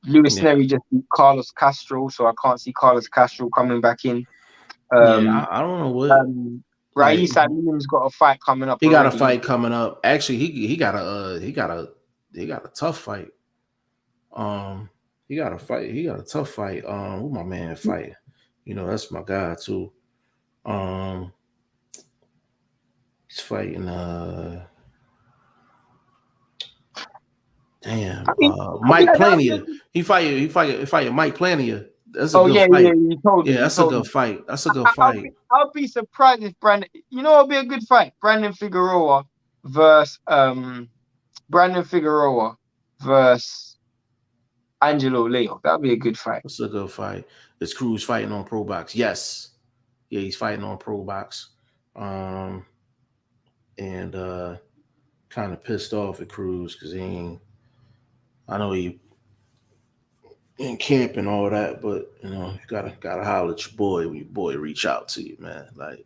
Luis Yeah, Neri just beat Carlos Castro, so I can't see Carlos Castro coming back in. yeah. Um, I don't know what, like, Rais Alim's got a fight coming up he got a already. fight coming up. Actually, he got a tough fight. He got a fight. He got a tough fight. Who my man fight? That's my guy too. Um, he's fighting. Damn. Yeah, Mike that'd be a Plania. good. He fight Mike Plania. That's a Oh good yeah, yeah, fight. you told me. Yeah, You that's a told good me. fight. That's a good I'll fight. be surprised if Brandon. You know, it'll be a good fight. Versus Brandon Figueroa versus Angelo Leo. That'd be a good fight. That's a good fight. Is Cruz fighting on Pro Box? Yes. Yeah, he's fighting on Pro Box. Um, and kind of pissed off at Cruz because he ain't. I know he in camp and all that, but you know, you gotta holler at your boy when your boy reach out to you, man. Like,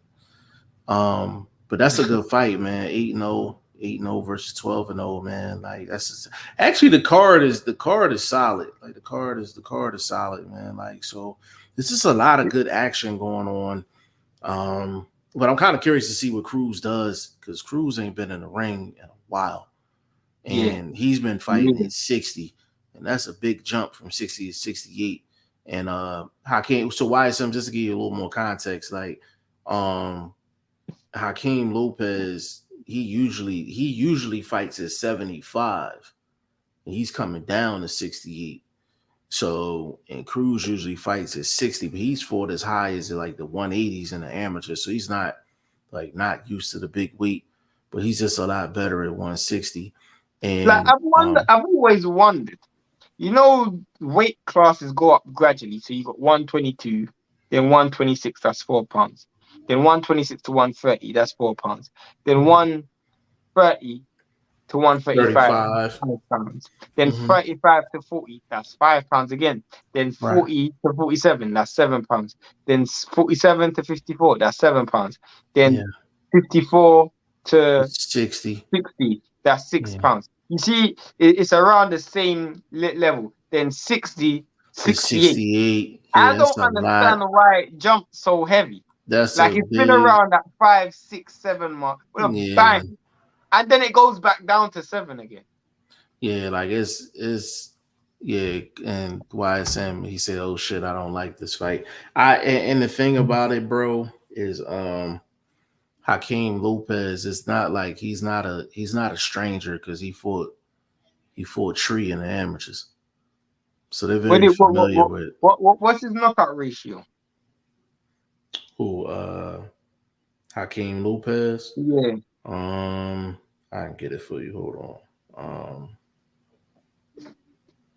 but that's a good fight, man. 8-0, 8-0 versus 12-0, man. Like that's just, actually the card is solid. Like the card is solid, man. Like so, there's just a lot of good action going on. But I'm kind of curious to see what Cruz does because Cruz ain't been in the ring in a while, Yeah. and he's been fighting Yeah. at 60, and that's a big jump from 60 to 68. And Hakeem, so YSM, just to give you a little more context, like um Hakeem Lopez, he usually fights at 75, and he's coming down to 68. So, and Cruz usually fights at 60, but he's fought as high as like the 180s in the amateur. So he's not used to the big weight, but he's just a lot better at 160. Like And I've always wondered. You know, weight classes go up gradually. So you got 122, then 126, that's 4 pounds. Then 126 to 130, that's 4 pounds. Then 130 to 135, 35. 5 pounds. Then Mm-hmm. 35 to 40, that's 5 pounds again. Then Right. 40 to 47, that's 7 pounds. Then 47 to 54, that's 7 pounds. Yeah. Then 54 to 60. 60, that's six Yeah. pounds. You see, it's around the same level. Then 60, It's 68. 68. I Yeah, that's don't a understand lot. why it jumped so heavy. That's Like a it's been big, around that 5, 6, 7 mark with a yeah. bang, and then it goes back down to 7 again. Yeah, like it's yeah, and YSM he said, "Oh shit, I don't like this fight." And the thing about it, bro, is Hakeem Lopez is not like he's not a stranger because he fought Tree in the amateurs, so they're What, very familiar with what's his knockout ratio? who Hakeem Lopez. Yeah. I can get it for you. Hold on.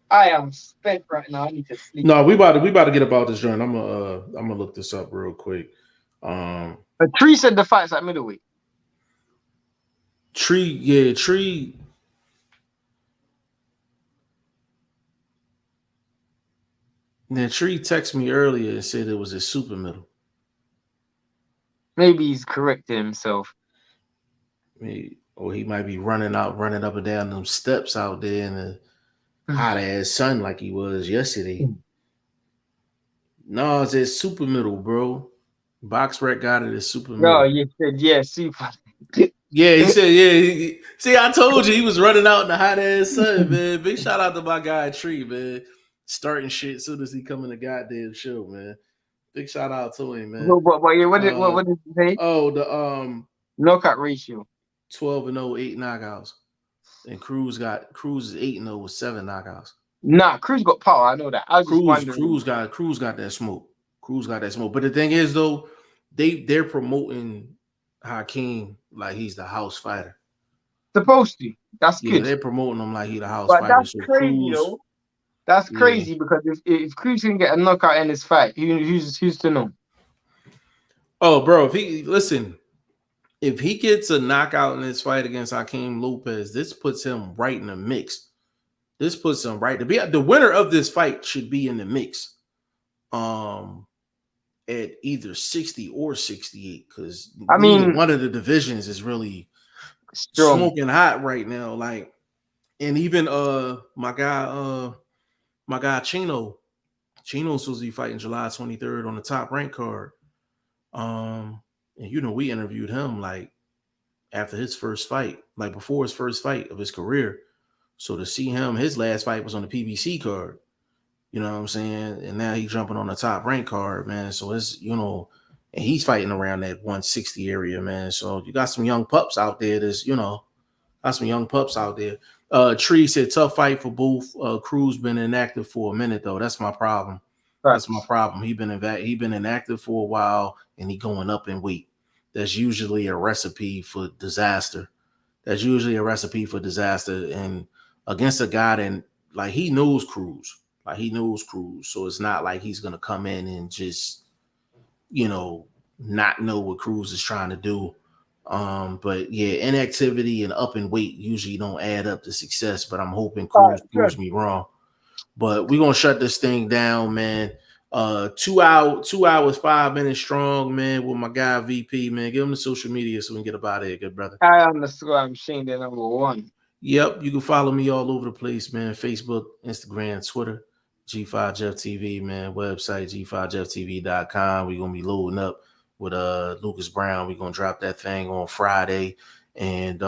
I am spent right now. I need to sleep. No, we about to get about this joint. I'm gonna look this up real quick. Um, But Tree said the fight's at middleweight. Tree. Then Tree texted me earlier and said it was a super middle. Maybe he's corrected himself. Or he might be running up and down them steps out there in the hot ass sun like he was yesterday. No, it's a super middle, bro. Box Rec got it as super No, middle. you said yeah, super. Yeah, he said, yeah. See, I told you he was running out in the hot ass sun, man. Big shout out to my guy Tree, man. Starting shit as soon as he come in the goddamn show, man. Big shout out to him, man. But yeah, Uh, what did you say? oh, the Knockout ratio. 12-0, 8 knockouts. And Cruz is 8-0 with 7 knockouts. Nah, Cruz got power. I know that. I was just Cruz wondering. got that smoke. Cruz got that smoke. But the thing is though, they're promoting Hakeem like he's the house fighter. Supposed to. That's Yeah, good. they're promoting him like he's the house But fighter. that's So crazy Cruz, though. That's yeah. crazy because if Cruz can get a knockout in this fight, who's to know? Oh, bro, if he gets a knockout in this fight against Hakeem Lopez, this puts him right in the mix. This puts him right to be the winner of this fight should be in the mix. At either 60 or 68, because I neither mean, one of the divisions is really strong. smoking hot right now. Like, and even my guy Chino's supposed to be fighting July 23rd on the top rank card. And we interviewed him like after his first fight, like before his first fight of his career. So to see him, his last fight was on the PBC card. You know what I'm saying? And now he's jumping on the top rank card, man. So it's, and he's fighting around that 160 area, man. So you got some young pups out there got some young pups out there. Tree said tough fight for both. Cruz been inactive for a minute though. That's my problem. That's my Facts. problem. He been inactive for a while and he going up in weight. That's usually a recipe for disaster. That's usually a recipe for disaster. And against a guy that like he knows Cruz. Like he knows Cruz. So it's not like he's gonna come in and just, you know, not know what Cruz is trying to do. But yeah, inactivity and up in weight usually don't add up to success. But I'm hoping All Cruz right, proves good. me wrong. But we're gonna shut this thing down, man. 2 hours, 5 minutes strong, man, with my guy VP, man. Give him the social media so we can get up out of here, good brother. I underscore I'm Shane the number one. Yep, you can follow me all over the place, man. Facebook, Instagram, Twitter, G5 Jeff TV, man. Website, G5JeffTV.com. We're gonna be loading up with Lucas Brown. We're gonna drop that thing on Friday. And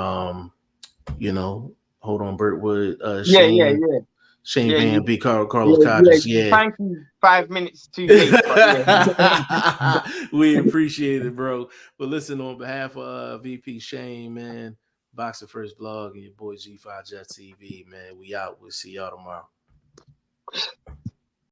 you know, hold on, Bertwood, Yeah, yeah, Shane, yeah. Shane Yeah, Van you B. Carlos yeah, yeah. Codges, yeah. Thank you. 5 minutes too late, but yeah. We appreciate it, bro. But listen, on behalf of VP Shane, man, Boxing First Vlog, and your boy G5 Jet TV, man, we out. We'll see y'all tomorrow.